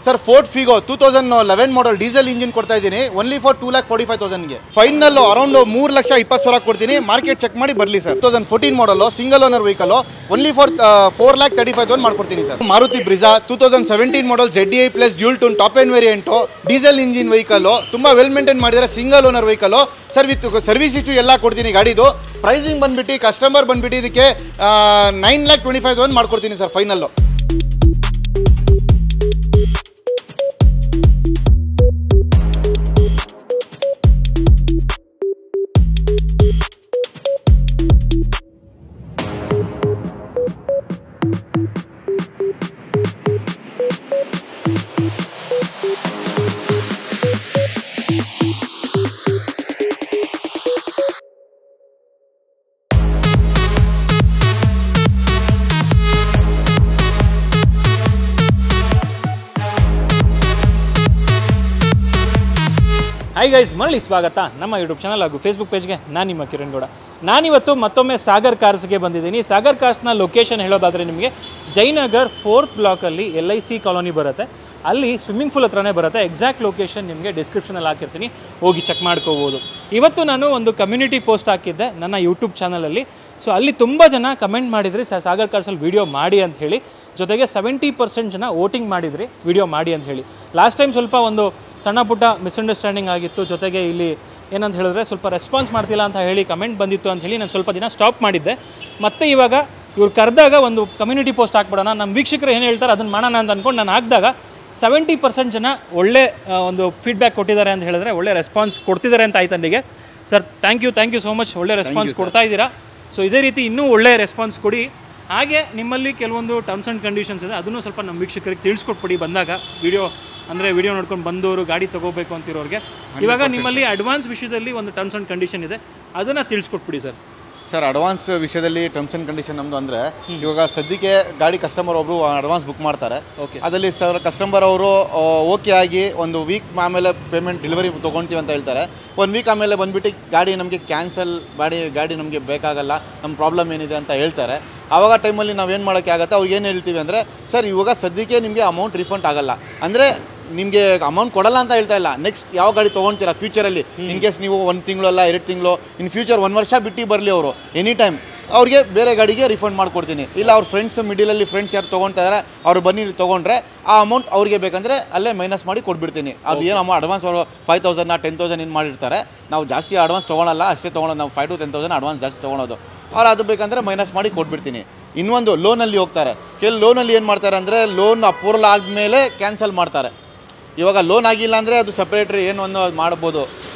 Sir Ford Figo 2011 ಮಾಡಲ್ diesel engine ಕೊಡ್ತಾ ಇದ್ದೀನಿ only for 2,45,000ಗೆ. Final around 3,20,000 ಕೊಡ್ತೀನಿ. ಮಾರ್ಕೆಟ್ ಚೆಕ್ ಮಾಡಿ ಬರಲಿ sir. 2014 model single owner vehicle only for 4,35,000 ಮಾಡ್ಕೊಡ್ತೀನಿ ಸರ್. ಮಾರುತಿ ಬ್ರಿಜಾ 2017 ಮಾಡಲ್ ZDI plus dual tune top end variant diesel engine vehicle ತುಂಬಾ well maintain ಮಾಡಿದರೆ single owner vehicle sir with service issue ಎಲ್ಲ ಕೊಡ್ತೀನಿ ಗಾಡಿದು. Pricing ಬಂದ್ಬಿಟ್ಟು ಕಸ್ಟಮರ್ ಬಂದ್ಬಿಟ್ಟು ಇದಕ್ಕೆ 9,25,000 ಮಾಡ್ಕೊಡ್ತೀನಿ ಸರ್ ಫೈನಲ್. ಹಾಯ್ ಗೈಸ್, ಮರಳಿ ಸ್ವಾಗತ ನಮ್ಮ ಯೂಟ್ಯೂಬ್ ಚಾನಲ್ ಹಾಗೂ ಫೇಸ್ಬುಕ್ ಪೇಜ್ಗೆ. ನಾನು ನಿಮ್ಮ ಕಿರಣ್ ಗೌಡ. ನಾನಿವತ್ತು ಮತ್ತೊಮ್ಮೆ ಸಾಗರ್ ಕಾರ್ಸ್ಗೆ ಬಂದಿದ್ದೀನಿ. ಸಾಗರ್ ಕಾರ್ಸ್ನ ಲೊಕೇಶನ್ ಹೇಳೋದಾದರೆ ನಿಮಗೆ ಜಯನಗರ್ 4th ಬ್ಲಾಕಲ್ಲಿ LIC ಕಾಲೋನಿ ಬರುತ್ತೆ. ಅಲ್ಲಿ ಸ್ವಿಮ್ಮಿಂಗ್ ಪೂಲ್ ಹತ್ರನೇ ಬರುತ್ತೆ. ಎಕ್ಸಾಕ್ಟ್ ಲೊಕೇಶನ್ ನಿಮಗೆ ಡಿಸ್ಕ್ರಿಪ್ಷನಲ್ಲಿ ಹಾಕಿರ್ತೀನಿ, ಹೋಗಿ ಚೆಕ್ ಮಾಡ್ಕೋಬೋದು. ಇವತ್ತು ನಾನು ಒಂದು ಕಮ್ಯುನಿಟಿ ಪೋಸ್ಟ್ ಹಾಕಿದ್ದೆ ನನ್ನ ಯೂಟ್ಯೂಬ್ ಚಾನಲಲ್ಲಿ. ಸೊ ಅಲ್ಲಿ ತುಂಬ ಜನ ಕಮೆಂಟ್ ಮಾಡಿದ್ರಿ ಸಾಗರ್ ಕಾರ್ಸಲ್ಲಿ ವೀಡಿಯೋ ಮಾಡಿ ಅಂತ ಹೇಳಿ. ಜೊತೆಗೆ 70% ಜನ ವೋಟಿಂಗ್ ಮಾಡಿದ್ರಿ ವೀಡಿಯೋ ಮಾಡಿ ಅಂತ ಹೇಳಿ. ಲಾಸ್ಟ್ ಟೈಮ್ ಸ್ವಲ್ಪ ಒಂದು ಸಣ್ಣ ಪುಟ್ಟ ಮಿಸ್ಅಂಡರ್ಸ್ಟ್ಯಾಂಡಿಂಗ್ ಆಗಿತ್ತು. ಜೊತೆಗೆ ಇಲ್ಲಿ ಏನಂತ ಹೇಳಿದ್ರೆ ಸ್ವಲ್ಪ ರೆಸ್ಪಾನ್ಸ್ ಮಾಡ್ತಿಲ್ಲ ಅಂತ ಹೇಳಿ ಕಮೆಂಟ್ ಬಂದಿತ್ತು ಅಂತ ಹೇಳಿ ನಾನು ಸ್ವಲ್ಪ ದಿನ ಸ್ಟಾಪ್ ಮಾಡಿದ್ದೆ. ಮತ್ತು ಇವಾಗ ಇವ್ರು ಕರೆದಾಗ ಒಂದು ಕಮ್ಯುನಿಟಿ ಪೋಸ್ಟ್ ಹಾಕ್ಬಿಡೋಣ, ನಮ್ಮ ವೀಕ್ಷಕರು ಏನು ಹೇಳ್ತಾರೆ ಅದನ್ನು ಮಾಡೋಣ ಅಂತ ಅಂದ್ಕೊಂಡು ನಾನು ಹಾಕಿದಾಗ 70% ಜನ ಒಳ್ಳೆ ಒಂದು ಫೀಡ್ಬ್ಯಾಕ್ ಕೊಟ್ಟಿದ್ದಾರೆ ಅಂತ ಹೇಳಿದ್ರೆ, ಒಳ್ಳೆ ರೆಸ್ಪಾನ್ಸ್ ಕೊಡ್ತಿದ್ದಾರೆ ಅಂತ ಆಯ್ತು ಅಲ್ಲಿಗೆ. Sir thank you so much, ಒಳ್ಳೆ ರೆಸ್ಪಾನ್ಸ್ ಕೊಡ್ತಾ ಇದ್ದೀರಾ. ಸೊ ಇದೇ ರೀತಿ ಇನ್ನೂ ಒಳ್ಳೆ ರೆಸ್ಪಾನ್ಸ್ ಕೊಡಿ. ಹಾಗೆ ನಿಮ್ಮಲ್ಲಿ ಕೆಲವೊಂದು ಟರ್ಮ್ಸ್ ಆ್ಯಂಡ್ ಕಂಡೀಷನ್ಸ್ ಇದೆ, ಅದನ್ನು ಸ್ವಲ್ಪ ನಮ್ಮ ವೀಕ್ಷಕರಿಗೆ ತಿಳಿಸ್ಕೊಟ್ಬಿಡಿ ಬಂದಾಗ. ವಿಡಿಯೋ ನೋಡ್ಕೊಂಡು ಬಂದವರು ಗಾಡಿ ತೊಗೋಬೇಕು ಅಂತಿರೋರಿಗೆ ಇವಾಗ ನಿಮ್ಮಲ್ಲಿ ಅಡ್ವಾನ್ಸ್ ವಿಷಯದಲ್ಲಿ ಒಂದು ಟರ್ಮ್ಸ್ ಆ್ಯಂಡ್ ಕಂಡೀಷನ್ ಇದೆ, ಅದನ್ನು ತಿಳಿಸ್ಕೊಟ್ಬಿಡಿ ಸರ್. ಸರ್ ಅಡ್ವಾನ್ಸ್ ವಿಷಯದಲ್ಲಿ ಟರ್ಮ್ಸ್ ಆ್ಯಂಡ್ ಕಂಡೀಷನ್ ನಮ್ಮದು ಅಂದರೆ, ಇವಾಗ ಸದ್ಯಕ್ಕೆ ಗಾಡಿ ಕಸ್ಟಮರ್ ಒಬ್ಬರು ಅಡ್ವಾನ್ಸ್ ಬುಕ್ ಮಾಡ್ತಾರೆ. ಅದರಲ್ಲಿ ಸರ್ ಕಸ್ಟಮರ್ ಅವರು ಓಕೆ ಆಗಿ ಒಂದು ವೀಕ್ ಆಮೇಲೆ ಪೇಮೆಂಟ್ ಡೆಲಿವರಿ ತೊಗೊಳ್ತೀವಿ ಅಂತ ಹೇಳ್ತಾರೆ. 1 ವೀಕ್ ಆಮೇಲೆ ಬಂದುಬಿಟ್ಟು ಗಾಡಿ ನಮಗೆ ಕ್ಯಾನ್ಸಲ್ ಗಾಡಿ ನಮಗೆ ಬೇಕಾಗಲ್ಲ, ನಮ್ಮ ಪ್ರಾಬ್ಲಮ್ ಏನಿದೆ ಅಂತ ಹೇಳ್ತಾರೆ. ಆವಾಗ ಟೈಮಲ್ಲಿ ನಾವೇನು ಮಾಡೋಕ್ಕೆ ಆಗುತ್ತೆ, ಅವ್ರಿಗೆ ಏನು ಹೇಳ್ತೀವಿ ಅಂದರೆ, ಸರ್ ಇವಾಗ ಸದ್ಯಕ್ಕೆ ನಿಮಗೆ ಅಮೌಂಟ್ ರಿಫಂಡ್ ಆಗಲ್ಲ, ಅಂದರೆ ನಿಮಗೆ ಅಮೌಂಟ್ ಕೊಡಲ್ಲ ಅಂತ ಹೇಳ್ತಾ ಇಲ್ಲ. ನೆಕ್ಸ್ಟ್ ಯಾವ ಗಾಡಿ ತೊಗೊಳ್ತೀರಾ ಫ್ಯೂಚರಲ್ಲಿ, ಇನ್ ಕೇಸ್ ನೀವು 1 ತಿಂಗಳಲ್ಲ 2 ತಿಂಗಳು ಇನ್ ಫ್ಯೂಚರ್ 1 ವರ್ಷ ಬಿಟ್ಟು ಬರಲಿ ಅವರು ಎನಿ ಟೈಮ್, ಅವ್ರಿಗೆ ಬೇರೆ ಗಾಡಿಗೆ ರಿಫಂಡ್ ಮಾಡ್ಕೊಡ್ತೀನಿ. ಇಲ್ಲ ಅವ್ರ ಫ್ರೆಂಡ್ಸ್ ಮಿಡಿಲಲ್ಲಿ ಫ್ರೆಂಡ್ಸ್ ಯಾರು ತೊಗೊಳ್ತಾ ಇದ್ದಾರೆ ಅವ್ರು ಬನ್ನಿ ಇಲ್ಲಿ ತೊಗೊಂಡ್ರೆ ಆ ಅಮೌಂಟ್ ಅವ್ರಿಗೆ ಬೇಕಂದರೆ ಅಲ್ಲೇ ಮೈನಸ್ ಮಾಡಿ ಕೊಟ್ಬಿಡ್ತೀನಿ. ಅದು ಏನು ಅಡ್ವಾನ್ಸ್ ಅವರು 5,000 10,000 ಏನು ಮಾಡಿರ್ತಾರೆ, ನಾವು ಜಾಸ್ತಿ ಅಡ್ವಾನ್ಸ್ ತೊಗೊಳಲ್ಲ, ಅಷ್ಟೇ ತೊಗೊಳೋದು. ನಾವು 5,000 to 10,000 ಅಡ್ವಾನ್ಸ್ ಜಾಸ್ತಿ ತೊಗೊಳೋದು. ಅವ್ರು ಅದು ಬೇಕಂದರೆ ಮೈನಸ್ ಮಾಡಿ ಕೊಟ್ಬಿಡ್ತೀನಿ. ಇನ್ನೊಂದು ಲೋನಲ್ಲಿ ಹೋಗ್ತಾರೆ, ಕೆಲವು ಲೋನಲ್ಲಿ ಏನು ಮಾಡ್ತಾರೆ ಅಂದರೆ, ಲೋನ್ ಅಪ್ರೂವಲ್ ಆದಮೇಲೆ ಕ್ಯಾನ್ಸಲ್ ಮಾಡ್ತಾರೆ. ಇವಾಗ ಲೋನ್ ಆಗಿಲ್ಲ ಅಂದರೆ ಅದು ಸಪ್ರೇಟ್ರಿ ಏನು ಅನ್ನೋ ಅದು ಮಾಡ್ಬೋದು.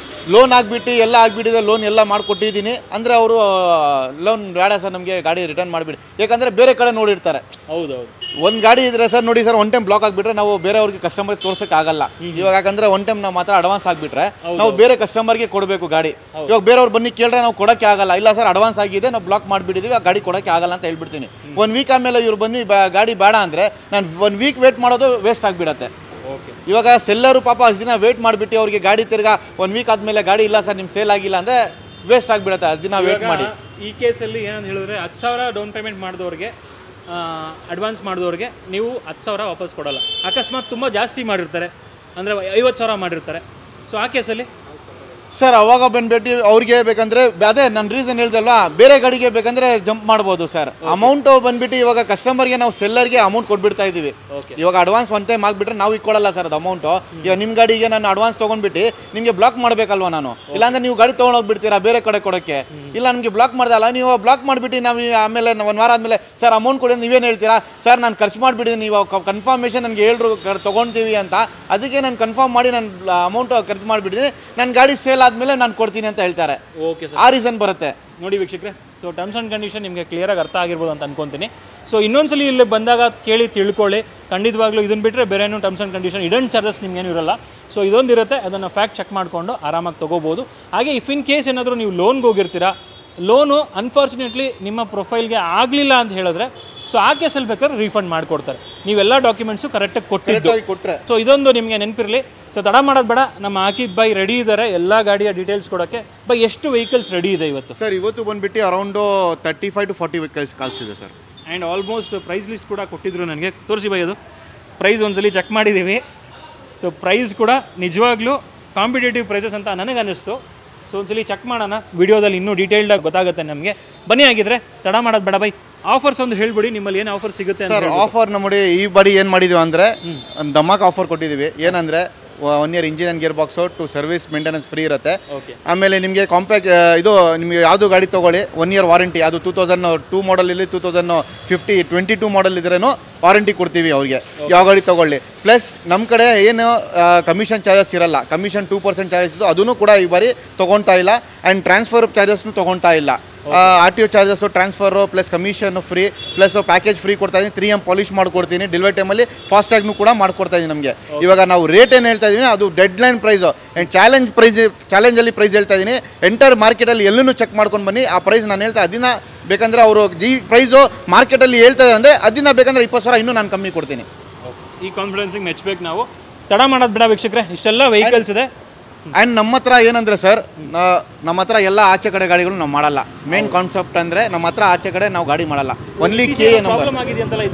ಲೋನ್ ಆಗಿಬಿಟ್ಟು ಎಲ್ಲ ಆಗಿಬಿಟ್ಟಿದೆ, ಲೋನ್ ಎಲ್ಲ ಮಾಡಿಕೊಟ್ಟಿದ್ದೀನಿ ಅಂದರೆ ಅವರು ಲೋನ್ ಬೇಡ ಸರ್ ನಮಗೆ ಗಾಡಿ ರಿಟರ್ನ್ ಮಾಡಿಬಿಡಿ, ಯಾಕಂದರೆ ಬೇರೆ ಕಡೆ ನೋಡಿರ್ತಾರೆ. ಹೌದೌದು, ಒಂದು ಗಾಡಿ ಇದ್ದರೆ ಸರ್ ನೋಡಿ ಸರ್, 1 ಟೈಮ್ ಬ್ಲಾಕ್ ಆಗಿಬಿಟ್ರೆ ನಾವು ಬೇರೆಯವ್ರಿಗೆ ಕಸ್ಟಮರ್ಗೆ ತೋರ್ಸೋಕ್ಕಾಗಲ್ಲ. ಇವಾಗ ಯಾಕಂದರೆ 1 ಟೈಮ್ ನಾವು ಮಾತ್ರ ಅಡ್ವಾನ್ಸ್ ಆಗಿಬಿಟ್ರೆ ನಾವು ಬೇರೆ ಕಸ್ಟಮರ್ಗೆ ಕೊಡಬೇಕು ಗಾಡಿ. ಇವಾಗ ಬೇರೆಯವ್ರು ಬನ್ನಿ ಕೇಳಿದ್ರೆ ನಾವು ಕೊಡೋಕ್ಕೆ ಆಗಲ್ಲ. ಇಲ್ಲ ಸರ್ ಅಡ್ವಾನ್ಸ್ ಆಗಿದೆ, ನಾವು ಬ್ಲಾಕ್ ಮಾಡಿಬಿಟ್ಟಿದ್ದೀವಿ, ಆ ಗಾಡಿ ಕೊಡೋಕ್ಕೆ ಆಗಲ್ಲ ಅಂತ ಹೇಳ್ಬಿಡ್ತೀನಿ. 1 ವೀಕ್ ಆಮೇಲೆ ಇವ್ರು ಬನ್ನಿ ಗಾಡಿ ಬೇಡ ಅಂದರೆ ನಾನು 1 ವೀಕ್ ವೇಟ್ ಮಾಡೋದು ವೇಸ್ಟ್ ಆಗಿಬಿಡತ್ತೆ. ಇವಾಗ ಸೆಲ್ಲರು ಪಾಪ ಅಷ್ಟು ದಿನ ವೇಟ್ ಮಾಡಿಬಿಟ್ಟು ಅವ್ರಿಗೆ ಗಾಡಿ ತಿರ್ಗಾ 1 ವೀಕ್ ಆದಮೇಲೆ ಗಾಡಿ ಇಲ್ಲ ಸರ್ ನಿಮ್ಮ ಸೇಲ್ ಆಗಿಲ್ಲ ಅಂದರೆ ವೇಸ್ಟ್ ಆಗಿಬಿಡುತ್ತೆ. ಅಷ್ಟು ದಿನ ವೇಟ್ ಮಾಡಿ. ಈ ಕೇಸಲ್ಲಿ ಏನಂತ ಹೇಳಿದ್ರೆ 10,000 ಡೌನ್ ಪೇಮೆಂಟ್ ಮಾಡಿದವ್ರಿಗೆ, ಅಡ್ವಾನ್ಸ್ ಮಾಡಿದವ್ರಿಗೆ ನೀವು 10,000 ವಾಪಸ್ ಕೊಡೋಲ್ಲ. ಅಕಸ್ಮಾತ್ ತುಂಬ ಜಾಸ್ತಿ ಮಾಡಿರ್ತಾರೆ ಅಂದರೆ 50,000 ಮಾಡಿರ್ತಾರೆ, ಸೊ ಆ ಕೇಸಲ್ಲಿ ಸರ್ ಅವಾಗ ಬಂದ್ಬಿಟ್ಟು ಅವ್ರಿಗೆ ಬೇಕಂದ್ರೆ ಅದೇ ನನ್ನ ರೀಸನ್ ಹೇಳ್ದಲ್ವಾ, ಬೇರೆ ಗಾಡಿಗೆ ಬೇಕಂದ್ರೆ ಜಂಪ್ ಮಾಡ್ಬೋದು ಸರ್. ಅಮೌಂಟ್ ಬಂದ್ಬಿಟ್ಟು ಇವಾಗ ಕಸ್ಟಮರ್ಗೆ ನಾವು ಸೆಲ್ಲರ್ಗೆ ಅಮೌಂಟ್ ಕೊಟ್ಬಿಡ್ತಾ ಇದೀವಿ. ಇವಾಗ ಅಡ್ವಾನ್ಸ್ 1 ಟೈಮ್ ಆಗಿಬಿಟ್ರೆ ನಾವು ಇಕ್ಕೊಡಲ್ಲ ಸರ್ ಅದು ಅಮೌಂಟು. ಈಗ ನಿಮ್ಮ ಗಾಡಿಗೆ ನಾನು ಅಡ್ವಾನ್ಸ್ ತೊಗೊಂಡ್ಬಿಟ್ಟು ನಿಮಗೆ ಬ್ಲಾಕ್ ಮಾಡಬೇಕಲ್ವಾ ನಾನು, ಇಲ್ಲಾಂದ್ರೆ ನೀವು ಗಾಡಿ ತೊಗೊಂಡೋಗ್ಬಿಡ್ತೀರಾ ಬೇರೆ ಕಡೆ ಕೊಡೋಕ್ಕೆ. ಇಲ್ಲ ನಿಮಗೆ ಬ್ಲಾಕ್ ಮಾಡ್ದಲ್ಲ, ನೀವು ಬ್ಲಾಕ್ ಮಾಡಿಬಿಟ್ಟು ನಾವು ಆಮೇಲೆ 1 ವಾರ ಆದಮೇಲೆ ಸರ್ ಅಮೌಂಟ್ ಕೊಡಿ ನೀವೇನು ಹೇಳ್ತೀರಾ, ಸರ್ ನಾನು ಖರ್ಚು ಮಾಡಿಬಿಟ್ಟಿದ್ದೀನಿ, ನೀವು ಕನ್ಫರ್ಮೇಷನ್ ನನಗೆ ಹೇಳ್ರು ತೊಗೊಳ್ತೀವಿ ಅಂತ, ಅದಕ್ಕೆ ನಾನು ಕನ್ಫರ್ಮ್ ಮಾಡಿ ನಾನು ಅಮೌಂಟ್ ಖರ್ಚು ಮಾಡಿಬಿಟ್ಟಿದ್ದೀನಿ, ನನ್ನ ಗಾಡಿ ಸೇಲ್ ಆದಮೇಲೆ ನಾನು ಕೊಡ್ತೀನಿ ಅಂತ ಹೇಳ್ತಾರೆ. ಓಕೆ ಸರ್, ಆ ರೀಸನ್ ಬರುತ್ತೆ ನೋಡಿ ವೀಕ್ಷಕರೇ. ಸೊ ಟರ್ಮ್ಸ್ ಆ್ಯಂಡ್ ಕಂಡೀಷನ್ ನಿಮಗೆ ಕ್ಲಿಯರಾಗಿ ಅರ್ಥ ಆಗಿರ್ಬೋದು ಅಂತ ಅನ್ಕೊತೀನಿ. ಸೊ ಇನ್ನೊಂದ್ಸಲಿ ಇಲ್ಲಿ ಬಂದಾಗ ಕೇಳಿ ತಿಳ್ಕೊಳ್ಳಿ. ಖಂಡಿತವಾಗ್ಲೂ ಇದನ್ನು ಬಿಟ್ಟರೆ ಬೇರೆ ಏನು ಟರ್ಮ್ಸ್ ಆ್ಯಂಡ್ ಕಂಡೀಷನ್ ಇಡನ್ ಚಾರ್ಜಸ್ ನಿಮ್ಗೇನು ಇರಲ್ಲ. ಸೊ ಇದೊಂದಿರುತ್ತೆ, ಅದನ್ನು ಫ್ಯಾಕ್ಟ್ ಚೆಕ್ ಮಾಡಿಕೊಂಡು ಆರಾಮಾಗಿ ತೊಗೋಬೋದು. ಹಾಗೆ ಇಫ್ ಇನ್ ಕೇಸ್ ಏನಾದರೂ ನೀವು ಲೋನ್ಗೆ ಹೋಗಿರ್ತೀರಾ, ಲೋನು ಅನ್ಫಾರ್ಚುನೇಟ್ಲಿ ನಿಮ್ಮ ಪ್ರೊಫೈಲ್ಗೆ ಆಗಲಿಲ್ಲ ಅಂತ ಹೇಳಿದ್ರೆ, ಸೊ ಆ ಕೇಸಲ್ಲಿ ಬೇಕಾದ್ರೆ ರೀಫಂಡ್ ಮಾಡಿಕೊಡ್ತಾರೆ, ನೀವೆಲ್ಲ ಡಾಕ್ಯುಮೆಂಟ್ಸು ಕರೆಕ್ಟಾಗಿ ಕೊಟ್ಟರೆ. ಸೊ ಇದೊಂದು ನಿಮಗೆ ನೆನಪಿರಲಿ. ಸೊ ತಡ ಮಾಡೋದು ಬೇಡ, ನಮ್ಮ ಆಕಿದ್ ಬೈ ರೆಡಿ ಇದ್ದಾರೆ ಎಲ್ಲ ಗಾಡಿಯ ಡೀಟೇಲ್ಸ್ ಕೊಡೋಕ್ಕೆ. ಬೈ ಎಷ್ಟು ವೆಹಿಕಲ್ಸ್ ರೆಡಿ ಇದೆ ಇವತ್ತು ಸರ್? ಇವತ್ತು ಬಂದುಬಿಟ್ಟು ಅರೌಂಡ್ 35 to 40 ವೆಹಿಕಲ್ಸ್ ಕಾಲ್ಸ್ ಇದೆ sir. And almost price list ಕೂಡ ಕೊಟ್ಟಿದ್ರು ನನಗೆ. ತೋರಿಸಿ ಬೈ, ಅದು ಪ್ರೈಸ್ ಒಂದ್ಸಲಿ ಚೆಕ್ ಮಾಡಿದ್ದೀವಿ. ಸೊ ಪ್ರೈಸ್ ಕೂಡ ನಿಜವಾಗ್ಲೂ ಕಾಂಪಿಟೇಟಿವ್ ಪ್ರೈಸಸ್ ಅಂತ ನನಗೆ ಅನ್ನಿಸ್ತು. ಸೊ ಒಂದ್ಸಲಿ ಚೆಕ್ ಮಾಡೋಣ, ವಿಡಿಯೋದಲ್ಲಿ ಇನ್ನೂ ಡೀಟೇಲ್ಡಾಗಿ ಗೊತ್ತಾಗುತ್ತೆ ನಮಗೆ. ಬನ್ನಿ ಆಗಿದ್ರೆ ತಡ ಮಾಡೋದು ಬೇಡ ಬೈ. ಆಫರ್ಸ್ ಒಂದು ಹೇಳ್ಬಿಡಿ, ನಿಮ್ಮಲ್ಲಿ ಏನು ಆಫರ್ ಸಿಗುತ್ತೆ ಸರ್? ಆಫರ್ ನೋಡಿ ಈ ಬಾರಿ ಏನು ಮಾಡಿದ್ವಿ ಅಂದರೆ ಧಮಾಕ್ ಆಫರ್ ಕೊಟ್ಟಿದ್ದೀವಿ. ಏನಂದರೆ 1 year engine and gear box to service maintenance free ಇರುತ್ತೆ. ಆಮೇಲೆ ನಿಮಗೆ ಇದು ನಿಮಗೆ ಯಾವುದು ಗಾಡಿ ತೊಗೊಳ್ಳಿ 1 year ವಾರಂಟಿ. ಅದು 2002 ಮಾಡಲ್ ಇಲ್ಲಿ 2022 ಮಾಡಲ್ ಇದ್ರೇನು ವಾರಂಟಿ ಕೊಡ್ತೀವಿ ಅವ್ರಿಗೆ, ಯಾವ ಗಾಡಿ ತೊಗೊಳ್ಳಿ. ಪ್ಲಸ್ ನಮ್ಮ ಕಡೆ ಏನು ಕಮಿಷನ್ ಚಾರ್ಜಸ್ ಇರಲ್ಲ, ಕಮಿಷನ್ 2% ಚಾರ್ಜಸ್ ಇದ್ದು ಅದನ್ನು ಕೂಡ ಈ ಬಾರಿ ತೊಗೊಳ್ತಾ ಇಲ್ಲ. ಆ್ಯಂಡ್ ಟ್ರಾನ್ಸ್ಫರ್ ಚಾರ್ಜಸ್ನು ತೊಗೊಳ್ತಾ ಇಲ್ಲ. RTO charges, transfer plus commission free, plus package free ಕೊಡ್ತಾ ಇದ್ದೀನಿ. 3M ಪಾಲಿಶ್ ಮಾಡಿಕೊಡ್ತೀನಿ. ಡೆಲಿವರಿ ಟೈಮಲ್ಲಿ ಫಾಸ್ಟ್ಯಾಗ್ನು ಕೂಡ ಮಾಡ್ಕೊಡ್ತಾ ಇದ್ದೀನಿ ನಮಗೆ. ಇವಾಗ ನಾವು ರೇಟ್ ಏನು ಹೇಳ್ತಾ ಇದ್ದೀನಿ ಅದು ಡೆಡ್ಲೈನ್ ಪ್ರೈಸು ಆ್ಯಂಡ್ ಚಾಲೆಂಜಲ್ಲಿ ಪ್ರೈಸ್ ಹೇಳ್ತಾ ಇದ್ದೀನಿ. ಎಂಟರ್ ಮಾರ್ಕೆಟಲ್ಲಿ ಎಲ್ಲೂ ಚೆಕ್ ಮಾಡ್ಕೊಂಡು ಬನ್ನಿ. ಆ ಪ್ರೈಸ್ ನಾನು ಹೇಳ್ತಾ ಅದನ್ನ ಬೇಕಂದರೆ ಅವರು ಈ ಪ್ರೈಸು ಮಾರ್ಕೆಟಲ್ಲಿ ಹೇಳ್ತಾ ಇದ್ದಾರೆ ಅಂದರೆ ಅದನ್ನ ಬೇಕಂದರೆ 20,000 ಇನ್ನೂ ನಾನು ಕಮ್ಮಿ ಕೊಡ್ತೀನಿ. ಈ ಕಾನ್ಫಿಡೆನ್ಸಿಗೆ ಮೆಚ್ಚಬೇಕು ನಾವು. ತಡ ಮಾಡೋದು ಬೇಡ ವೀಕ್ಷಕರೇ, ಇಷ್ಟೆಲ್ಲ ವೆಹಿಕಲ್ಸ್ ಇದೆ. ಆ್ಯಂಡ್ ನಮ್ಮ ಹತ್ರ ಏನಂದರೆ ಸರ್, ನಮ್ಮ ಹತ್ರ ಎಲ್ಲ ಆಚೆ ಕಡೆ ಗಾಡಿಗಳು ನಾವು ಮಾಡಲ್ಲ. ಮೇನ್ ಕಾನ್ಸೆಪ್ಟ್ ಅಂದರೆ ನಮ್ಮ ಹತ್ರ ಆಚೆ ಕಡೆ ನಾವು ಗಾಡಿ ಮಾಡಲ್ಲ, ಒನ್ಲಿ KA ನಂಬರ್.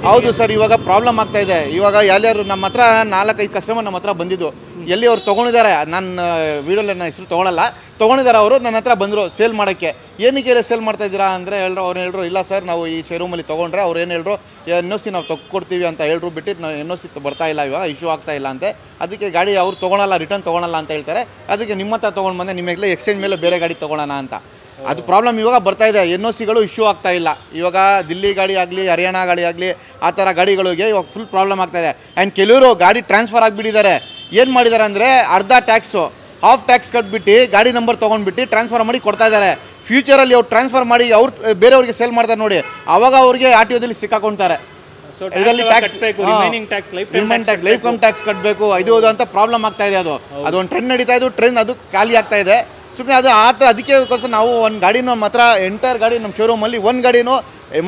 ಹೌದು ಸರ್, ಇವಾಗ ಪ್ರಾಬ್ಲಮ್ ಆಗ್ತಾ ಇದೆ. ಇವಾಗ ಯಾರ್ಯಾರು ನಮ್ಮ ಹತ್ರ 4-5 ಕಸ್ಟಮರ್ ನಮ್ಮ ಹತ್ರ ಬಂದಿದ್ದು, ಎಲ್ಲಿ ಅವ್ರು ತೊಗೊಂಡಿದ್ದಾರೆ, ನಾನು ವೀಡಿಯೋಲ್ಲಿ ನನ್ನ ಹೆಸರು ತೊಗೊಂಡಿದ್ದಾರೆ. ಅವರು ನನ್ನ ಹತ್ರ ಬಂದರು ಸೇಲ್ ಮಾಡೋಕ್ಕೆ. ಏನಕ್ಕೆ ಸೇಲ್ ಮಾಡ್ತಾ ಇದ್ದೀರಾ ಅಂದರೆ ಅವ್ರು ಹೇಳಿದ್ರು ಇಲ್ಲ ಸರ್, ನಾವು ಈ ಶೋರೂಮಲ್ಲಿ ತೊಗೊಂಡ್ರೆ ಅವ್ರು ಏನು ಹೇಳಿದ್ರು NOC ನಾವು ತೊಗೊಡ್ತೀವಿ ಅಂತ ಹೇಳಿದ್ರು. ಬಿಟ್ಟು ನಾವು NOC ಬರ್ತಾ ಇಲ್ಲ, ಇವಾಗ ಇಶ್ಯೂ ಆಗ್ತಾ ಇಲ್ಲ ಅಂತೆ. ಅದಕ್ಕೆ ಗಾಡಿ ಅವ್ರು ತೊಗೊಳಲ್ಲ, ರಿಟರ್ನ್ ತೊಗೊಳಲ್ಲ ಅಂತ ಹೇಳ್ತಾರೆ. ಅದಕ್ಕೆ ನಿಮ್ಮ ಹತ್ರ ತೊಗೊಂಡು ಬಂದೆ, ನಿಮಗೆ ಎಕ್ಸ್ಚೇಂಜ್ ಮೇಲೆ ಬೇರೆ ಗಾಡಿ ತೊಗೊಳ್ಳೋಣ ಅಂತ. ಅದು ಪ್ರಾಬ್ಲಮ್ ಇವಾಗ ಬರ್ತಾ ಇದೆ. NOCಗಳು ಇಶ್ಯೂ ಆಗ್ತಾ ಇಲ್ಲ. ಇವಾಗ ದಿಲ್ಲಿ ಗಾಡಿ ಆಗಲಿ, ಹರಿಯಾಣ ಗಾಡಿ ಆಗಲಿ, ಆ ಥರ ಗಾಡಿಗಳಿಗೆ ಇವಾಗ ಫುಲ್ ಪ್ರಾಬ್ಲಮ್ ಆಗ್ತಾ ಇದೆ. ಆ್ಯಂಡ್ ಕೆಲವರು ಗಾಡಿ ಟ್ರಾನ್ಸ್ಫರ್ ಆಗಿಬಿಟ್ಟಿದ್ದಾರೆ. ಏನು ಮಾಡಿದ್ದಾರೆ ಅಂದರೆ ಅರ್ಧ ಟ್ಯಾಕ್ಸು, ಹಾಫ್ ಟ್ಯಾಕ್ಸ್ ಕಟ್ಬಿಟ್ಟು ಗಾಡಿ ನಂಬರ್ ತೊಗೊಂಡ್ಬಿಟ್ಟು ಟ್ರಾನ್ಸ್ಫರ್ ಮಾಡಿ ಕೊಡ್ತಾ ಇದ್ದಾರೆ. ಫ್ಯೂಚರಲ್ಲಿ ಅವ್ರು ಟ್ರಾನ್ಸ್ಫರ್ ಮಾಡಿ ಅವ್ರು ಬೇರೆಯವ್ರಿಗೆ ಸೇಲ್ ಮಾಡ್ತಾರೆ ನೋಡಿ, ಆವಾಗ ಅವ್ರಿಗೆ RTOದಲ್ಲಿ ಸಿಕ್ಕಾಕೊಳ್ತಾರೆ. ಇದರಲ್ಲಿ ಲೈಫ್ ಕಮ್ ಟ್ಯಾಕ್ಸ್ ಕಟ್ಟಬೇಕು, ಇದು ಅಂತ ಪ್ರಾಬ್ಲಮ್ ಆಗ್ತಾ ಇದೆ. ಅದು ಒಂದು ಟ್ರೆಂಡ್ ನಡೀತಾ ಇದೆ. ಟ್ರೆಂಡ್ ಅದು ಖಾಲಿ ಆಗ್ತಾ ಇದೆ. ಸುಮ್ಮನೆ ಅದು ಅದಕ್ಕೋಸ್ಕರ ನಾವು ಒಂದು ಗಾಡಿನ ನಮ್ಮ ಹತ್ರ ಎಂಟೈರ್ ಗಾಡಿ ನಮ್ಮ ಶೋರೂಮಲ್ಲಿ ಒಂದು ಗಾಡಿನೂ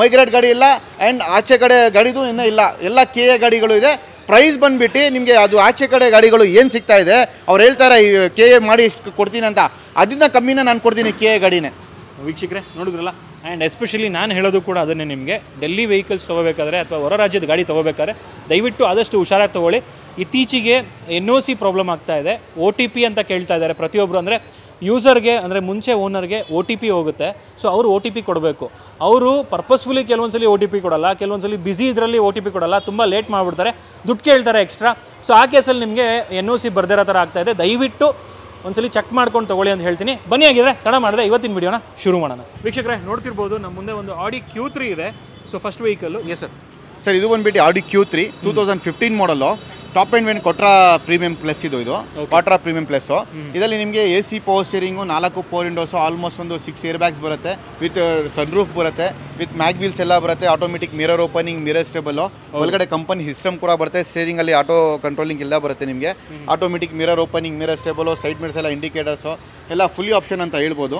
ಮೈಗ್ರೇಟ್ ಗಾಡಿ ಇಲ್ಲ. ಆ್ಯಂಡ್ ಆಚೆ ಕಡೆ ಗಾಡಿದು ಇನ್ನೂ ಇಲ್ಲ, ಎಲ್ಲ KA ಗಾಡಿಗಳು ಇದೆ. ಪ್ರೈಸ್ ಬಂದುಬಿಟ್ಟು ನಿಮಗೆ ಅದು ಆಚೆ ಕಡೆ ಗಾಡಿಗಳು ಏನು ಸಿಗ್ತಾ ಇದೆ ಅವ್ರು ಹೇಳ್ತಾರೆ KA ಮಾಡಿ ಇಷ್ಟು ಕೊಡ್ತೀನಿ ಅಂತ, ಅದನ್ನ ಕಮ್ಮಿನ ನಾನು ಕೊಡ್ತೀನಿ KA ಗಾಡಿನೇ. ವೀಕ್ಷಕರೇ ನೋಡಿದ್ರಲ್ಲ. ಆ್ಯಂಡ್ ಎಸ್ಪೆಷಲಿ ನಾನು ಹೇಳೋದು ಕೂಡ ಅದನ್ನೇ ನಿಮಗೆ, ಡೆಲ್ಲಿ ವೆಹಿಕಲ್ಸ್ ತೊಗೋಬೇಕಾದ್ರೆ ಅಥವಾ ಹೊರ ರಾಜ್ಯದ ಗಾಡಿ ತೊಗೋಬೇಕಾದ್ರೆ ದಯವಿಟ್ಟು ಆದಷ್ಟು ಹುಷಾರಾಗಿ ತೊಗೊಳ್ಳಿ. ಇತ್ತೀಚೆಗೆ NOC ಪ್ರಾಬ್ಲಮ್ ಆಗ್ತಾ ಇದೆ. OTP ಅಂತ ಕೇಳ್ತಾ ಇದ್ದಾರೆ ಪ್ರತಿಯೊಬ್ಬರು. ಅಂದರೆ ಯೂಸರ್ಗೆ ಅಂದರೆ ಮುಂಚೆ ಓನರ್ಗೆ OTP ಹೋಗುತ್ತೆ. ಸೊ ಅವರು OTP ಕೊಡಬೇಕು. ಅವರು ಪರ್ಪಸ್ಫುಲಿ ಕೆಲವೊಂದ್ಸಲಿ OTP ಕೊಡಲ್ಲ, ಕೆಲವೊಂದ್ಸಲಿ ಬಿಸಿ ಇದರಲ್ಲಿ OTP ಕೊಡಲ್ಲ, ತುಂಬ ಲೇಟ್ ಮಾಡಿಬಿಡ್ತಾರೆ, ದುಡ್ಡು ಕೇಳ್ತಾರೆ ಎಕ್ಸ್ಟ್ರಾ. ಸೊ ಆ ಕೇಸಲ್ಲಿ ನಿಮಗೆ NOC ಬರ್ದಿರೋ ಥರ ಆಗ್ತಾ ಇದೆ. ದಯವಿಟ್ಟು ಒಂದ್ಸಲಿ ಚೆಕ್ ಮಾಡ್ಕೊಂಡು ತೊಗೊಳ್ಳಿ ಅಂತ ಹೇಳ್ತೀನಿ. ಬನ್ನಿ ಆಗಿದ್ರೆ ತಡ ಮಾಡಿದೆ ಇವತ್ತಿನ ವಿಡಿಯೋನ ಶುರು ಮಾಡೋಣ. ವೀಕ್ಷಕರೇ ನೋಡ್ತಿರ್ಬೋದು ನಮ್ಮ ಮುಂದೆ ಒಂದು Audi Q3 ಇದೆ. So first vehicle. Yes sir, ಇದು ಬಂದುಬಿಟ್ಟು Audi Q3 2015 model. Top end ವೇನ್ ಕೊಟ್ರಾ ಪ್ರೀಮಿಯಂ ಪ್ಲಸ್ ಇದು ಕ್ವಾಟ್ರಾ ಪ್ರೀಮಿಯಂ ಪ್ಲಸ್ಸು. ಇದರಲ್ಲಿ ನಿಮಗೆ AC power steering, 4 power windows, almost ಒಂದು 6 ಏರ್ ಬ್ಯಾಗ್ಸ್ ಬರುತ್ತೆ, ವಿತ್ ಸನ್ರೂಫ್ ಬರುತ್ತೆ, ವಿತ್ ಮ್ಯಾಗ್ ವೀಲ್ಸ್ ಎಲ್ಲ ಬರುತ್ತೆ, automatic mirror opening, mirror stable, ಒಳಗಡೆ ಕಂಪನಿ ಸಿಸ್ಟಮ್ ಕೂಡ ಬರುತ್ತೆ. ಸ್ಟೇರಿಂಗಲ್ಲಿ ಆಟೋ ಕಂಟ್ರೋಲಿಂಗ್ ಎಲ್ಲ ಬರುತ್ತೆ ನಿಮಗೆ. Automatic mirror opening, mirror stable, side mirrors ಎಲ್ಲ, ಇಂಡಿಕೇಟರ್ಸು ಎಲ್ಲ ಫುಲ್ಲಿ ಆಪ್ಷನ್ ಅಂತ ಹೇಳ್ಬೋದು.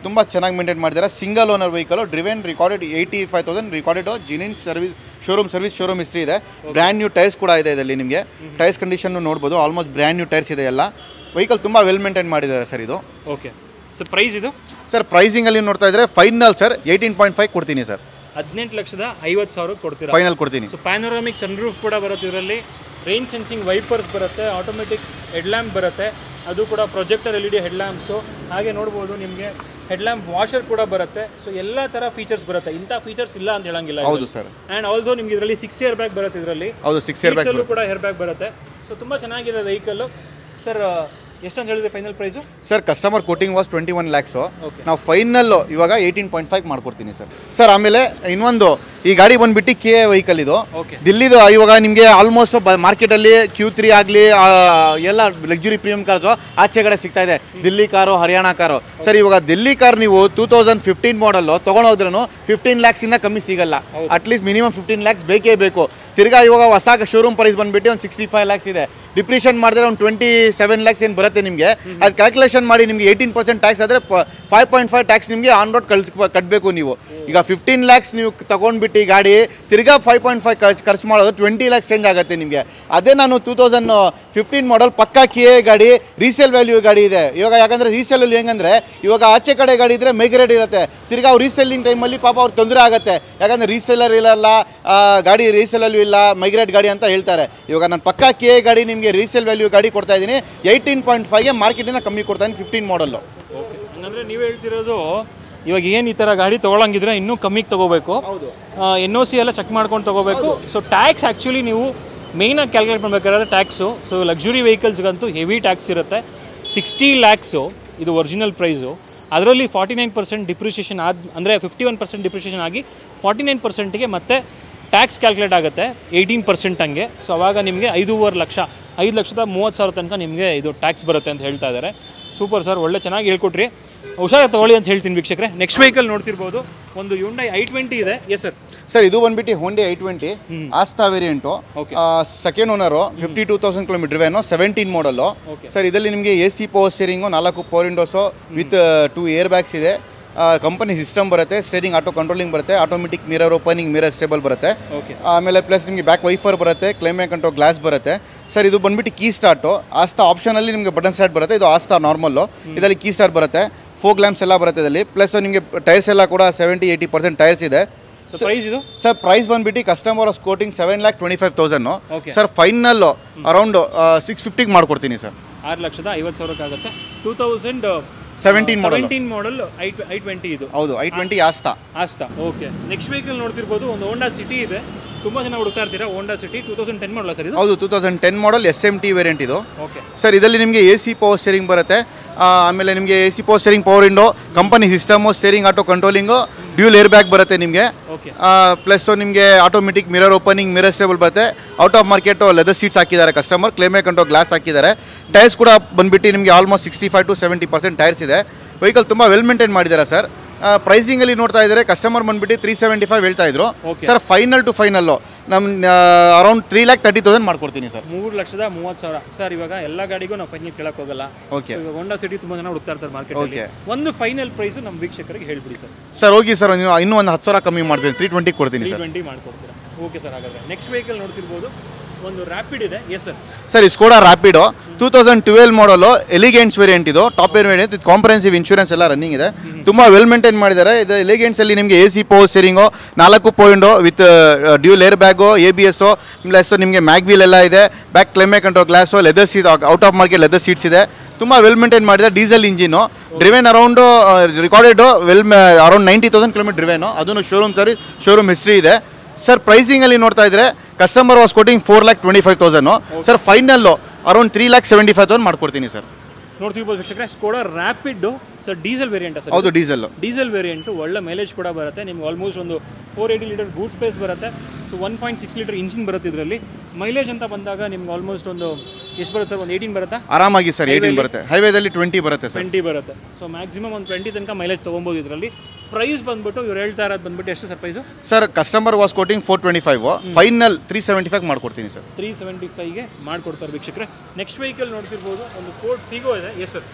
ತುಂಬ ಚೆನ್ನಾಗಿ ಮೇಂಟೈನ್ ಮಾಡಿದ್ದಾರೆ. Single owner vehicle, driven, recorded 85,000 recorded, genuine showroom history ಇದೆ. ಬ್ರ್ಯಾಂಡ್ ನ್ಯೂ ಟೈರ್ಸ್ ಕೂಡ ಇದೆ ಇದರಲ್ಲಿ. ನಿಮಗೆ ಟೈರ್ಸ್ ಕಂಡೀಷನ್ ನೋಡ್ಬೋದು, ಆಲ್ಮೋಸ್ಟ್ ಬ್ರ್ಯಾಂಡ್ ನ್ಯೂ ಟೈರ್ಸ್ ಇದೆ ಎಲ್ಲ. ವೆಹಿಕಲ್ ತುಂಬ ವೆಲ್ ಮೇಂಟೈನ್ ಮಾಡಿದ್ದಾರೆ ಸರ್ ಇದು. ಓಕೆ ಸರ್, ಪ್ರೈಸ್ ಇದು ಸರ್ ಪ್ರೈಸಿಂಗಲ್ಲಿ ನೋಡ್ತಾ ಇದ್ರೆ ಫೈನಲ್ ಸರ್ 18.5 ಕೊಡ್ತೀನಿ ಸರ್. 18,50,000 ಕೊಡ್ತೀರಾ? ಫೈನಲ್ ಕೊಡ್ತೀನಿ. ಸೊ ಪ್ಯಾನೋರಾಮಿಕ್ ಸನ್ರೂಫ್ ಕೂಡ ಬರುತ್ತೆ ಇದರಲ್ಲಿ, ರೈನ್ ಸೆನ್ಸಿಂಗ್ ವೈಪರ್ಸ್ ಬರುತ್ತೆ, ಆಟೋಮೆಟಿಕ್ ಹೆಡ್ಲ್ಯಾಂಪ್ ಬರುತ್ತೆ, ಅದು ಕೂಡ ಪ್ರೊಜೆಕ್ಟರ್ LED ಹೆಡ್ಲ್ಯಾಂಪ್ಸು. ಹಾಗೆ ನೋಡ್ಬೋದು ನಿಮಗೆ ಹೆಡ್ಲ್ಯಾಂಪ್ ವಾಷರ್ ಕೂಡ ಬರುತ್ತೆ. ಸೊ ಎಲ್ಲ ಥರ ಫೀಚರ್ಸ್ ಬರುತ್ತೆ, ಇಂಥ ಫೀಚರ್ಸ್ ಇಲ್ಲ ಅಂತ ಹೇಳಂಗಿಲ್ಲ. ಹೌದು ಸರ್. ಆ್ಯಂಡ್ ಆಲ್ಸೋ ನಿಮ್ಗೆ ಇದರಲ್ಲಿ 6 ಏರ್ ಬ್ಯಾಗ್ ಬರುತ್ತೆ ಇದರಲ್ಲಿ. ಹೌದು, 6 ಏರ್ ಬ್ಯಾಗ್ ಕೂಡ ಏರ್ ಬ್ಯಾಗ್ ಬರುತ್ತೆ. ಸೊ ತುಂಬ ಚೆನ್ನಾಗಿದೆ ವೆಹಿಕಲ್ಲು. ಸರ್ ಎಷ್ಟಂತ ಹೇಳಿದ್ರೆ final price? Sir customer coating was 21 lakhs. ನಾವು ಫೈನಲ್ಲು ಇವಾಗ 18.5 ಮಾಡ್ಕೊಡ್ತೀನಿ ಸರ್. ಸರ್ ಆಮೇಲೆ ಇನ್ನೊಂದು, ಈ ಗಾಡಿ ಬಂದುಬಿಟ್ಟು KA ವೆಹಿಕಲ್ ಇದು. ದಿಲ್ಲಿದು. ಇವಾಗ ನಿಮಗೆ ಆಲ್ಮೋಸ್ಟ್ ಮಾರ್ಕೆಟಲ್ಲಿ Q3 ಆಗಲಿ ಎಲ್ಲ ಲಕ್ಸುರಿ ಪ್ರೀಮಿಯಂ ಕಾರ್ಸು ಆಚೆ ಕಡೆ ಸಿಗ್ತಾ ಇದೆ, Delhi car, Haryana car. Sir ಇವಾಗ ದಿಲ್ಲಿ ಕಾರ್ ನೀವು 2015 ಮಾಡಲ್ಲು ತೊಗೊಂಡೋದ್ರೂ 15 lakhs ಕಮ್ಮಿ ಸಿಗಲ್ಲ. ಅಟ್ಲೀಸ್ಟ್ ಮಿನಿಮಮ್ 15 lakhs ಬೇಕೇ ಬೇಕು. ತಿರ್ಗಾ ಇವಾಗ ಹೊಸ ಶೋರೂಮ್ ಪ್ರೈಸ್ ಬಂದುಬಿಟ್ಟು ಒಂದು 65 lakhs ಇದೆ. ಡಿಪ್ರಿಷನ್ ಮಾಡಿದ್ರೆ ಒಂದು 27 lakhs ಏನು ಬರುತ್ತೆ ನಿಮಗೆ. ಅದು ಕ್ಯಾಲ್ಕುಲೇಷನ್ ಮಾಡಿ ನಿಮಗೆ 18% ಟ್ಯಾಕ್ಸ್ ಆದರೆ 5.5 ಟ್ಯಾಕ್ಸ್ ನಿಮಗೆ ಆನ್ ರೋಡ್ ಕಟ್ಟಬೇಕು ನೀವು. ಈಗ 15 lakhs ನೀವು ತಗೊಂಡ್ಬಿಟ್ಟು ಈ ಗಾಡಿ ತಿರ್ಗಾ 5.5 ಖರ್ಚು ಮಾಡೋದು 20 lakhs ಚೇಂಜ್ ಆಗುತ್ತೆ ನಿಮಗೆ. ಅದೇ ನಾನು 2015 ಮಾಡಲ್ ಪಕ್ಕಾ KA ಗಾಡಿ ರೀಸೇಲ್ ವ್ಯಾಲ್ಯೂ ಗಾಡಿ ಇದೆ ಇವಾಗ. ಯಾಕಂದರೆ ರೀಸೇಲಲ್ಲಿ ಹೆಂಗಂದರೆ ಇವಾಗ ಆಚೆ ಕಡೆ ಗಾಡಿ ಇದ್ದರೆ ಮೈಗ್ರೇಡ್ ಇರುತ್ತೆ, ತಿರ್ಗಾ ಅವ್ರು ರೀಸೇಲಿಂಗ್ ಟೈಮಲ್ಲಿ ಪಾಪ ಅವ್ರಿಗೆ ತೊಂದರೆ ಆಗುತ್ತೆ. ಯಾಕಂದರೆ ರೀಸೇಲರ್ ಇರಲ್ಲ, ಗಾಡಿ ರೀಸೇಲಲ್ಲೂ ಇಲ್ಲ, ಮೈಗ್ರೇಡ್ ಗಾಡಿ ಅಂತ ಹೇಳ್ತಾರೆ. ಇವಾಗ ನಾನು ಪಕ್ಕಾ KA ಗಾಡಿ ನಿಮಗೆ ರೀಸೇಲ್ ವ್ಯಾಲ್ಯೂ ಗಾಡಿ ಕೊಡ್ತಾ ಇದ್ದೀನಿ 18.5ಗೆ ಮಾರ್ಕೆಟಿಂದ ಕಮ್ಮಿ ಕೊಡ್ತಾ ಇದ್ದೀನಿ 15 ಮಾಡಲ್ಲು. ಓಕೆ, ಹಂಗಂದರೆ ನೀವು ಹೇಳ್ತಿರೋದು ಇವಾಗ ಏನು ಈ ಥರ ಗಾಡಿ ತೊಗೊಳಂಗಿದ್ರೆ ಇನ್ನೂ ಕಮ್ಮಿಗೆ ತೊಗೋಬೇಕು, NOC ಎಲ್ಲ ಚೆಕ್ ಮಾಡ್ಕೊಂಡು ತೊಗೋಬೇಕು. ಸೊ ಟ್ಯಾಕ್ಸ್ ಆ್ಯಕ್ಚುಲಿ ನೀವು ಮೇಯ್ನಾಗಿ ಕ್ಯಾಲ್ಕುಲೇಟ್ ಮಾಡಬೇಕಾದ್ರೆ ಟ್ಯಾಕ್ಸು. ಸೊ ಲಕ್ಸುರಿ ವೆಹಿಕಲ್ಸ್ಗಂತೂ ಹೆವಿ ಟ್ಯಾಕ್ಸ್ ಇರುತ್ತೆ. 60 lakhs ಇದು ಒರಿಜಿನಲ್ ಪ್ರೈಸು. ಅದರಲ್ಲಿ 49% ಡಿಪ್ರಿಷಿಯೇಷನ್ ಅಂದರೆ 51% ಡಿಪ್ರಿಷಿಯೇಷನ್ ಆಗಿ 49%ಗೆ ಮತ್ತೆ ಟ್ಯಾಕ್ಸ್ ಕ್ಯಾಲ್ಕುಲೇಟ್ ಆಗುತ್ತೆ 18% ಹಂಗೆ. ಸೊ ಅವಾಗ ನಿಮಗೆ 5.5 ಲಕ್ಷ 5,30,000 ತನಕ ನಿಮಗೆ ಇದು ಟ್ಯಾಕ್ಸ್ ಬರುತ್ತೆ ಅಂತ ಹೇಳ್ತಾ ಇದ್ದಾರೆ. ಸೂಪರ್ ಸರ್, ಒಳ್ಳೆ ಚೆನ್ನಾಗಿ ಹೇಳ್ಕೊಟ್ರಿ. ಹುಷಾರಾಗಿ ತೊಗೊಳ್ಳಿ ಅಂತ ಹೇಳ್ತೀನಿ ವೀಕ್ಷಕರೇ. ನೆಕ್ಸ್ಟ್ ವೆಹಿಕಲ್ ನೋಡ್ತಿರ್ಬೋದು, ಒಂದು Hyundai i20 ಇದೆ. Yes sir. ಸರ್ ಇದು ಬಂದ್ಬಿಟ್ಟು Hyundai i20 Asta variant, second owner, 52,000 kilometre ವೇನು, 17 ಮಾಡಲ್ಲು. ಸರ್ ಇದರಲ್ಲಿ ನಿಮಗೆ AC power steering, 4 power windows with 2 air bags ಇದೆ. ಕಂಪನಿ ಸಿಸ್ಟಮ್ ಬರುತ್ತೆ, ಸ್ಟೇರಿಂಗ್ ಆಟೋ ಕಂಟ್ರೋಲಿಂಗ್ ಬರುತ್ತೆ, automatic mirror opening, mirror stable ಬರುತ್ತೆ. ಆಮೇಲೆ ಪ್ಲಸ್ ನಿಮಗೆ ಬ್ಯಾಕ್ ವೈಫರ್ ಬರುತ್ತೆ, ಕ್ಲೈಮೇಟ್ ಕಂಟ್ರೋಲ್ ಗ್ಲಾಸ್ ಬರುತ್ತೆ. ಸರ್ ಇದು ಬಂದ್ಬಿಟ್ಟು ಕೀ ಸ್ಟಾರ್ಟು. ಆಸ್ತಾ ಆಪ್ಷನಲ್ಲಿ ನಿಮಗೆ ಬಟನ್ ಸ್ಟಾರ್ಟ್ ಬರುತ್ತೆ, ಇದು ಆಸ್ತಾ ನಾರ್ಮಲ್ಲು. ಇದರಲ್ಲಿ ಕೀ ಸ್ಟಾರ್ಟ್ ಬರುತ್ತೆ, ಫೋಗ್ ಲ್ಯಾಂಪ್ಸ್ ಎಲ್ಲ ಬರುತ್ತೆ ಇದರಲ್ಲಿ. ಪ್ಲಸ್ ನಿಮಗೆ ಟೈರ್ಸ್ ಎಲ್ಲ ಕೂಡ 70-80% ಟೈರ್ಸ್ ಇದೆ. ಸರ್ ಪ್ರೈಸ್ ಬಂದ್ಬಿಟ್ಟು customer quoting 7,25,000. Sir final around 650ಗೆ ಮಾಡ್ಕೊಡ್ತೀನಿ ಸರ್. 6,50,000 ಆಗುತ್ತೆ. 2017 ಮಾಡಲ್ i20 ಇದು. ಹೌದು, i20 ಆಸ್ತಾ. ಓಕೆ, ನೆಕ್ಸ್ಟ್ ವೆಹಿಕಲ್ ನೋಡ್ತಿರ್ಬೋದು, ಒಂದು ಹೋಂಡಾ ಸಿಟಿ ಇದೆ. ತುಂಬ ಜನ ಹುಡುಕ್ತಾ ಇರ್ತೀರಾ ಹೋಂಡಾ ಸಿಟಿ. 2010 ಮಾಡಲ್ಲ ಸರ್ ಇದು? ಹೌದು, 2010 ಮಾಡಲ್ SMT ವೇರಿಯಂಟ್ ಇದು. ಓಕೆ ಸರ್ ಇದರಲ್ಲಿ ನಿಮಗೆ AC ಪವರ್ ಸ್ಟೇರಿಂಗ್ ಬರುತ್ತೆ. ಆಮೇಲೆ ನಿಮಗೆ AC power steering, power window, company system, steering auto controlling, dual air bag ಬರುತ್ತೆ ನಿಮಗೆ. ಪ್ಲಸ್ ನಿಮಗೆ automatic mirror opening, mirror stable ಬರುತ್ತೆ. Out of market leather seats ಹಾಕಿದ್ದಾರೆ ಕಸ್ಟಮರ್, ಕ್ಲೈಮೇಟ್ ಕಂಟ್ರೋಲ್ ಗ್ಲಾಸ್ ಹಾಕಿದ್ದಾರೆ. Tyres ಕೂಡ ಬಂದ್ಬಿಟ್ಟು ನಿಮಗೆ ಆಲ್ಮೋಸ್ಟ್ 65-70% ಟೈರ್ಸ್ ಇದೆ. ವೆಹಿಕಲ್ ತುಂಬ ವೆಲ್ ಮೇಂಟೈನ್ ಮಾಡಿದ್ದಾರೆ ಸರ್. ಪ್ರೈಸಿಂಗಲ್ಲಿ ನೋಡ್ತಾ ಇದ್ದಾರೆ ಕಸ್ಟಮರ್ ಬಂದ್ಬಿಟ್ಟು 375 ಹೇಳ್ತಾ ಇದ್ರು ಸರ್. ಫೈನಲ್ ಟು ಫೈನಲ್ಲು ನಮ್ಮ ಅರೌಂಡ್ 3,30,000 ಮಾಡ್ಕೊಡ್ತೀನಿ ಸರ್. 3,30,000 ಸರ್. ಇವಾಗ ಎಲ್ಲ ಗಾಡಿಗೂ ನಾವು ಫೈನಲ್ ಕೇಳಕ್ಕೆ ಹೋಗಲ್ಲ. ಓಕೆ, ಹೋಂಡಾ ಸಿಟಿ ತುಂಬ ಜನ ಹುಡುಕ್ತಾ ಇರ್ತಾರೆ ಮಾರ್ಕೆಟ್. ಓಕೆ, ಒಂದು ಫೈನಲ್ ಪ್ರೈಸ್ ನಮ್ಮ ವೀಕ್ಷಕರಿಗೆ ಹೇಳ್ಬಿಡಿ ಸರ್. ಸರ್ ಹೋಗಿ ಸರ್, ಇನ್ನೂ ಒಂದು 10,000 ಕಮ್ಮಿ ಮಾಡ್ತೀನಿ, 320 ಕೊಡ್ತೀನಿ ಸರ್. 320 ಮಾಡ್ಕೊಡ್ತೀರಾ? Okay sir. ಹಾಗಾದರೆ ನೆಕ್ಸ್ಟ್ ವೆಹಿಕಲ್ ನೋಡ್ತಿರ್ಬೋದು, ಒಂದು ರ್ಯಾಪಿಡ್ ಇದೆ. Yes sir. ಸರ್ ಈ ಸ್ಕೋಡಾ ರ್ಯಾಪಿಡು 2012 ಮಾಡಲು, ಎಲಿಗೆಂಟ್ಸ್ ವೇರಿಯಂಟ್ ಇದು, ಟಾಪ್ ಏರ್ ವೇರಿಯಂಟ್. ಇದು ಕಾಂಪ್ರಹೆನ್ಸಿವ್ ಇನ್ಶೂರೆನ್ಸ್ ಎಲ್ಲ ರನ್ನಿಂಗ್ ಇದೆ, ತುಂಬ ವೆಲ್ ಮೇಂಟೈನ್ ಮಾಡಿದ್ದಾರೆ. ಇದು ಎಲಿಗೆಂಟ್ಸಲ್ಲಿ ನಿಮಗೆ AC power steering, 4 power window with dual air bag, ABS, plus ನಿಮಗೆ ಮ್ಯಾಗ್ವೀಲ್ ಎಲ್ಲ ಇದೆ, back climate control glass, leather seat, out of market leather seats ಇದೆ. ತುಂಬ ವೆಲ್ ಮೇಂಟೈನ್ ಮಾಡಿದೆ. Diesel engine, driven around recorded around 90,000 kilometre driven. ಅದನ್ನು showroom service, showroom history ಇದೆ. Sir ಪ್ರೈಸಿಂಗಲ್ಲಿ ನೋಡ್ತಾ ಇದ್ರೆ customer was quoting 4,25,000. Sir final around 3,75,000 ಮಾಡ್ಕೊಡ್ತೀನಿ sir. ನೋಡ್ತಿರ್ಬೋದು ವೀಕ್ಷಕರೇ, Skoda Rapid sir, diesel variant sir. ಹೌದು, ಡೀಸೆಲ್ ವೇರಿಯಂಟು. ಒಳ್ಳೆ ಮೈಲೇಜ್ ಕೂಡ ಬರುತ್ತೆ ನಿಮ್ಗೆ. ಆಲ್ಮೋಸ್ಟ್ ಒಂದು 480 ಲೀಟರ್ ಬೂಟ್ ಸ್ಪೇಸ್ ಬರುತ್ತೆ. ಸೊ 1.6 ಲೀಟರ್ ಇಂಜಿನ್ ಬರುತ್ತೆ ಇದರಲ್ಲಿ. ಮೈಲೇಜ್ ಅಂತ ಬಂದಾಗ ನಿಮ್ಗೆ ಆಲ್ಮೋಸ್ಟ್ ಒಂದು ಎಷ್ಟು ಬರುತ್ತೆ ಸರ್? ಒಂದು 18 ಬರುತ್ತಾ? ಆರಾಮಾಗಿ ಸರ್, 18 ಬರುತ್ತೆ. ಹೈವೇದಲ್ಲಿ 20 ಬರುತ್ತೆ ಸರ್. 20 ಬರುತ್ತೆ. ಸೊ ಮ್ಯಾಕ್ಸಿಮಮ್ ಒಂದು 20 ತನಕ ಮೈಲೇಜ್ ತೊಗೊಬೋದು ಇದರಲ್ಲಿ. ಪ್ರೈಸ್ ಬಂದ್ಬಿಟ್ಟು ಇವ್ರು ಹೇಳ್ತಾ ಇರೋದು ಬಂದ್ಬಿಟ್ಟು ಎಷ್ಟು sir price? Sir customer was quoting 425, final 375 ಮಾಡ್ಕೊಡ್ತೀನಿ ಸರ್. 375ಗೆ ಮಾಡ್ಕೊಡ್ತಾರೆ ವೀಕ್ಷಕರೇ. ನೆಕ್ಸ್ಟ್ ವೆಹಿಕಲ್ ನೋಡ್ತಿರ್ಬೋದು, ಒಂದು ಫೋರ್ಡ್ ಫಿಗೋ ಇದೆ. Yes sir.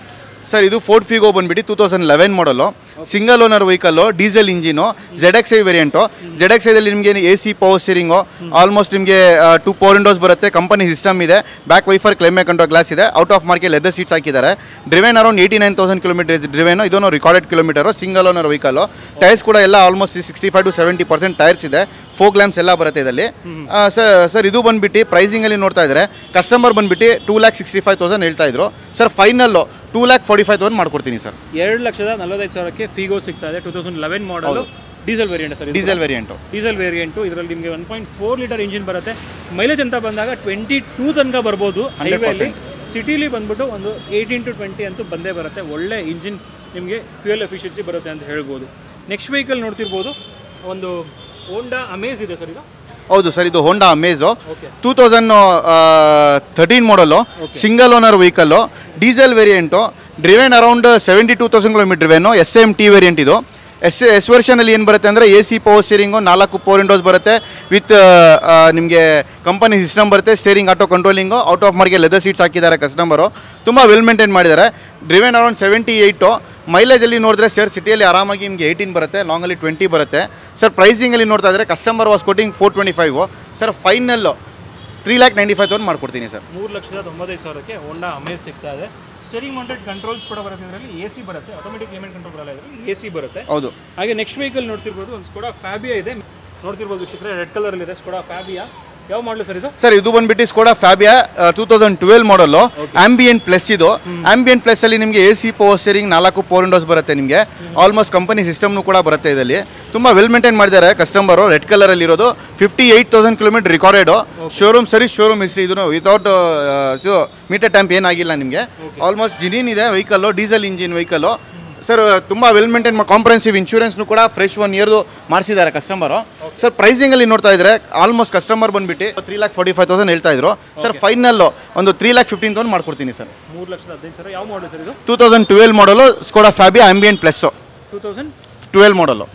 ಸರ್ ಇದು ಫೋರ್ಡ್ ಫಿಗೋ ಬಂದ್ಬಿಟ್ಟು 2011 ಮಾಡಲು, single owner vehicle, diesel engine, ZXi variant. ZXiದಲ್ಲಿ ನಿಮಗೆ AC ಪವರ್ ಸ್ಟೀರಿಂಗು, ಆಲ್ಮೋಸ್ಟ್ ನಿಮಗೆ 2 ಪವರ್ ವಿಂಡೋಸ್ ಬರುತ್ತೆ, ಕಂಪನಿ ಸಿಸ್ಟಮ್ ಇದೆ, back wiper, climate control glass ಇದೆ, out of market leather seats ಹಾಕಿದ್ದಾರೆ. Driven around 89,000 kilometer driven. ಇದನ್ನು recorded kilometer, single owner vehicle. Tyres ಕೂಡ ಎಲ್ಲ ಆಲ್ಮೋಸ್ಟ್ 65-70% ಟೈರ್ಸ್ ಇದೆ. ಫೋಗ್ ಲ್ಯಾಂಪ್ಸ್ ಎಲ್ಲ ಬರುತ್ತೆ ಇದರಲ್ಲಿ. ಸರ್ ಇದು ಬಂದ್ಬಿಟ್ಟು ಪ್ರೈಸಿಂಗಲ್ಲಿ ನೋಡ್ತಾ ಇದ್ದಾರೆ ಕಸ್ಟಮರ್ ಬಂದ್ಬಿಟ್ಟು 2,65,000 ಹೇಳ್ತಾ ಇದ್ರು ಸರ್. ಫೈನಲ್ಲು 2,45,000 ಮಾಡ್ಕೊಡ್ತೀನಿ ಸರ್. 2,45,000ಕ್ಕೆ ಫಿಗೋ ಸಿಗ್ತಾ ಇದೆ. 2011 ಮಾಡಲು, diesel variant sir. Diesel variant. ಇದರಲ್ಲಿ ನಿಮಗೆ 1.4 ಲೀಟರ್ ಇಂಜಿನ್ ಬರುತ್ತೆ. ಮೈಲೇಜ್ ಅಂತ ಬಂದಾಗ 22 ತನಕ ಬರ್ಬೋದು. ಹೈವೇಲಿ, ಸಿಟಿಲಿ ಬಂದ್ಬಿಟ್ಟು ಒಂದು 18 to 20 ಅಂತೂ ಬಂದೇ ಬರುತ್ತೆ. ಒಳ್ಳೆ ಇಂಜಿನ್, ನಿಮಗೆ ಫ್ಯೂಯಲ್ ಎಫಿಷಿಯನ್ಸಿ ಬರುತ್ತೆ ಅಂತ ಹೇಳ್ಬೋದು. ನೆಕ್ಸ್ಟ್ ವೆಹಿಕಲ್ ನೋಡ್ತಿರ್ಬೋದು, ಒಂದು ಹೋಂಡಾ ಅಮೇಜ್ ಇದೆ ಸರ್ ಇದು. ಹೌದು ಸರ್, ಇದು ಹೋಂಡಾ ಅಮೇಜು 2013 ಮಾಡಲು, single owner vehicle, diesel variant, driven around 72,000 kilometer driven, SMT variant ಇದು. ಎಸ್ ವರ್ಷನಲ್ಲಿ ಏನು ಬರುತ್ತೆ ಅಂದರೆ AC power steering 4 power windows ಬರುತ್ತೆ ವಿತ್ ನಿಮಗೆ ಕಂಪನಿ ಸಿಸ್ಟಮ್ ಬರುತ್ತೆ, steering auto controlling, out of market leather seats ಹಾಕಿದ್ದಾರೆ ಕಸ್ಟಮರು, ತುಂಬ ವೆಲ್ ಮೇಂಟೈನ್ ಮಾಡಿದ್ದಾರೆ. Driven around 78. ಮೈಲೇಜಲ್ಲಿ ನೋಡಿದ್ರೆ ಸರ್ ಸಿಟಿಯಲ್ಲಿ ಆರಾಮಾಗಿ ನಿಮಗೆ 18 ಬರುತ್ತೆ, ಲಾಂಗಲ್ಲಿ 20 ಬರುತ್ತೆ. ಸರ್ ಪ್ರೈಸಿಂಗಲ್ಲಿ ನೋಡ್ತಾ ಇದ್ದರೆ customer was coating 425. Sir final 3,95,000 ಮಾಡ್ಕೊಡ್ತೀನಿ ಸರ್. 3,95,000ಕ್ಕೆ ಹೋಂಡಾ ಅಮೇಜ್ ಸಿಗ್ತಾ ಇದೆ. ಸ್ಟೇರಿಂಗ್ ಮೌಂಟೆಡ್ ಕಂಟ್ರೋಲ್ಸ್ ಕೂಡ ಬರುತ್ತೆ, ಇದರಲ್ಲಿ AC ಬರುತ್ತೆ, ಆಟೋಮೆಟಿಕ್ ಕ್ಲೈಮೇಟ್ ಕಂಟ್ರೋಲ್ ಬರಲ್ಲ, ಇದರಲ್ಲಿ AC ಬರುತ್ತೆ. ಹೌದು. ಹಾಗೆ ನೆಕ್ಸ್ಟ್ ವೆಹಿಕಲ್ ನೋಡ್ತಿರ್ಬೋದು, ಒಂದು ಸ್ಕೋಡಾ ಫ್ಯಾಬಿಯಾ ಇದೆ, ನೋಡ್ತಿರ್ಬೋದು ವೀಕ್ಷಕರೇ, ರೆಡ್ ಕಲರ್ ಇದೆ ಸ್ಕೋಡಾ ಫ್ಯಾಬಿಯಾ. ಯಾವ ಮಾಡಲು ಸರ್ ಇದು? ಸರ್ ಇದು ಬಂದ್ಬಿಟ್ಟು ಸ್ಕೋಡಾ ಫ್ಯಾಬಿಯಾ 2012 ಮಾಡಲು, ಆಂಬಿಯಂಟ್ ಪ್ಲಸ್ ಇದು. ಆಂಬಿಯಂಟ್ ಪ್ಲಸ್ ಅಲ್ಲಿ ನಿಮಗೆ AC power steering 4 power windows ಬರುತ್ತೆ, ನಿಮಗೆ ಆಲ್ಮೋಸ್ಟ್ ಕಂಪನಿ ಸಿಸ್ಟಮ್ನು ಕೂಡ ಬರುತ್ತೆ. ಇದರಲ್ಲಿ ತುಂಬ ವೆಲ್ ಮೇಂಟೈನ್ ಮಾಡಿದ್ದಾರೆ ಕಸ್ಟಮರು. ರೆಡ್ ಕಲರ್ ಅಲ್ಲಿ ಇರೋದು, 58,000 kilometer recorded, showroom service, showroom history, ಇದನ್ನು ವಿತೌಟ್ ಮೀಟರ್ ಟ್ಯಾಂಪ್ ಏನಾಗಿಲ್ಲ ನಿಮಗೆ. ಆಲ್ಮೋಸ್ಟ್ ಜಿನಿನ್ ಇದೆ vehicle, diesel engine vehicle. Sir ತುಂಬ ವೆಲ್ ಮೇಂಟೈನ್, ಕಾಂಪ್ರಹೆನ್ಸಿವ್ ಇನ್ಶೂರೆನ್ಸ್ನು ಕೂಡ ಫ್ರೆಶ್ 1 ಇಯರ್ದು ಮಾಡಿಸಿದ್ದಾರೆ ಕಸ್ಟಮರು. ಸರ್ ಪ್ರೈಸಿಂಗಲ್ಲಿ ನೋಡ್ತಾ ಇದ್ರೆ ಆಲ್ಮೋಸ್ಟ್ ಕಸ್ಟಮರ್ ಬಂದ್ಬಿಟ್ಟು 3,45,000 ಹೇಳ್ತಾ ಇದ್ರು. ಸರ್ ಫೈನಲ್ಲು ಒಂದು 3,15,000 ಮಾಡ್ಕೊಡ್ತೀನಿ ಸರ್. 3,15,000. ಯಾವ ಮಾಡಲು ಸರ್ ಇದು? 2012 ಮಾಡಲು ಸ್ಕೋಡಾ ಫ್ಯಾಬಿಯಾ ಆಂಬಿಯಂಟ್ ಪ್ಲಸ್ 2012 ಮಾಡಲು.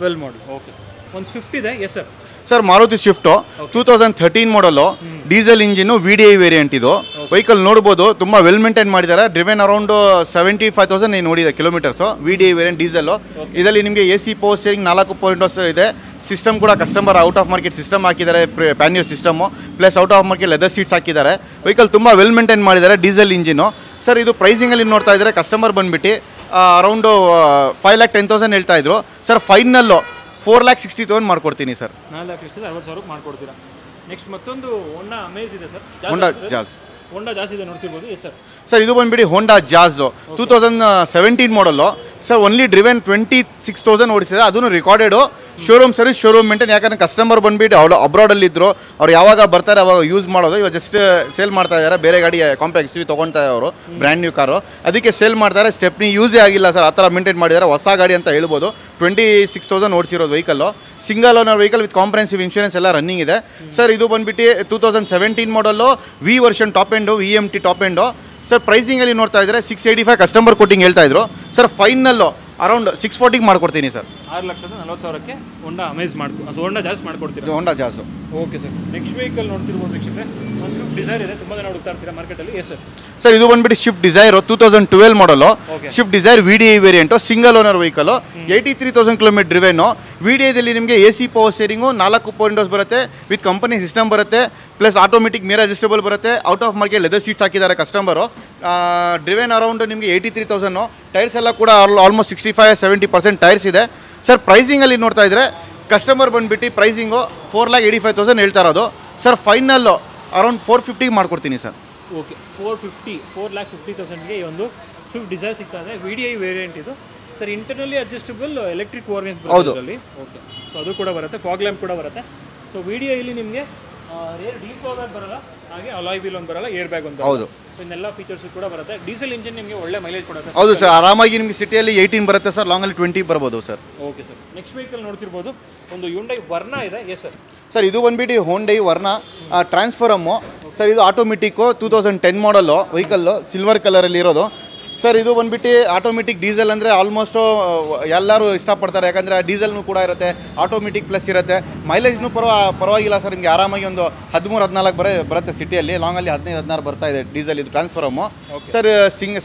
ಓಕೆ. ಒಂದು ಸ್ವಿಫ್ಟ್ ಇದೆ. Yes sir. Sir Maruti Swift 2013 ಮಾಡಲು, ಡೀಸೆಲ್ ಇಂಜಿನು, VDI ವೇರಿಯಂಟ್ ಇದು. ವೆಹಿಕಲ್ ನೋಡ್ಬೋದು, ತುಂಬ ವೆಲ್ ಮೇಂಟೈನ್ ಮಾಡಿದ್ದಾರೆ. ಡ್ರಿವೆನ್ ಅರೌಂಡ್ 75,000 ನೀವು ನೋಡಿದೆ ಕಿಲೋಮೀಟರ್ಸು. VDI variant diesel. ಇದರಲ್ಲಿ ನಿಮಗೆ AC power steering 4 power windows ಇದೆ. ಸಿಸ್ಟಮ್ ಕೂಡ customer out of market system ಹಾಕಿದ್ದಾರೆ, Pioneer system, plus out of market leather seats ಹಾಕಿದ್ದಾರೆ. ವೆಹಿಕಲ್ ತುಂಬ ವೆಲ್ ಮೇಂಟೈನ್ ಮಾಡಿದ್ದಾರೆ, ಡೀಸೆಲ್ ಇಂಜಿನು. ಸರ್ ಇದು ಪ್ರೈಸಿಂಗಲ್ಲಿ ನೋಡ್ತಾ ಇದ್ದಾರೆ ಕಸ್ಟಮರ್ ಬಂದ್ಬಿಟ್ಟು ಅರೌಂಡು 5,10,000 ಹೇಳ್ತಾ ಇದ್ರು. ಸರ್ ಫೈನಲ್ಲು 4,60,000 ಮಾಡ್ಕೊಡ್ತೀನಿ ಸರ್. 4,60,000 ಮಾಡ್ಕೊಡ್ತೀರಾ. ನೆಕ್ಸ್ಟ್ ಮತ್ತೊಂದು ಹೋಂಡಾ ಅಮೇಜ್ ಇದೆ ಸರ್. ಹೋಂಡಾ ಜಾಸ್. ಹೋಂಡಾ ಜಾಸ್ ಇದೆ, ನೋಡ್ತಿರ್ಬೋದು. S sir. ಸರ್ ಇದು ಬಂದ್ಬಿಟ್ಟು ಹೋಂಡಾ ಜಾಸ್ 2017 ಮಾಡಲು. ಸರ್ ಓನ್ಲಿ ಡ್ರಿವೆನ್ 26,000 ಓಡಿಸಿದೆ, ಅದನ್ನು recorded, showroom service, showroom maintain. ಯಾಕಂದರೆ ಕಸ್ಟಮರ್ ಬಂದ್ಬಿಟ್ಟು ಅಬ್ರಾಡಲ್ಲಿದ್ದರು, ಅವ್ರು ಯಾವಾಗ ಬರ್ತಾರೆ ಅವಾಗ ಯೂಸ್ ಮಾಡೋದು. ಇವಾಗ ಜಸ್ಟ್ ಸೇಲ್ ಮಾಡ್ತಾ ಇದ್ದಾರೆ, ಬೇರೆ ಗಾಡಿ ಕಾಂಪ್ಯಾಕ್ಟ್ SUV ತೊಗೊಳ್ತಾ ಅವರು, ಬ್ರ್ಯಾಂಡ್ ನ್ಯೂ ಕಾರು, ಅದಕ್ಕೆ ಸೇಲ್ ಮಾಡ್ತಾರೆ. ಸ್ಟೆಪ್ನಿ ಯೂಸೇ ಆಗಿಲ್ಲ ಸರ್, ಆ ಥರ ಮೇಂಟೈನ್ ಮಾಡಿದ್ದಾರೆ. ಹೊಸ ಗಾಡಿ ಅಂತ ಹೇಳ್ಬೋದು. 26,000 ಓಡಿಸಿರೋದು vehicle, single owner vehicle with comprehensive insurance ಎಲ್ಲ ರನ್ನಿಂಗ್ ಇದೆ. ಸರ್ ಇದು ಬಂದ್ಬಿಟ್ಟು 2017 ಮಾಡಲು, V version top end, VMT top end. Sir ಪ್ರೈಸಿಂಗಲ್ಲಿ ನೋಡ್ತಾ ಇದ್ದಾರೆ 685 ಕಸ್ಟಮರ್ ಕೊಟ್ಟಿಂಗ್ ಹೇಳ್ತಾ ಇದ್ರು. ಸರ್ ಫೈನಲ್ಲು ಅರೌಂಡ್ 640 ಮಾಡ್ಕೊಡ್ತೀನಿ ಸರ್. 6,40,000ಕ್ಕೆ ಹೋಂಡಾ ಅಮೇಜ್ ಹೋಂಡಾ ಜಾಸ್ ಮಾಡ್ಕೊಡ್ತೀರಾ? Honda Jazz. Okay sir. Next vehicle ನೋಡ್ತಿರ್ಬೋದು ವೀಕ್ಷಕರೇ, ಒಂದು ಸ್ವಿಫ್ಟ್ ಡಿಸೈರ್ ಇದೆ, ತುಂಬ ಜನ ಹುಡುಕ್ತಾ ಇರ್ತೀರಾ ಮಾರ್ಕೆಟಲ್ಲಿ. S sir. ಸರ್ ಇದು ಬಂದ್ಬಿಟ್ಟು ಸ್ವಿಫ್ಟ್ ಡಿಸೈರು 2012 ಮಾಡಲು, Swift Dzire VDI variant, single owner vehicle, 83,000 kilometer driven. VDIದಲ್ಲಿ ನಿಮಗೆ AC power steering, 4 power windows ಬರುತ್ತೆ ವಿತ್ ಕಂಪನಿ ಸಿಸ್ಟಮ್ ಬರುತ್ತೆ, ಪ್ಲಸ್ ಆಟೋಮೆಟಿಕ್ ಮಿರರ್ ಅಡ್ಜಸ್ಟಬಲ್ ಬರುತ್ತೆ, out of market leather seats ಹಾಕಿದ್ದಾರೆ customer. Driven around ನಿಮಗೆ 83,000. Tyres ಎಲ್ಲ ಕೂಡ ಆಲ್ಮೋಸ್ಟ್ 65-70% ಟೈರ್ಸ್ ಇದೆ. ಸರ್ ಪ್ರೈಸಿಂಗಲ್ಲಿ ನೋಡ್ತಾ ಇದ್ದರೆ ಕಸ್ಟಮರ್ ಬಂದುಬಿಟ್ಟು ಪ್ರೈಸಿಂಗು 4,85,000 ಹೇಳ್ತಾ ಇರೋದು. ಸರ್ ಫೈನಲ್ಲು ಅರೌಂಡ್ 450 ಮಾಡ್ಕೊಡ್ತೀನಿ ಸರ್. ಓಕೆ. 4,50,000ಗೆ ಈ ಒಂದು ಸ್ವಿಫ್ಟ್ ಡಿಸೈರ್ ಸಿಗ್ತಾ ಇದೆ. VDI ವೇರಿಯಂಟ್ ಇದು ಸರ್. ಇಂಟರ್ನಲ್ಲಿ ಅಡ್ಜಸ್ಟಬಲ್ ಎಲೆಕ್ಟ್ರಿಕ್ ವೇರಿಯಂಟ್ ಬರುತ್ತೆ. ಓಕೆ. ಸೊ ಅದು ಕೂಡ ಬರುತ್ತೆ, ಫಾಗ್ ಲ್ಯಾಂಪ್ ಕೂಡ ಬರುತ್ತೆ. ಸೊ VDIಲಿ ನಿಮಗೆ ಡೀಪ್ ಬ್ಯಾಗ್ ಬರಲ್ಲ, ಹಾಗೆ ಅಲಾಯ್ ವೀಲ್ ಒಂದು ಬರಲ್ಲ, ಏರ್ ಬ್ಯಾಗ್ ಒಂದು. ಹೌದು. ಸೊ ಇನ್ನೆಲ್ಲ ಫೀಚರ್ಸ್ ಕೂಡ ಬರುತ್ತೆ. ಡೀಸೆಲ್ ಇಂಜಿನ್ ನಿಮಗೆ ಒಳ್ಳೆ ಮೈಲೇಜ್ ಕೊಡುತ್ತೆ. ಹೌದು ಸರ್, ಆರಾಮಾಗಿ ನಿಮಗೆ ಸಿಟಿಯಲ್ಲಿ 18 ಬರುತ್ತೆ ಸರ್, ಲಾಂಗಲ್ಲಿ 20 ಬರ್ಬೋದು sir. Okay sir. Next vehicle ನೋಡ್ತಿರ್ಬೋದು, ಒಂದು ಹ್ಯುಂಡೈ ವರ್ನಾ ಇದೆ. Yes sir. ಸರ್ ಇದು ಬಂದ್ಬಿಟ್ಟು ಹೋಂಡೈ ವರ್ನಾ ಟ್ರಾನ್ಸ್ಫರಮ್ಮು. ಸರ್ ಇದು ಆಟೋಮೆಟಿಕ್ಕು 2010 ಮಾಡಲು ವೆಹಿಕಲ್ಲು, ಸಿಲ್ವರ್ ಕಲರಲ್ಲಿ ಇರೋದು. ಸರ್ ಇದು ಬಂದ್ಬಿಟ್ಟು ಆಟೋಮೆಟಿಕ್ ಡೀಸೆಲ್ ಅಂದರೆ ಆಲ್ಮೋಸ್ಟು ಎಲ್ಲರೂ ಇಷ್ಟಪಡ್ತಾರೆ, ಯಾಕಂದರೆ ಡೀಸೆಲ್ನೂ ಕೂಡ ಇರುತ್ತೆ, ಆಟೋಮೆಟಿಕ್ ಪ್ಲಸ್ ಇರುತ್ತೆ. ಮೈಲೇಜ್ನೂ ಪರವಾಗಿಲ್ಲ ಸರ್, ನಿಮಗೆ ಆರಾಮಾಗಿ ಒಂದು 13-14 ಬರುತ್ತೆ ಸಿಟಿಯಲ್ಲಿ, ಲಾಂಗಲ್ಲಿ 15-16 ಬರ್ತಾ ಇದೆ ಡೀಸೆಲ್ ಇದು ಟ್ರಾನ್ಸ್ಫರಮ್ಮು. ಸರ್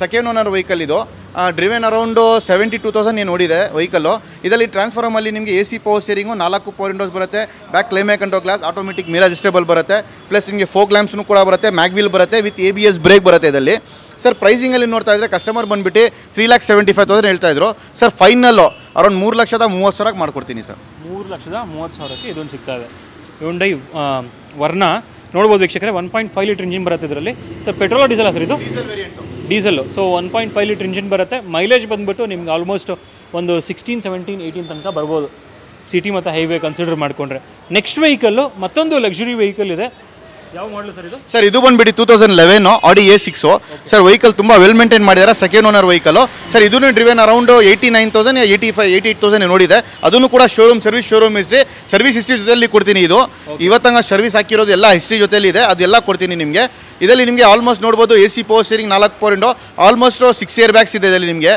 ಸೆಕೆಂಡ್ ಓನರ್ ವೆಹಿಕಲ್ ಇದು. ಡ್ರಿವೆನ್ ಅರೌಂಡು 72,000 ಏನು ನೋಡಿದೆ ವೆಹಿಕಲ್ಲು. ಇದರಲ್ಲಿ ಟ್ರಾನ್ಸ್ಫಾರ್ಮಲ್ಲಿ ನಿಮಗೆ AC power steering, 4 power windows ಬರುತ್ತೆ, back climate control glass, automatic mirror adjustable ಬರುತ್ತೆ, ಪ್ಲಸ್ ನಿಮಗೆ ಫೋಕ್ ಲ್ಯಾಂಪ್ಸ್ನು ಕೂಡ ಬರುತ್ತೆ, ಮ್ಯಾಗ್ವೀಲ್ ಬರುತ್ತೆ ವಿತ್ ABS ಬ್ರೇಕ್ ಬರುತ್ತೆ ಇದರಲ್ಲಿ. ಸರ್ ಪ್ರೈಸಿಂಗಲ್ಲಿ ನೋಡ್ತಾ ಇದ್ದರೆ ಕಸ್ಟಮರ್ ಬಂದುಬಿಟ್ಟು 3,75,000 ಹೇಳ್ತಾ ಇದ್ರು. ಸರ್ ಫೈನಲ್ಲು ಅರೌಂಡ್ 3,30,000 ಮಾಡ್ಕೊಡ್ತೀನಿ ಸರ್. 3,30,000ಕ್ಕೆ ಇದೊಂದು ಸಿಗ್ತಾ ಇದೆ ಹ್ಯುಂಡೈ ವರ್ನಾ. ನೋಡ್ಬೋದು ವೀಕ್ಷಕರೇ, 1.5 ಲೀಟರ್ ಇಂಜಿನ್ ಬರುತ್ತೆ ಇದರಲ್ಲಿ. ಸರ್ ಪೆಟ್ರೋಲ್ ಡೀಸೆಲ್ ಸರ್ ಇದು? ಡೀಸೆಲ್ಲು. ಸೊ 1.5 ಲೀಟರ್ ಇಂಜಿನ್ ಬರುತ್ತೆ. ಮೈಲೇಜ್ ಬಂದುಬಿಟ್ಟು ನಿಮ್ಗೆ ಆಲ್ಮೋಸ್ಟ್ ಒಂದು 16, 17, 18 ತನಕ ಬರ್ಬೋದು, ಸಿಟಿ ಮತ್ತು ಹೈವೇ ಕನ್ಸಿಡರ್ ಮಾಡಿಕೊಂಡ್ರೆ. ನೆಕ್ಸ್ಟ್ ವೆಹಿಕಲ್ಲು ಮತ್ತೊಂದು ಲಕ್ಸುರಿ ವೆಹಿಕಲ್ ಇದೆ. ಯಾವ ಮಾಡಲು ಸರ್ ಇದು? ಸರ್ ಇದು ಬಂದ್ಬಿಟ್ಟು 2011 Audi A6. ಸರ್ ವೆಹಿಕಲ್ ತುಂಬ ವೆಲ್ ಮೇಂಟೈನ್ ಮಾಡಿದ್ದಾರೆ, ಸೆಕೆಂಡ್ ಓನರ್ ವೆಹಿಕಲ್. ಸರ್ ಇದನ್ನು ಡ್ರಿವೆನ್ ಅರೌಂಡ್ 89,000 88,000 ನೋಡಿದೆ. ಅದನ್ನು ಕೂಡ ಶೋರೂಮ್ ಸರ್ವಿಸ್ ಹಿಸ್ಟ್ರಿ ಜೊತೆಯಲ್ಲಿ ಕೊಡ್ತೀನಿ. ಇದು ಇವತ್ತಂಗ ಸರ್ವಿಸ್ ಹಾಕಿರೋದು ಎಲ್ಲ ಹಿಸ್ಟ್ರಿ ಜೊತೆಲಿ ಇದೆ, ಅದೆಲ್ಲ ಕೊಡ್ತೀನಿ ನಿಮಗೆ. ಇದರಲ್ಲಿ ನಿಮಗೆ ಆಲ್ಮೋಸ್ಟ್ ನೋಡ್ಬೋದು AC power steering 4 power window, almost 6 air bags ಇದೆ ಇದರಲ್ಲಿ ನಿಮಗೆ.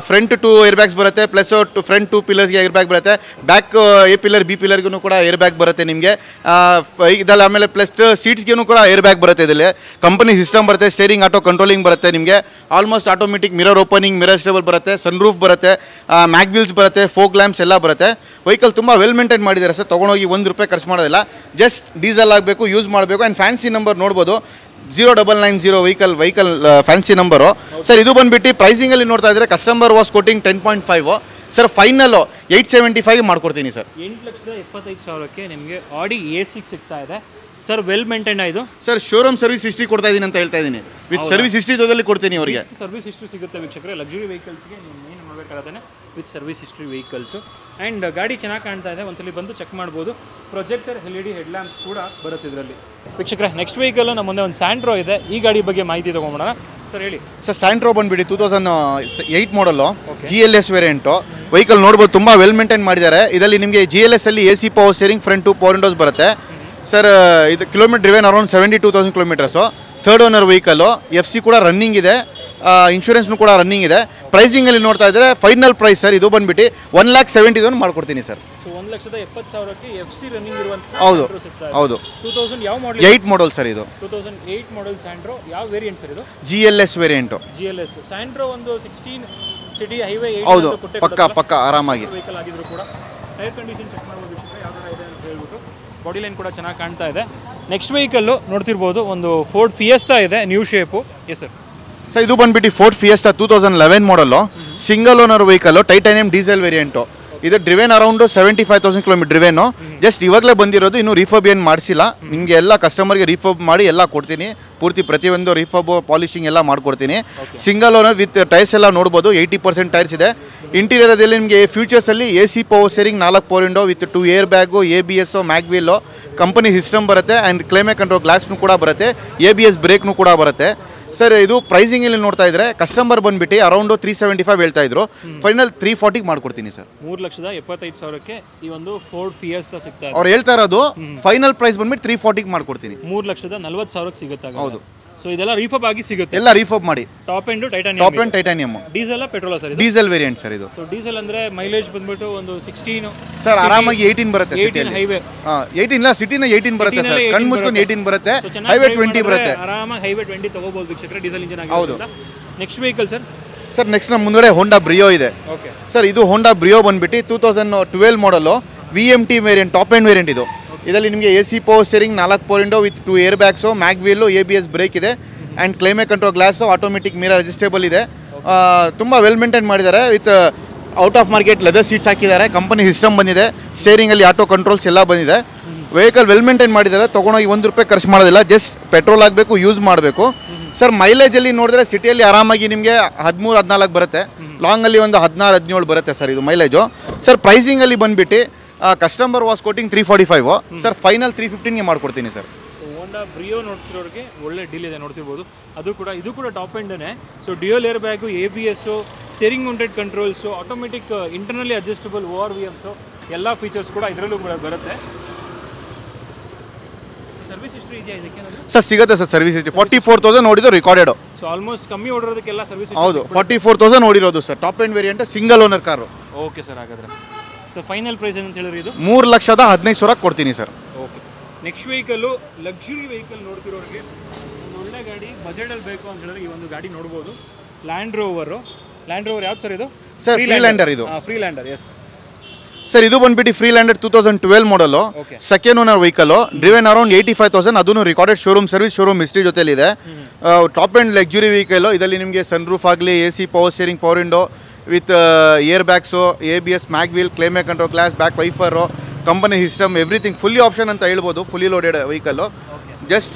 ಫ್ರಂಟ್ 2 ಏರ್ ಬ್ಯಾಗ್ಸ್ ಬರುತ್ತೆ, ಪ್ಲಸ್ ಫ್ರಂಟ್ 2 ಪಿಲ್ಲರ್ಸ್ಗೆ ಏರ್ ಬ್ಯಾಗ್ ಬರುತ್ತೆ, ಬ್ಯಾಕ್ A ಪಿಲ್ಲರ್ B ಪಿಲ್ಲರ್ಗೂ ಕೂಡ ಏರ್ ಬ್ಯಾಗ್ ಬರುತ್ತೆ ನಿಮಗೆ. ಇದರಲ್ಲಿ ಆಮೇಲೆ ಪ್ಲಸ್ ಸೀಟ್ಸ್ಗೂ ಕೂಡ ಏರ್ ಬ್ಯಾಗ್ ಬರುತ್ತೆ. ಇದರಲ್ಲಿ ಕಂಪನಿ ಸಿಸ್ಟಮ್ ಬರುತ್ತೆ, ಸ್ಟೇರಿಂಗ್ ಆಟೋ ಕಂಟ್ರೋಲಿಂಗ್ ಬರುತ್ತೆ ನಿಮಗೆ. Almost automatic mirror opening, mirror stable ಬರುತ್ತೆ, ಸನ್ರೂಫ್ ಬರುತ್ತೆ, ಮ್ಯಾಗ್ ವೀಲ್ಸ್ ಬರುತ್ತೆ, ಫೋಕ್ ಲ್ಯಾಂಪ್ಸ್ ಎಲ್ಲ ಬರುತ್ತೆ. ವೆಹಿಕಲ್ ತುಂಬ ವೆಲ್ ಮೇಂಟೈನ್ ಮಾಡಿದ್ದಾರೆ ಸರ್. ತೊಗೊಂಡೋಗಿ ₹1 ಖರ್ಚು ಮಾಡೋದಿಲ್ಲ, ಜಸ್ಟ್ ಡೀಸೆಲ್ ಆಗಬೇಕು, ಯೂಸ್ ಮಾಡಬೇಕು. ಆ್ಯಂಡ್ ಫ್ಯಾನ್ಸಿ ನಂಬರ್ ನೋಡ್ಬೋದು 0990 ವೆಹಿಕಲ್ ಫ್ಯಾನ್ಸಿ ನಂಬರು ಸರ್. ಇದು ಬಂದುಬಿಟ್ಟು ಪ್ರೈಸಿಂಗಲ್ಲಿ ನೋಡ್ತಾ ಇದ್ದರೆ customer was quoting 10.5 sir, final 875 ಮಾಡ್ಕೊಡ್ತೀನಿ ಸರ್. 8,75,000ಕ್ಕೆ ನಿಮಗೆ ಆಡಿ A6 ಸಿಗ್ತಾ ಇದೆ ಸರ್. ವೆಲ್ ಮೇಂಟೈನ್ ಇದು ಸರ್. ಶೋರೂಮ್ ಸರ್ವಿಸ್ ಹಿಸ್ಟ್ರಿ ಕೊಡ್ತಾ ಇದ್ದೀನಿ ಅಂತ ಹೇಳ್ತಾ ಇದ್ದೀನಿ, ವಿತ್ ಸರ್ವಿಸ್ ಹಿಸ್ಟ್ರಿ ಜೊತೆಲಿ ಕೊಡ್ತೀನಿ ಅವರಿಗೆ. ಸರ್ವಿಸ್ ಹಿಸ್ಟ್ರಿ ಸಿಗುತ್ತೆ ವೀಕ್ಷಕರೇ. ಲಕ್ಸುರಿ ವೆಹಿಕಲ್ಸ್ಗೆ ನೀವು ಏನು ಮಾಡಬೇಕಾದ್ರೆ with service history vehicles. And ಗಾಡಿ ಚೆನ್ನಾಗಿ ಕಾಣ್ತಾ ಇದೆ, ಒಂದ್ಸಲಿ ಬಂದು ಚೆಕ್ ಮಾಡ್ಬೋದು. ಪ್ರೊಜೆಕ್ಟರ್ LED ಹೆಡ್ಲ್ಯಾಂಪ್ಸ್ ಕೂಡ ಬರುತ್ತೆ ಇದರಲ್ಲಿ ವೀಕ್ಷಕರೇ. ನೆಕ್ಸ್ಟ್ ವೆಹಿಕಲ್ ನಮ್ಮ ಮುಂದೆ ಒಂದು ಸ್ಯಾಂಟ್ರೋ ಇದೆ. ಈ ಗಾಡಿ ಬಗ್ಗೆ ಮಾಹಿತಿ ತೊಗೊಂಬೋಣ ಸರ್, ಹೇಳಿ ಸರ್. ಸ್ಯಾಂಟ್ರೋ ಬಂದುಬಿಟ್ಟು 2008 ಮಾಡಲು, GLS ವೇರಿಯಂಟು. ವೆಹಿಕಲ್ ನೋಡ್ಬೋದು ತುಂಬ ವೆಲ್ ಮೇಂಟೈನ್ ಮಾಡಿದ್ದಾರೆ. ಇದರಲ್ಲಿ ನಿಮಗೆ GLS ಅಲ್ಲಿ AC power steering, front 2 power windows ಬರುತ್ತೆ ಸರ್. ಇದು kilometre driven around 72,000 kilometres. Third owner vehicle, FC ಕೂಡ ರನ್ನಿಂಗ್ ಇದೆ, ಇನ್ಶೂರೆನ್ಸ್ನು ಕೂಡ ರನ್ನಿಂಗ್ ಇದೆ. ಪ್ರೈಸಿಂಗಲ್ಲಿ ನೋಡ್ತಾ ಇದ್ದರೆ ಫೈನಲ್ ಪ್ರೈಸ್ ಸರ್ ಇದು ಬಂದುಬಿಟ್ಟು 1,70,000 ಮಾಡ್ಕೊಡ್ತೀನಿ ಸರ್. 1,70,000ಕ್ಕೆ FC ರನ್ನಿಂಗ್ ಇರುವಂತ. ಹೌದು ಹೌದು. 2000 ಯಾವ ಮಾಡಲ್? 8 ಮಾಡಲ್ ಸರ್ ಇದು. 2008 ಮಾಡಲ್ ಸ್ಯಾಂಟ್ರೋ. ಯಾವ ವೇರಿಯಂಟ್ ಸರ್ ಇದು? GLS variant. GLS ಸ್ಯಾಂಟ್ರೋ ಒಂದು 16 ಸಿಟಿ ಹೈವೇ. ಹೌದು, ಪಕ್ಕ ಆರಾಮಾಗಿ ವೆಹಿಕಲ್ ಆಗಿದ್ರು ಕೂಡ. ಟೈರ್ ಕಂಡೀಷನ್ ಚೆಕ್ ಮಾಡ್ಬೋದು ಯಾವ ಥರ ಇದೆ ಅಂತ ಹೇಳ್ಬಿಟ್ಟು. ಬಾಡಿ ಲೈನ್ ಕೂಡ ಚೆನ್ನಾಗಿ ಕಾಣ್ತಾ ಇದೆ. ನೆಕ್ಸ್ಟ್ ವೆಹಿಕಲ್ಲು ನೋಡ್ತಿರ್ಬೋದು, ಒಂದು ಫೋರ್ಡ್ ಫಿಯೆಸ್ಟಾ ಇದೆ, new shape. Yes sir. Sir ಇದು ಬಂದುಬಿಟ್ಟು ಫೋರ್ಡ್ ಫಿಯೆಸ್ಟಾ 2011 ಮಾಡಲು, single owner vehicle, Titanium diesel variant. ಇದು driven around 75,000 kilometer driven. Just ಇವಾಗಲೇ ಬಂದಿರೋದು, ಇನ್ನೂ ರೀಫಬ್ ಏನು ಮಾಡಿಸಿಲ್ಲ. ನಿಮಗೆ ಎಲ್ಲ ಕಸ್ಟಮರ್ಗೆ ರೀಫಬ್ ಮಾಡಿ ಎಲ್ಲ ಕೊಡ್ತೀನಿ, ಪೂರ್ತಿ ಪ್ರತಿಯೊಂದು ರೀಫಬ್ ಪಾಲಿಶಿಂಗ್ ಎಲ್ಲ ಮಾಡ್ಕೊಡ್ತೀನಿ. ಸಿಂಗಲ್ ಓನರ್ ವಿತ್ ಟೈರ್ಸ್ ಎಲ್ಲ ನೋಡ್ಬೋದು, 80% ಟೈರ್ಸ್ ಇದೆ. ಇಂಟೀರಿಯರಲ್ಲಿ ನಿಮಗೆ ಫ್ಯೂಚರ್ಸಲ್ಲಿ AC power steering, 4 power window with 2 air bag, ABS, mag wheel, company system ಬರುತ್ತೆ. ಆ್ಯಂಡ್ ಕ್ಲೈಮೇಟ್ ಕಂಟ್ರೋಲ್ ಗ್ಲಾಸ್ನು ಕೂಡ ಬರುತ್ತೆ, ABS ಬ್ರೇಕ್ನು ಕೂಡ ಬರುತ್ತೆ ಸರ್. ಇದು ಪ್ರೈಸಿಂಗಲ್ಲಿ ನೋಡ್ತಾ ಇದ್ರೆ ಕಸ್ಟಮರ್ ಬಂದುಬಿಟ್ಟು ಅರೌಂಡ್ 375 ಹೇಳ್ತಾ ಇದ್ರು, ಫೈನಲ್ 340 ಮಾಡ್ಕೊಡ್ತೀನಿ ಸರ್. 3,75,000ಕ್ಕೆ ಈ ಒಂದು ಫೋರ್ಡ್ ಫಿಯೆಸ್ಟಾ ಸಿಗ್ತಾ ಇದೆ. ಅವ್ರು ಹೇಳ್ತಾ ಇರೋದು ಫೈನಲ್ ಪ್ರೈಸ್ ಬಂದ್ಬಿಟ್ಟು 340 ಮಾಡ್ಕೊಡ್ತೀನಿ. 3,40,000ಕ್ಕೆ ಸಿಗುತ್ತೆ. ಹೌದು. ಸೊ ಇದೆಲ್ಲ ರೀಫಬ್ ಆಗಿ ಸಿಗುತ್ತೆ, ಎಲ್ಲ ರೀಫಬ್ ಮಾಡಿ. Top end titanium. Diesel petrol sir? Diesel variant sir ಇದು. ಸೊ ಡೀಸೆಲ್ ಅಂದ್ರೆ ಮೈಲೇಜ್ ಬಂದ್ಬಿಟ್ಟು ಒಂದು 16 ಸರ್, ಆರಾಮಾಗಿ 18 ಬರುತ್ತೆ. 18 ಹೈವೇ 18 ಇಲ್ಲ, ಸಿಟಿನ 18 ಬರುತ್ತೆ ಸರ್. ಕಣ್ಣು ಮುಚ್ಕೊಂಡು 18 ಬರುತ್ತೆ, ಹೈವೇ 20 ಬರುತ್ತೆ. ಆರಾಮಾಗಿ ಹೈವೇ 20 ತಗೋಬಹುದು ವೀಕ್ಷಕರೇ, ಡೀಸೆಲ್ ಇಂಜಿನ್ ಆಗಿರೋದ್ರಿಂದ. Next vehicle sir. Sir next ನಮ್ಮ ಮುಂದೆ ಹೋಂಡಾ ಬ್ರಿಯೋ ಇದೆ. ಓಕೆ ಸರ್, ಇದು ಹೋಂಡಾ ಬ್ರಿಯೋ ಬಂದ್ಬಿಟ್ಟು 2012 ಮಾಡಲು, VMT variant, top end variant ಇದು. ಇದರಲ್ಲಿ ನಿಮಗೆ AC power steering, 4 power window with 2 air bags, mag wheel, ABS brake ಇದೆ. And climate control glass, automatic mirror adjustable ಇದೆ. ತುಂಬ ವೆಲ್ ಮೇಂಟೈನ್ ಮಾಡಿದ್ದಾರೆ. With out of market leather seats ಹಾಕಿದ್ದಾರೆ, company system ಬಂದಿದೆ, ಸ್ಟೇರಿಂಗಲ್ಲಿ auto controls ಎಲ್ಲ ಬಂದಿದೆ. Vehicle well maintain ಮಾಡಿದ್ದಾರೆ. ತೊಗೊಂಡೋಗಿ ₹1 ಖರ್ಚು ಮಾಡೋದಿಲ್ಲ, ಜಸ್ಟ್ ಪೆಟ್ರೋಲ್ ಆಗಬೇಕು, ಯೂಸ್ ಮಾಡಬೇಕು ಸರ್. ಮೈಲೇಜಲ್ಲಿ ನೋಡಿದ್ರೆ ಸಿಟಿಯಲ್ಲಿ ಆರಾಮಾಗಿ ನಿಮಗೆ 13-14 ಬರುತ್ತೆ, ಲಾಂಗಲ್ಲಿ ಒಂದು 16-17 ಬರುತ್ತೆ ಸರ್ ಇದು ಮೈಲೇಜು. ಸರ್ ಪ್ರೈಸಿಂಗಲ್ಲಿ ಬಂದುಬಿಟ್ಟು customer was quoting 345 sir, final 315ಗೆ ಮಾಡ್ಕೊಡ್ತೀನಿ ಸರ್. ಹೋಂಡಾ ಬ್ರಿಯೋ ನೋಡ್ತಿರೋರಿಗೆ ಒಳ್ಳೆ ಡೀಲ್ ಇದೆ, ನೋಡ್ತಿರ್ಬೋದು. ಇದು ಕೂಡ ಟಾಪ್ ಎಂಡೇ. So dual air bag, ABS, steering mounted controls, automatic internally adjustable ORVMs ಎಲ್ಲ ಫೀಚರ್ಸ್ ಕೂಡ ಇದರಲ್ಲೂ ಕೂಡ ಬರುತ್ತೆ. ಸರ್ವಿಸ್ ಹಿಸ್ಟ್ರಿ ಇದೆಯಾ ಇದಕ್ಕೆ ಸರ್? ಸಿಗುತ್ತೆ ಸರ್ ಸರ್ವಿಸ್ ಹಿಸ್ಟ್ರಿ. 44,000 ನೋಡಿದ್ದು ರಿಕಾರ್ಡೆಡ್. ಸೊ ಆಲ್ಮೋಸ್ಟ್ ಕಮ್ಮಿ ಓಡಿರೋದಕ್ಕೆಲ್ಲ ಸರ್ವಿಸ್. ಹೌದು, 44,000 ನೋಡಿರೋದು ಸರ್. Top end variant, single owner car. Okay sir. ಹಾಗಾದ್ರೆ ಸರ್ ಫೈನಲ್ ಪ್ರೈಸ್ ಏನಂತ ಹೇಳಿದ್ರೆ ಇದು 3,15,000 ಕೊಡ್ತೀನಿ sir. Okay. Next vehicle luxury vehicle ನೋಡ್ತಿರೋರಿಗೆ ಒಂದು ಒಳ್ಳೆ ಗಾಡಿ, ಬಜೆಟಲ್ಲಿ ಬೇಕು ಅಂತ ಹೇಳಿದ್ರೆ ಈ ಒಂದು ಗಾಡಿ ನೋಡ್ಬೋದು. ಲ್ಯಾಂಡ್ ರೋವರ್ ಯಾವ್ದು ಸರ್ ಇದು? ಸರ್ ಫ್ರೀಲ್ಯಾಂಡರ್ ಇದು. Freelander, yes sir. ಇದು ಬಂದ್ಬಿಟ್ಟು ಫ್ರೀಲ್ಯಾಂಡರ್ 2012 ಮಾಡಲು, second owner vehicle, driven around 85,000. ಅದನ್ನು recorded showroom service, showroom history ಜೊತೆಲಿದೆ. Top end luxury vehicle. ಇದರಲ್ಲಿ ನಿಮಗೆ ಸನ್ರೂಫ್ ಆಗಲಿ, AC power steering, power window with air bags, ABS, mag wheel, climate control glass, back wiper, company system, everything fully option ಅಂತ ಹೇಳ್ಬೋದು. Fully loaded vehicle. Just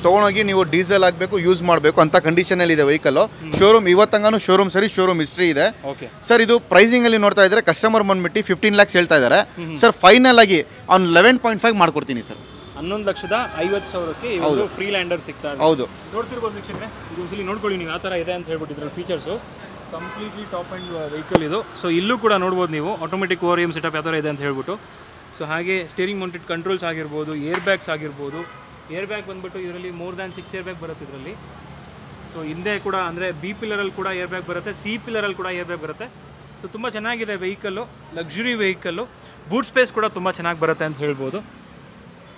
ತೊಗೊಂಡೋಗಿ ನೀವು diesel ಆಗಬೇಕು, use ಮಾಡಬೇಕು ಅಂತ ಕಂಡೀಷನಲ್ಲಿ ಇದೆ ವೆಹಿಕಲ್ಲು. ಶೋರೂಮ್ ಇವತ್ತಂಗಾನು ಶೋರೂಮ್ ಸರ್ವಿಸ್, ಶೋರೂಮ್ ಹಿಸ್ಟ್ರಿ ಇದೆ ಸರ್. ಇದು ಪ್ರೈಸಿಂಗಲ್ಲಿ ನೋಡ್ತಾ ಇದ್ದಾರೆ ಕಸ್ಟಮರ್ ಬಂದ್ಬಿಟ್ಟು 15 lakhs ಹೇಳ್ತಾ ಇದ್ದಾರೆ ಸರ್. ಫೈನಲ್ ಆಗಿ ಅವ್ನು 11.5 ಮಾಡ್ಕೊಡ್ತೀನಿ ಸರ್. 11,50,000ಕ್ಕೆ ಫ್ರೀಲ್ಯಾಂಡರ್ ಸಿಗ್ತಾ ಇದೆ. ಹೌದು, ನೋಡ್ತಿರ್ಬೋದು ವೀಕ್ಷಕರೇ. ಇದು ಒಂದ್ಸಲಿ ನೋಡ್ಕೊಳ್ಳಿ ನೀವು ಯಾವ ಥರ ಇದೆ ಅಂತ ಹೇಳ್ಬಿಟ್ಟಿದ್ರು features. Completely top end vehicle ಇದು. ಸೊ ಇಲ್ಲೂ ಕೂಡ ನೋಡ್ಬೋದು ನೀವು ಆಟೋಮೆಟಿಕ್ ORM ಸೆಟಪ್ ಯಾವ ಥರ ಇದೆ ಅಂತ ಹೇಳ್ಬಿಟ್ಟು. ಸೊ ಹಾಗೆ ಸ್ಟೇರಿಂಗ್ ಮೌಂಟೆಡ್ ಕಂಟ್ರೋಲ್ಸ್ ಆಗಿರ್ಬೋದು, ಏರ್ ಬ್ಯಾಗ್ಸ್ ಆಗಿರ್ಬೋದು. ಏರ್ ಬ್ಯಾಗ್ ಬಂದುಬಿಟ್ಟು ಇದರಲ್ಲಿ ಮೋರ್ ದ್ಯಾನ್ 6 ಏರ್ ಬ್ಯಾಗ್ ಬರುತ್ತೆ ಇದರಲ್ಲಿ. ಸೊ ಹಿಂದೆ ಕೂಡ ಅಂದರೆ B ಪಿಲ್ಲರಲ್ಲಿ ಕೂಡ ಏರ್ ಬ್ಯಾಗ್ ಬರುತ್ತೆ, C ಪಿಲ್ಲರಲ್ಲಿ ಕೂಡ ಏರ್ ಬ್ಯಾಗ್ ಬರುತ್ತೆ. ಸೊ ತುಂಬ ಚೆನ್ನಾಗಿದೆ vehicle, luxury vehicle. Boot space ಕೂಡ ತುಂಬ ಚೆನ್ನಾಗಿ ಬರುತ್ತೆ ಅಂತ ಹೇಳ್ಬೋದು.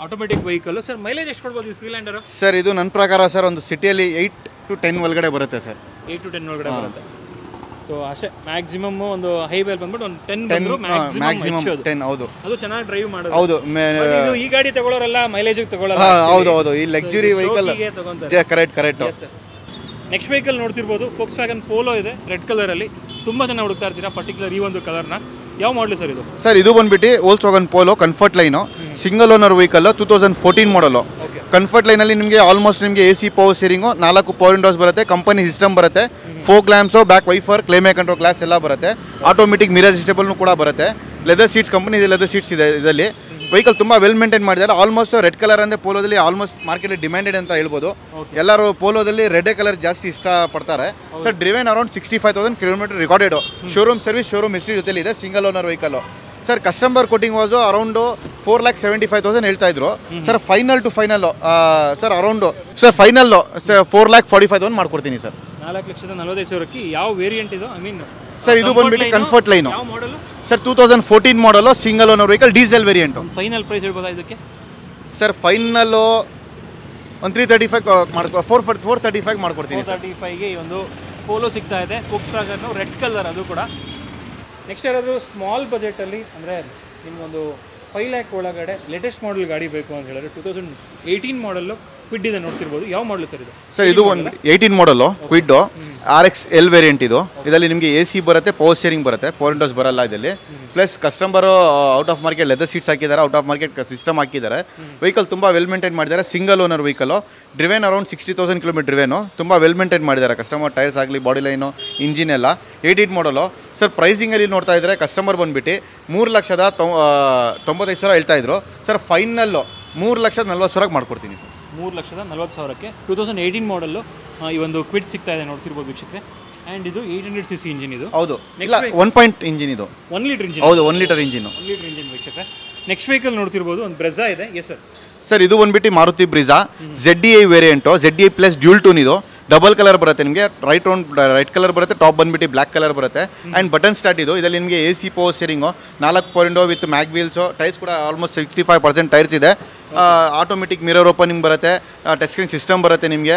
Automatic vehicle. ಸರ್ ಮೈಲೇಜ್ ಎಷ್ಟು ಕೊಡ್ಬೋದು ಇದು ಫ್ರೀಲ್ಯಾಂಡರು? ಸರ್ ಇದು ನನ್ನ ಪ್ರಕಾರ ಸರ್ ಒಂದು ಸಿಟಿಯಲ್ಲಿ 8 to 10 ಒಳಗಡೆ ಬರುತ್ತೆ ಸರ್. 8 to 10 ಒಳಗಡೆ ಬರುತ್ತೆ. ಸೊ ಅಷ್ಟೇ ಮ್ಯಾಕ್ಸಿಮಮ್ ಒಂದು ಹೈವೇಲ್ ಬಂದ್ಬಿಟ್ಟು ಒಂದು 10 ಬಂದ್ರು ಮ್ಯಾಕ್ಸಿಮಮ್ 10. ಹೌದು, ಅದು ಚೆನ್ನಾಗಿ ಡ್ರೈವ್ ಮಾಡೋದು. ಹೌದು. ಇದು ಈ ಗಾಡಿ ತಗೊಳ್ಳೋರಲ್ಲ ಮೈಲೇಜ್ ತಗೊಳ್ಳಲ್ಲ. ಹೌದು, ಈ luxury vehicle correct. Next vehicle ನೋಡ್ತಿರ್ಬೋದು, Volkswagen Polo ಇದೆ ರೆಡ್ ಕಲರಲ್ಲಿ. ತುಂಬ ಜನ ಹುಡುಕ್ತಾ ಇರ್ತೀರಾ ಪರ್ಟಿಕ್ಯುಲರ್ ಈ ಒಂದು ಕಲರ್ನ. ಯಾವ ಮಾಡಲು ಸರ್ ಇದು? ಸರ್ ಇದು ಬಂದ್ಬಿಟ್ಟು Volkswagen Polo comfort line, single owner vehicle, 2014 ಮಾಡಲು. ಕಂಫರ್ಟ್ ಲೈನಲ್ಲಿ ನಿಮಗೆ ಆಲ್ಮೋಸ್ಟ್ ನಿಮಗೆ AC power steering, 4 power windows ಬರುತ್ತೆ, ಕಂಪನಿ ಸಿಸ್ಟಮ್ ಬರುತ್ತೆ, folk lamps, back wiper, climate control glass ಎಲ್ಲ ಬರುತ್ತೆ, ಆಟೋಮೆಟಿಕ್ ಮಿರರ್ ಅಡ್ಜಸ್ಟಬಲ್ನು ಕೂಡ ಬರುತ್ತೆ, leather seats, company leather seats ಇದೆ ಇದರಲ್ಲಿ. ವೆಹಿಕಲ್ ತುಂಬ ವೆಲ್ ಮೇಂಟೈನ್ ಮಾಡಿದ್ದಾರೆ. ಆಲ್ಮೋಸ್ಟ್ ರೆಡ್ ಕಲರ್ ಅಂದರೆ ಪೋಲೋದಲ್ಲಿ ಆಲ್ಮೋಸ್ಟ್ ಮಾರ್ಕೆಟಲ್ಲಿ ಡಿಮ್ಯಾಂಡೆಡ್ ಅಂತ ಹೇಳ್ಬೋದು. ಎಲ್ಲರೂ ಪೋಲೋದಲ್ಲಿ ರೆಡ್ ಕಲರ್ ಜಾಸ್ತಿ ಇಷ್ಟಪಡ್ತಾರೆ. Sir driven around 65,000 kilometre recorded. Showroom service, showroom history ಜೊತೆಲಿ ಇದೆ. Single owner vehicle. Sir customer quoting was around 4,75,000 ಹೇಳ್ತಾ ಇದ್ರು. Sir final to final sir around sir final 4,45,000 ಮಾಡ್ಕೊಡ್ತೀನಿ ಸರ್. 4,45,000ಕ್ಕೆ ಯಾವ ವೇರಿಯಂಟ್ ಇದು? ಐ ಮೀನ್ ಸರ್ ಇದು ಬಂದ್ಬಿಟ್ಟು ಕಂಫರ್ಟ್ ಲೈನು. ಯಾವ ಮಾಡಲು ಸರ್ 2014 ಮಾಡಲು, single owner vehicle, diesel variant. Final price ಹೇಳ್ಬೋದಾ ಇದಕ್ಕೆ? ಸರ್ ಫೈನಲ್ಲು ಒಂದು 335 435 ಮಾಡ್ಕೊಡ್ತೀನಿ. 435ಗೆ ಈ ಒಂದು ಪೋಲೋ ಸಿಗ್ತಾ ಇದೆ. Volkswagen ರೆಡ್ ಕಲರ್, ಅದು ಕೂಡ. ನೆಕ್ಸ್ಟ್ ಯಾರಾದರೂ ಸ್ಮಾಲ್ ಬಜೆಟಲ್ಲಿ ಅಂದರೆ ನಿಮಗೊಂದು 5 lakh ಒಳಗಡೆ ಲೇಟೆಸ್ಟ್ ಮಾಡಲ್ ಗಾಡಿ ಬೇಕು ಅಂತ ಹೇಳಿದ್ರೆ 2018 ಮಾಡಲ್ಲು ಕ್ವಿಡ್ ಇದೆ ನೋಡ್ತಿರ್ಬೋದು. ಯಾವ ಮಾಡಲು ಸರ್ ಇದು? ಸರ್ ಇದು ಒಂದು 18 ಮಾಡಲು ಕ್ವಿಡ್ಡು, RXL ವೇರಿಯಂಟ್ ಇದು. ಇದರಲ್ಲಿ ನಿಮಗೆ AC ಬರುತ್ತೆ, ಪವರ್ ಸ್ಟೇರಿಂಗ್ ಬರುತ್ತೆ, ಪವರ್ ವಿಂಡೋಸ್ ಬರಲ್ಲ ಇದರಲ್ಲಿ. Plus customer out of market leather seats ಹಾಕಿದ್ದಾರೆ, ಔಟ್ ಆಫ್ ಮಾರ್ಕೆಟ್ ಸಿಸ್ಟಮ್ ಹಾಕಿದ್ದಾರೆ. ವೆಹಿಕಲ್ ತುಂಬ ವೆಲ್ ಮೇಂಟೈನ್ ಮಾಡಿದ್ದಾರೆ. Single owner vehicle, driven around 60,000 kilometre driven. ತುಂಬ ವೆಲ್ ಮೇಂಟೈನ್ ಮಾಡಿದ್ದಾರೆ. ಕಸ್ಟಮರ್ ಟೈರ್ಸ್ ಆಗಲಿ, ಬಾಡಿ ಲೈನು, ಇಂಜಿನ್ ಎಲ್ಲ. 18 ಮಾಡಲು. ಸರ್ ಪ್ರೈಸಿಂಗಲ್ಲಿ ನೋಡ್ತಾ ಇದ್ದರೆ ಕಸ್ಟಮರ್ ಬಂದುಬಿಟ್ಟು 3,95,000 ಹೇಳ್ತಾ ಇದ್ರು. ಸರ್ ಫೈನಲ್ಲು 3,40,000 ಮಾಡ್ಕೊಡ್ತೀನಿ ಸರ್. 3,40,000ಕ್ಕೆ 2018 ಮಾಡಲ್ಲು ಈ ಒಂದು ಕ್ವಿಡ್ ಸಿಗ್ತಾ ಇದೆ ನೋಡ್ತಿರ್ಬೋದು ವೀಕ್ಷಕರೇ. ಆ್ಯಂಡ್ ಇದು 800cc ಇಂಜಿನ್ ಇದು. ಹೌದು, ಇಲ್ಲ 1 ಇಂಜಿನ್ ಇದು. 1 ಲೀಟರ್ ಇಂಜಿನ್. ಹೌದು, 1 ಲೀಟರ್ ಇಂಜಿನ್. 1 ಲೀಟರ್ ಇಂಜಿನ್ ವೀಕ್ಷಕರೇ. ನೆಕ್ಸ್ಟ್ ವೆಹಿಕಲ್ ನೋಡ್ತಿರ್ಬೋದು, ಒಂದು ಬ್ರೆಜಾ ಇದೆ. Yes sir. ಸರ್ ಇದು ಬಂದ್ಬಿಟ್ಟು Maruti Brezza ZDI variant, ZDI plus dual tune. ಇದು ಡಬಲ್ ಕಲರ್ ಬರುತ್ತೆ ನಿಮಗೆ. ರೈಟ್ ಕಲರ್ ಬರುತ್ತೆ, ಟಾಪ್ ಬಂದ್ಬಿಟ್ಟು ಬ್ಲ್ಯಾಕ್ ಕಲರ್ ಬರುತ್ತೆ. ಆ್ಯಂಡ್ ಬಟನ್ ಸ್ಟಾರ್ಟ್ ಇದು. ಇದರಲ್ಲಿ ನಿಮಗೆ AC power steering, 4 power window with mag wheels, tyres ಕೂಡ ಆಲ್ಮೋಸ್ಟ್ 65% ಟೈರ್ಸ್ ಇದೆ. ಆಟೋಮೆಟಿಕ್ ಮಿರರ್ ಓಪನಿಂಗ್ ಬರುತ್ತೆ, ಟಚ್ ಸ್ಕ್ರೀನ್ ಸಿಸ್ಟಮ್ ಬರುತ್ತೆ ನಿಮಗೆ,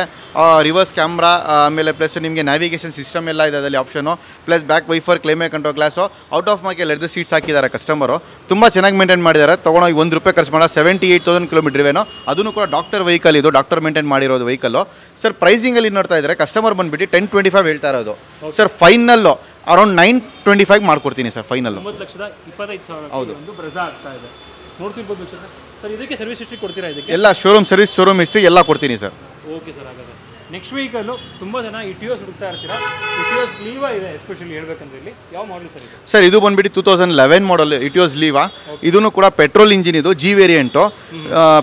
ರಿವರ್ಸ್ ಕ್ಯಾಮ್ರಾ, ಆಮೇಲೆ ಪ್ಲಸ್ ನಿಮಗೆ ನ್ಯಾವಿಗೇಷನ್ ಸಿಸ್ಟಮ್ ಎಲ್ಲ ಇದೆ ಅದರಲ್ಲಿ option. Plus back wiper, climate control glass, out of market leather seats ಹಾಕಿದ್ದಾರೆ ಕಸ್ಟಮರು. ತುಂಬ ಚೆನ್ನಾಗಿ ಮೇಂಟೈನ್ ಮಾಡಿದ್ದಾರೆ. ತೊಗೊಂಡೋಗಿ ₹1 ಖರ್ಚು ಮಾಡೋ. 78,000 ಕಿಲೋಮೀಟರ್ ಇವೇನೋ. ಅದನ್ನು ಕೂಡ ಡಾಕ್ಟರ್ ವೆಹಿಕಲ್ ಇದು, ಡಾಕ್ಟರ್ ಮೇಂಟೈನ್ ಮಾಡಿರೋದು ವೆಹಿಕಲ್ಲು. ಸರ್ ಪ್ರೈಸಿಂಗಲ್ಲಿ ನೋಡ್ತಾ ಇದ್ದಾರೆ ಕಸ್ಟಮರ್ ಬಂದುಬಿಟ್ಟು 1025 ಹೇಳ್ತಾ ಇರೋದು. ಸರ್ ಫೈನಲ್ಲು ಅರೌಂಡ್ 925 ಮಾಡ್ಕೊಡ್ತೀನಿ ಸರ್. ಫೈನಲ್ಲು 9,25,000 ಹೌದು. ಒಂದು ಬ್ರೆಜಾ ಆಗ್ತಾ ಇದೆ ನೋಡ್ತಿರ್ಬೋದು ಸರ್. ಇದಕ್ಕೆ ಸರ್ವಿಸ್ ಹಿಸ್ಟ್ರಿ ಕೊಡ್ತೀರಾ? ಇದಕ್ಕೆ ಎಲ್ಲ ಶೋರೂಮ್ ಸರ್ವಿಸ್, ಶೋರೂಮ್ ಹಿಸ್ಟ್ರಿ ಎಲ್ಲ ಕೊಡ್ತೀನಿ ಸರ್. Okay sir. ಹಾಗಾದರೆ ನೆಕ್ಸ್ಟ್ ವೆಹಿಕಲ್ಲು ತುಂಬ ಜನ ಇಟಿಯೋಸ್ ಹುಡುಕ್ತಾ ಇರ್ತೀರಾ. ಇಟಿಯೋಸ್ ಲೀವಾ ಇದೆ ಎಸ್ಪೆಷಲಿ ಹೇಳ್ಬೇಕಂದ್ರೆ. ಇಲ್ಲಿ ಯಾವ ಮಾಡಲ್ ಸರ್ ಇದು? ಸರ್ ಇದು ಬಂದ್ಬಿಟ್ಟು 2011 ಮಾಡಲ್ ಇಟಿಯೋಸ್ ಲೀವಾ. ಇದನ್ನು ಕೂಡ ಪೆಟ್ರೋಲ್ ಇಂಜಿನ್ ಇದು, G ವೇರಿಯಂಟು.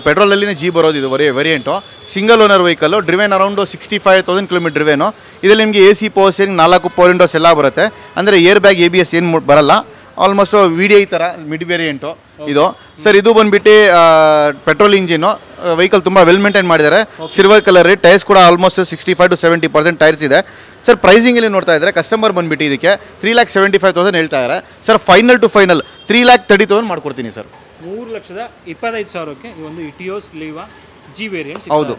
ಪೆಟ್ರೋಲಲ್ಲಿನೇ G ಬರೋದು ಇದು variant. Single owner vehicle, driven around 65,000 kilometre driven. ಇದರಲ್ಲಿ ನಿಮಗೆ AC power steering, 4 power Windows ಎಲ್ಲ ಬರುತ್ತೆ. ಅಂದರೆ ಏರ್ ಬ್ಯಾಗ್, ABS ಏನು ಬರಲ್ಲ. ಆಲ್ಮೋಸ್ಟ್ VDI ಥರ ಮಿಡ್ ವೇರಿಯಂಟು ಇದು. ಸರ್ ಇದು ಬಂದ್ಬಿಟ್ಟು ಪೆಟ್ರೋಲ್ ಇಂಜಿನು. ವೆಹಿಕಲ್ ತುಂಬ ವೆಲ್ ಮೇಂಟೈನ್ ಮಾಡಿದ್ದಾರೆ. Silver colour. ಟೈರ್ಸ್ ಕೂಡ ಆಲ್ಮೋಸ್ಟ್ 65 to 70% ಟೈರ್ಸ್ ಇದೆ. ಸರ್ ಪ್ರೈಸಿಂಗಲ್ಲಿ ನೋಡ್ತಾ ಇದ್ದಾರೆ ಕಸ್ಟಮರ್ ಬಂದುಬಿಟ್ಟು ಇದಕ್ಕೆ 3,75,000 ಹೇಳ್ತಾ ಇದ್ದಾರೆ. ಸರ್ ಫೈನಲ್ ಟು ಫೈನಲ್ 3,30,000 ಮಾಡ್ಕೊಡ್ತೀನಿ ಸರ್. 3,25,000ಕ್ಕೆ ಈ ಒಂದು ಇಟಿಯೋಸ್ ಲೀವಾ G ವೇರಿಯಂಟ್. ಹೌದು.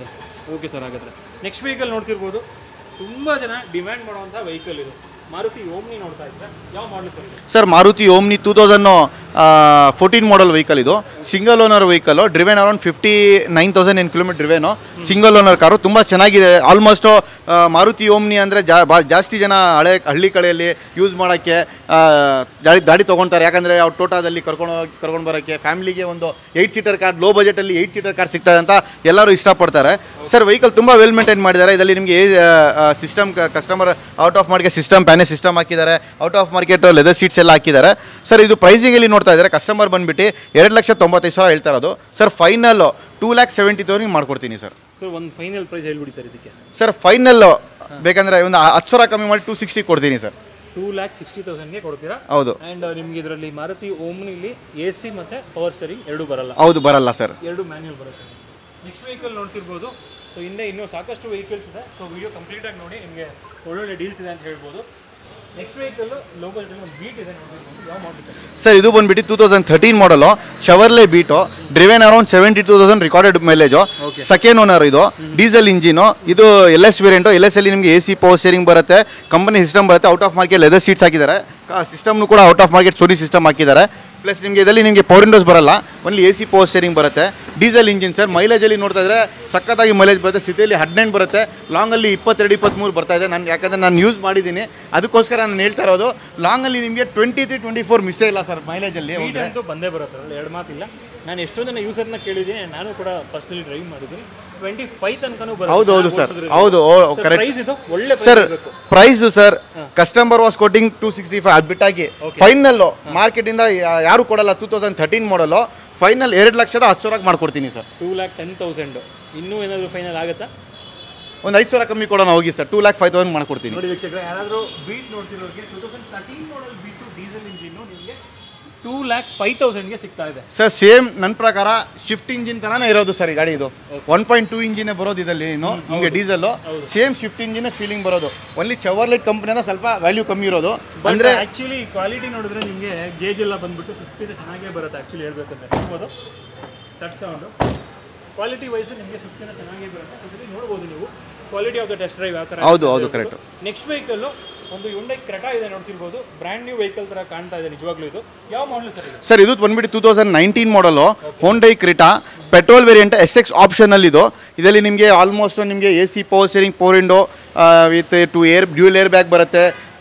Okay sir. ಹಾಗಾದರೆ ನೆಕ್ಸ್ಟ್ ವೆಹಿಕಲ್ ನೋಡ್ತಿರ್ಬೋದು, ತುಂಬ ಜನ ಡಿಮ್ಯಾಂಡ್ ಮಾಡುವಂಥ ವೆಹಿಕಲ್ ಇದು. ಮಾರುತಿ ಓಮ್ನಿ ನೋಡ್ತಾ ಇದ್ದಾರೆ. ಯಾವ ಮಾಡಲ್ ಸರ್ ಇದು? Sir Maruti Omni 2014 model vehicle ಇದು. Single owner vehicle, driven around 59,000 kilometer driven. Single owner car. ತುಂಬ ಚೆನ್ನಾಗಿದೆ. ಆಲ್ಮೋಸ್ಟು ಮಾರುತಿ ಓಮ್ನಿ ಅಂದರೆ ಜಾಸ್ತಿ ಜನ ಹಳ್ಳಿ ಕಡೆಯಲ್ಲಿ ಯೂಸ್ ಮಾಡೋಕ್ಕೆ ಗಾಡಿ ತೊಗೊಳ್ತಾರೆ. ಯಾಕಂದರೆ ಅವ್ರು ಟೋಟಾದಲ್ಲಿ ಕರ್ಕೊಂಡು ಬರೋಕ್ಕೆ, ಫ್ಯಾಮಿಲಿಗೆ ಒಂದು 8 ಸೀಟರ್ ಕಾರ್, ಲೋ ಬಜೆಟಲ್ಲಿ 8 ಸೀಟರ್ ಕಾರ್ ಸಿಗ್ತದೆ ಅಂತ ಎಲ್ಲರೂ ಇಷ್ಟಪಡ್ತಾರೆ. ಸರ್ ವೆಹಿಕಲ್ ತುಂಬ ವೆಲ್ ಮೇಂಟೈನ್ ಮಾಡಿದ್ದಾರೆ. ಇದರಲ್ಲಿ ನಿಮಗೆ system, customer out of market system, ಪ್ಯಾನೇಜ್ ಸಿಸ್ಟಮ್ ಹಾಕಿದ್ದಾರೆ. Out of market leather seats ಎಲ್ಲ ಹಾಕಿದ್ದಾರೆ. ಸರ್ ಇದು ಪ್ರೈಸಿಂಗಲ್ಲಿ ನೋಡ್ತಾ ಇದ್ದಾರೆ ಕಸ್ಟಮರ್ ಬಂದುಬಿಟ್ಟು 2,95,000 ಹೇಳ್ತಾ ಇರೋದು. ಸರ್ ಫೈನಲ್ಲು 2,70,000 ಮಾಡ್ಕೊಡ್ತೀನಿ ಸರ್. ಸರ್ ಒಂದು ಫೈನಲ್ ಪ್ರೈಸ್ ಹೇಳ್ಬಿಡಿ ಸರ್ ಇದಕ್ಕೆ. ಸರ್ ಫೈನಲ್ಲು ಬೇಕಂದರೆ ಒಂದು 10,000 ಕಮ್ಮಿ ಮಾಡಿ 260 ಕೊಡ್ತೀನಿ ಸರ್. 2,60,000ಗೆ ಕೊಡ್ತೀರಾ? ಹೌದು. ಆ್ಯಂಡ್ ನಿಮಗೆ ಇದರಲ್ಲಿ ಮಾರುತಿ ಓಮ್ನಿಲಿ AC ಮತ್ತು ಪವರ್ ಸ್ಟೇರಿಂಗ್ ಎರಡೂ ಬರಲ್ಲ? ಹೌದು, ಬರಲ್ಲ ಸರ್. ಎರಡು ಮ್ಯಾನ್ಯುವಲ್ ಬರುತ್ತೆ. ನೆಕ್ಸ್ಟ್ ವೆಹಿಕಲ್ ನೋಡ್ತಿರ್ಬೋದು. ಸೊ ಹಿಂದೆ ಇನ್ನೂ ಸಾಕಷ್ಟು ವೆಹಿಕಲ್ಸ್ ಇದೆ. ಸೊ ವಿಡಿಯೋ ಕಂಪ್ಲೀಟಾಗಿ ನೋಡಿ, ನಿಮಗೆ ಒಳ್ಳೊಳ್ಳೆ ಡೀಲ್ಸ್ ಇದೆ ಅಂತ ಹೇಳ್ಬೋದು. ನೆಕ್ಸ್ಟ್ ವೆಹಿಕಲ್ ಲೋಕಲ್ ಬೀಟ್ ಇದೆ ನೋಡ್ತಿರ್ಬೋದು. ಯಾವ ಮಾಡಲ್ ಸರ್? ಇದು ಬಂದ್ಬಿಟ್ಟು 2013 ಮಾಡಲು Chevrolet Beat, driven around 72,000 recorded mileage, second owner. ಇದು ಡೀಸೆಲ್ ಇಂಜಿನು. ಇದು LS ವೇರಿಯಂಟು. LS ಅಲ್ಲಿ ನಿಮಗೆ AC ಪವರ್ ಸ್ಟೇರಿಂಗ್ ಬರುತ್ತೆ, ಕಂಪನಿ ಸಿಸ್ಟಮ್ ಬರುತ್ತೆ, out of market leather seats ಹಾಕಿದ್ದಾರೆ, ಸಿಸ್ಟಮ್ನು ಕೂಡ out of market Sony system ಹಾಕಿದ್ದಾರೆ. ಪ್ಲಸ್ ನಿಮಗೆ ಇದರಲ್ಲಿ ನಿಮಗೆ ಪವರ್ ವಿಂಡೋಸ್ ಬರಲ್ಲ, ಓನ್ಲಿ AC ಪವರ್ ಸ್ಟೇರಿಂಗ್ ಬರುತ್ತೆ. Diesel engine sir. ಮೈಲೇಜಲ್ಲಿ ನೋಡ್ತಾ ಇದ್ರೆ ಸಖತ್ತಾಗಿ ಮೈಲೇಜ್ ಬರುತ್ತೆ. ಸಿಟಿಯಲ್ಲಿ 18 ಬರುತ್ತೆ, ಲಾಂಗಲ್ಲಿ 22-23 ಬರ್ತಾ ಇದೆ. ಯಾಕಂದರೆ ನಾನು ಯೂಸ್ ಮಾಡಿದ್ದೀನಿ, ಅದಕ್ಕೋಸ್ಕರ ನಾನು ಹೇಳ್ತಾ ಇರೋದು. ಲಾಂಗಲ್ಲಿ ನಿಮಗೆ 23-24 ಮಿಸ್ಸೇ ಇಲ್ಲ ಸರ್ ಮೈಲೇಜಲ್ಲಿ. ಅಂತೂ ಬಂದೇ ಬರುತ್ತೆ, ಎರಡು ಮಾತಿಲ್ಲ. ನಾನು ಎಷ್ಟೋ ಜನ ಯೂಸರ್ನ ಕೇಳಿದ್ದೀನಿ, ನಾನು ಕೂಡ ಪರ್ಸನಲಿ ಡ್ರೈವ್ ಮಾಡಿದ್ದೀನಿ. 25 ತನಕನೂ ಬರುತ್ತೆ. ಹೌದು ಸರ್, ಹೌದು ಕರೆಕ್ಟ್. ಪ್ರೈಸ್ ಇದು ಒಳ್ಳೆ sir. Price sir, customer was quoting 265, ಅದು ಬಿಟ್ಟಾಗಿ ಫೈನಲ್ಲು ಮಾರ್ಕೆಟಿಂದ ಯಾರು ಕೊಡಲ್ಲ. 2013 ಮಾಡಲು ಫೈನಲ್ 2,10,000 ಮಾಡ್ಕೊಡ್ತೀನಿ ಸರ್. 2,10,000. ಇನ್ನೂ ಏನಾದರೂ ಫೈನಲ್ ಆಗುತ್ತಾ? ಒಂದು 5,000 ಕಮ್ಮಿ ಕೊಡೋಣ ಹೋಗಿ ಸರ್. 2,05,000 ಮಾಡ್ಕೊಡ್ತೀನಿ. ನೋಡಿ ವೀಕ್ಷಕರೇ, ಯಾರಾದರೂ ಬೀಟ್ ನೋಡ್ತಿರೋರಿಗೆ 2013 ಮಾಡಲ್ ಬೀಟು ಡೀಸೆಲ್ ಇಂಜಿನ್ನು ನಿಮಗೆ 2,05,000ಗೆ ಸಿಗ್ತಾ ಇದೆ ಸರ್. ಸೇಮ್ ನನ್ನ ಪ್ರಕಾರ ಶಿಫ್ಟ್ ಇಂಜಿನ್ ಥರನೇ ಇರೋದು ಸರ್ ಈ ಗಾಡಿ. ಇದು 1.2 ಇಂಜಿನೇ ಬರೋದು ಇದರಲ್ಲಿ. ಇನ್ನು ನಿಮಗೆ ಡೀಸೆಲ್ಲು ಸೇಮ್ ಶಿಫ್ಟ್ ಇಂಜಿನೇ ಫೀಲಿಂಗ್ ಬರೋದು. ಓನ್ಲಿ ಚೆವರ್ಲೆಟ್ ಕಂಪ್ನಿನ ಸ್ವಲ್ಪ ವ್ಯಾಲ್ಯೂ ಕಮ್ಮಿ ಇರೋದು. ಅಂದರೆ ಆ್ಯಕ್ಚುಲಿ ಕ್ವಾಲಿಟಿ ನೋಡಿದ್ರೆ ನಿಮಗೆ ಗೇಜ್ ಎಲ್ಲ ಬಂದ್ಬಿಟ್ಟು 50 ಚೆನ್ನಾಗೇ ಬರುತ್ತೆ. ಆ್ಯಕ್ಚುಲಿ ಹೇಳ್ಬೇಕಂದ್ರೆ ನೋಡ್ಬೋದು, ಟಚ್ ಸೌಂಡು ಕ್ವಾಲಿಟಿ ವೈಸು ನಿಮಗೆ 50 ಚೆನ್ನಾಗೇ ಬರುತ್ತೆ. ಅದರಲ್ಲಿ ನೋಡ್ಬೋದು ನೀವು quality of the test drive ಯಾವ ಥರ. ಹೌದು ಕರೆಕ್ಟ್. ನೆಕ್ಸ್ಟ್ ವೆಹಿಕಲ್ಲು ಒಂದು Hyundai Creta ಇದೆ ನೋಡ್ತಿರ್ಬೋದು. ಬ್ರ್ಯಾಂಡ್ ನ್ಯೂ ವೆಹಿಕಲ್ ಥರ ಕಾಣ್ತಾ ಇದೆ ನಿಜವಾಗ್ಲೂ. ಇದು ಯಾವ ಮಾಡಲ್ ಸರ್? ಸರ್ ಇದು ಬಂದ್ಬಿಟ್ಟು 2019 ಮಾಡಲು Hyundai Creta petrol variant SX ಆಪ್ಷನಲ್ಲಿ. ಇದರಲ್ಲಿ ನಿಮಗೆ ಆಲ್ಮೋಸ್ಟ್ ನಿಮಗೆ AC power steering, power window with 2 dual air bag ಬರುತ್ತೆ,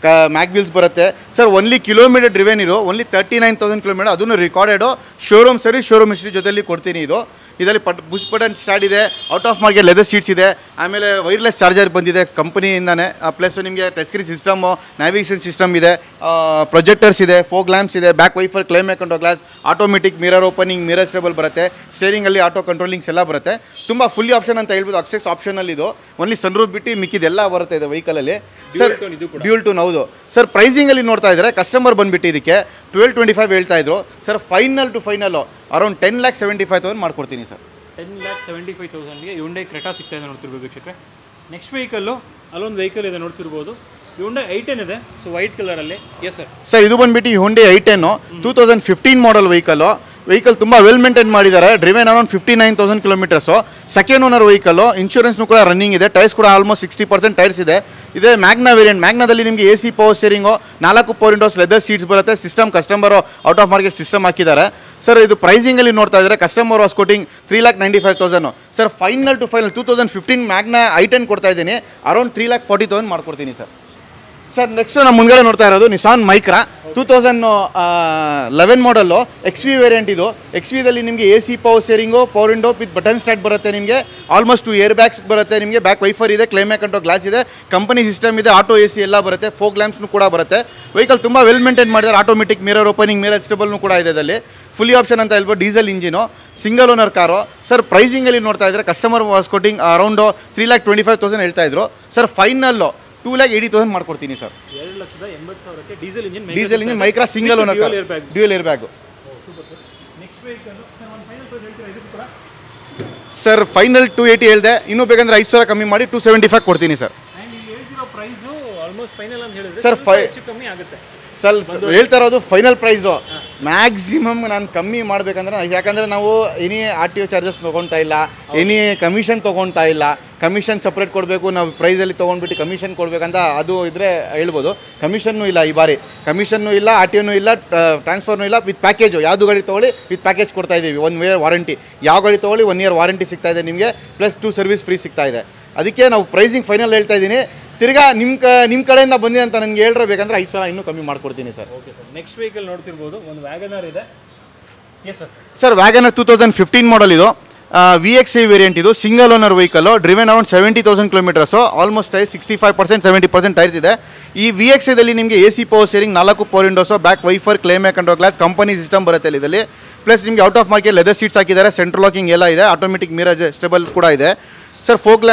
ಮ್ಯಾಗ್ವಿಲ್ಸ್ ಬರುತ್ತೆ ಸರ್. ಓನ್ಲಿ ಕಿಲೋಮೀಟರ್ ಡ್ರಿವೆನ್ ಇರೋ ಓನ್ಲಿ 39,000 ಕಿಲೋಮೀಟರ್. ಅದನ್ನು recorded showroom service, showroom history ಜೊತೆಲಿ ಕೊಡ್ತೀನಿ. ಇದರಲ್ಲಿ ಬುಷ್ ಬಟನ್ ಸ್ಟಾರ್ಟ್ ಇದೆ, out of market leather seats ಇದೆ, ಆಮೇಲೆ ವೈರ್ಲೆಸ್ ಚಾರ್ಜರ್ ಬಂದಿದೆ ಕಂಪನಿಯಿಂದಾನೆ. ಪ್ಲಸ್ ನಿಮಗೆ touch screen system, navigation system ಇದೆ, ಪ್ರೊಜೆಕ್ಟರ್ಸ್ ಇದೆ, ಫೋಗ್ ಲ್ಯಾಂಪ್ಸ್ ಇದೆ, back wiper, climate control glass, automatic mirror opening, mirror stable ಬರುತ್ತೆ, ಸ್ಟೇರಿಂಗಲ್ಲಿ ಆಟೋ ಕಂಟ್ರೋಲಿಂಗ್ಸ್ ಎಲ್ಲ ಬರುತ್ತೆ. ತುಂಬ ಫುಲ್ಲಿ ಆಪ್ಷನ್ ಅಂತ ಹೇಳ್ಬೋದು. ಅಕ್ಸೆಸ್ ಆಪ್ಷನಲ್ಲಿ ಇದು ಓನ್ಲಿ ಸನ್ರೂಫ್ ಬಿಟ್ಟು ಮಿಕ್ಕಿದೆಲ್ಲ ಬರುತ್ತೆ ಇದು ವೆಹಿಕಲಲ್ಲಿ ಸರ್. Dual tone. ಹೌದು ಸರ್. ಪ್ರೈಸಿಂಗಲ್ಲಿ ನೋಡ್ತಾ ಇದ್ದಾರೆ ಕಸ್ಟಮರ್ ಬಂದುಬಿಟ್ಟು ಇದಕ್ಕೆ 1225 ಹೇಳ್ತಾ ಇದ್ರು sir. Final to final around 10,75,000 ಮಾಡ್ಕೊಡ್ತೀನಿ ಸರ್. 10,75,000ಗೆ Hyundai Creta ಸಿಗ್ತಾ ಇದೆ ನೋಡ್ತಿರ್ಬೋದು ವೀಕ್ಷಕರೇ. ನೆಕ್ಸ್ಟ್ ವೆಹಿಕಲ್ಲು ಅಲ್ಲೊಂದು ವೆಹಿಕಲ್ ಇದೆ ನೋಡ್ತಿರ್ಬೋದು. Hyundai i10 ಇದೆ, ಸೊ ವೈಟ್ ಕಲರಲ್ಲಿ. Yes sir. ಸರ್ ಇದು ಬಂದುಬಿಟ್ಟು Hyundai i10 2015 ಮಾಡಲ್ ವೆಹಿಕಲ್ ತುಂಬ ವೆಲ್ ಮೇಂಟೈನ್ ಮಾಡಿದ್ದಾರೆ. Driven around 59,000 kilometers. Second owner vehicle. ಇನ್ಶೂರೆನ್ಸ್ನು ಕೂಡ ರನ್ನಿಂಗ್ ಇದೆ. ಟೈರ್ಸ್ ಕೂಡ ಆಲ್ಮೋಸ್ಟ್ 60% ಟೈರ್ಸ್ ಇದೆ. ಇದೇ ಮ್ಯಾಗ್ನಾ ವೇರಿಯಂಟ್. ಮ್ಯಾಗ್ನಾದಲ್ಲಿ ನಿಮಗೆ AC power steering, 4 power windows, leather seats ಬರುತ್ತೆ. System customer out of market system ಹಾಕಿದ್ದಾರೆ ಸರ್. ಇದು ಪ್ರೈಸಿಂಗಲ್ಲಿ ನೋಡ್ತಾ ಇದ್ದಾರೆ customer was quoting 3,95,000 sir. Final to final 2015 Magna i10 ಕೊಡ್ತಾ ಇದ್ದೀನಿ, ಅರೌಂಡ್ 3,40,000 ಮಾಡ್ಕೊಡ್ತೀನಿ ಸರ್. ಸರ್ ನೆಕ್ಸ್ಟ್ ನಮ್ಮ ಮುಂದೆ ನೋಡ್ತಾ ಇರೋದು ನಿಸಾನ್ ಮೈಕ್ರಾ 2011 ಮಾಡಲ್ಲು XV ವೇರಿಯಂಟ್. ಇದು XVದಲ್ಲಿ ನಿಮಗೆ AC power steering, power window with button start ಬರುತ್ತೆ. ನಿಮಗೆ ಆಲ್ಮೋಸ್ಟ್ 2 ಏರ್ ಬ್ಯಾಗ್ಸ್ ಬರುತ್ತೆ. ನಿಮಗೆ ಬ್ಯಾಕ್ ವೈಫರ್ ಇದೆ, ಕ್ಲೈಮ್ ಅಕೌಂಟೋ ಗ್ಲಾಸ್ ಇದೆ, ಕಂಪನಿ ಸಿಸ್ಟಮ್ ಇದೆ, ಆಟೋ AC ಎಲ್ಲ ಬರುತ್ತೆ, ಫೋಗ್ ಲ್ಯಾಂಪ್ಸ್ನು ಕೂಡ ಬರುತ್ತೆ. ವೆಹಿಕಲ್ ತುಂಬ ವೆಲ್ ಮೇಂಟೈನ್ ಮಾಡಿದ್ದಾರೆ. ಆಟೋಮೆಟಿಕ್ ಮಿರರ್ ಓಪನಿಂಗ್, ಮಿರರ್ ಸ್ಟೇಬಲ್ನು ಕೂಡ ಇದೆ ಇದರಲ್ಲಿ. ಫುಲ್ಲಿ ಆಪ್ಷನ್ ಅಂತ ಹೇಳ್ಬೋದು. Diesel engine, single owner car sir. ಪ್ರೈಸಿಂಗಲ್ಲಿ ನೋಡ್ತಾ ಇದ್ದಾರೆ ಕಸ್ಟಮರ್ ವಾಸ್ ಕೋಟಿಂಗ್ ಅರೌಂಡ್ 3,25,000 ಹೇಳ್ತಾ ಇದ್ರು ಸರ್. ಫೈನಲ್ಲು 2,80,000 ಮಾಡ್ಕೊಡ್ತೀನಿ ಸರ್. 2,80,000ಕ್ಕೆ diesel engine Micra single owner car, dual air bag sir. Final 280 ಹೇಳಿದೆ, ಇನ್ನೂ ಬೇಕಂದ್ರೆ 5,000 ಕಮ್ಮಿ ಮಾಡಿ 275 ಕೊಡ್ತೀನಿ ಸರ್. ಸರ್ ಸರ್ ಹೇಳ್ತಾ ಇರೋದು ಫೈನಲ್ ಪ್ರೈಸು. ಮ್ಯಾಕ್ಸಿಮಮ್ ನಾನು ಕಮ್ಮಿ ಮಾಡಬೇಕಂದ್ರೆ, ಯಾಕಂದರೆ ನಾವು ಎನಿ RTO ಚಾರ್ಜಸ್ ತೊಗೊಳ್ತಾ ಇಲ್ಲ, ಎನಿ ಕಮಿಷನ್ ತೊಗೊಳ್ತಾ ಇಲ್ಲ. ಕಮಿಷನ್ ಸಪ್ರೇಟ್ ಕೊಡಬೇಕು, ನಾವು ಪ್ರೈಸಲ್ಲಿ ತೊಗೊಂಡ್ಬಿಟ್ಟು ಕಮಿಷನ್ ಕೊಡಬೇಕಂತ ಅದು ಇದ್ದರೆ ಹೇಳ್ಬೋದು. ಕಮಿಷನ್ನು ಇಲ್ಲ ಈ ಬಾರಿ. ಕಮಿಷನ್ನು ಇಲ್ಲ, RTOನೂ ಇಲ್ಲ, ಟ್ರಾನ್ಸ್ಫರ್ನೂ ಇಲ್ಲ. ವಿತ್ ಪ್ಯಾಕೇಜು ಯಾವುದು ಗಾಡಿ ತೊಗೊಳ್ಳಿ ವಿತ್ ಪ್ಯಾಕೇಜ್ ಕೊಡ್ತಾ ಇದ್ದೀವಿ. 1 ಇಯರ್ ವಾರಂಟಿ. ಯಾವ ಗಾಡಿ ತೊಗೊಳ್ಳಿ 1 ಇಯರ್ ವಾರಂಟಿ ಸಿಗ್ತಾ ಇದೆ ನಿಮಗೆ, ಪ್ಲಸ್ 2 ಸರ್ವಿಸ್ ಫ್ರೀ ಸಿಗ್ತಾ ಇದೆ. ಅದಕ್ಕೆ ನಾವು ಪ್ರೈಸಿಂಗ್ ಫೈನಲ್ ಹೇಳ್ತಾ ಇದ್ದೀನಿ. ತಿರ್ಗಾ ನಿಮ್ಮ ಕಡೆಯಿಂದ ಬಂದಿದೆ ಅಂತ ನನಗೆ ಹೇಳಿರಬೇಕಂದ್ರೆ 5,000 ಇನ್ನೂ ಕಮ್ಮಿ ಮಾಡ್ಕೊಡ್ತೀನಿ sir. Okay sir. Next vehicle ನೋಡ್ತಿರ್ಬೋದು, ಒಂದು ವ್ಯಾಗನರ್ ಇದೆ. Yes sir. Sir Wagon R 2015 model. ಇದು VXI ವೇರಿಯಂಟ್. ಇದು single owner vehicle. Driven around 70,000 kilometers. Almost tyre 65% 70% tyres ಇದೆ. ಈ VXIದಲ್ಲಿ ನಿಮಗೆ AC power steering, 4 power windows, back wiper, climate control glass, company system ಬರುತ್ತೆ ಇದರಲ್ಲಿ. ಪ್ಲಸ್ ನಿಮಗೆ out of market leather seats ಹಾಕಿದ್ದಾರೆ, ಸೆಂಟ್ರಲ್ ಲಾಕಿಂಗ್ ಎಲ್ಲ ಇದೆ, ಆಟೋಮೆಟಿಕ್ ಮಿರರ್ ಸ್ಟೇಬಲ್ ಕೂಡ ಇದೆ ಸರ್ ಫೋಕ್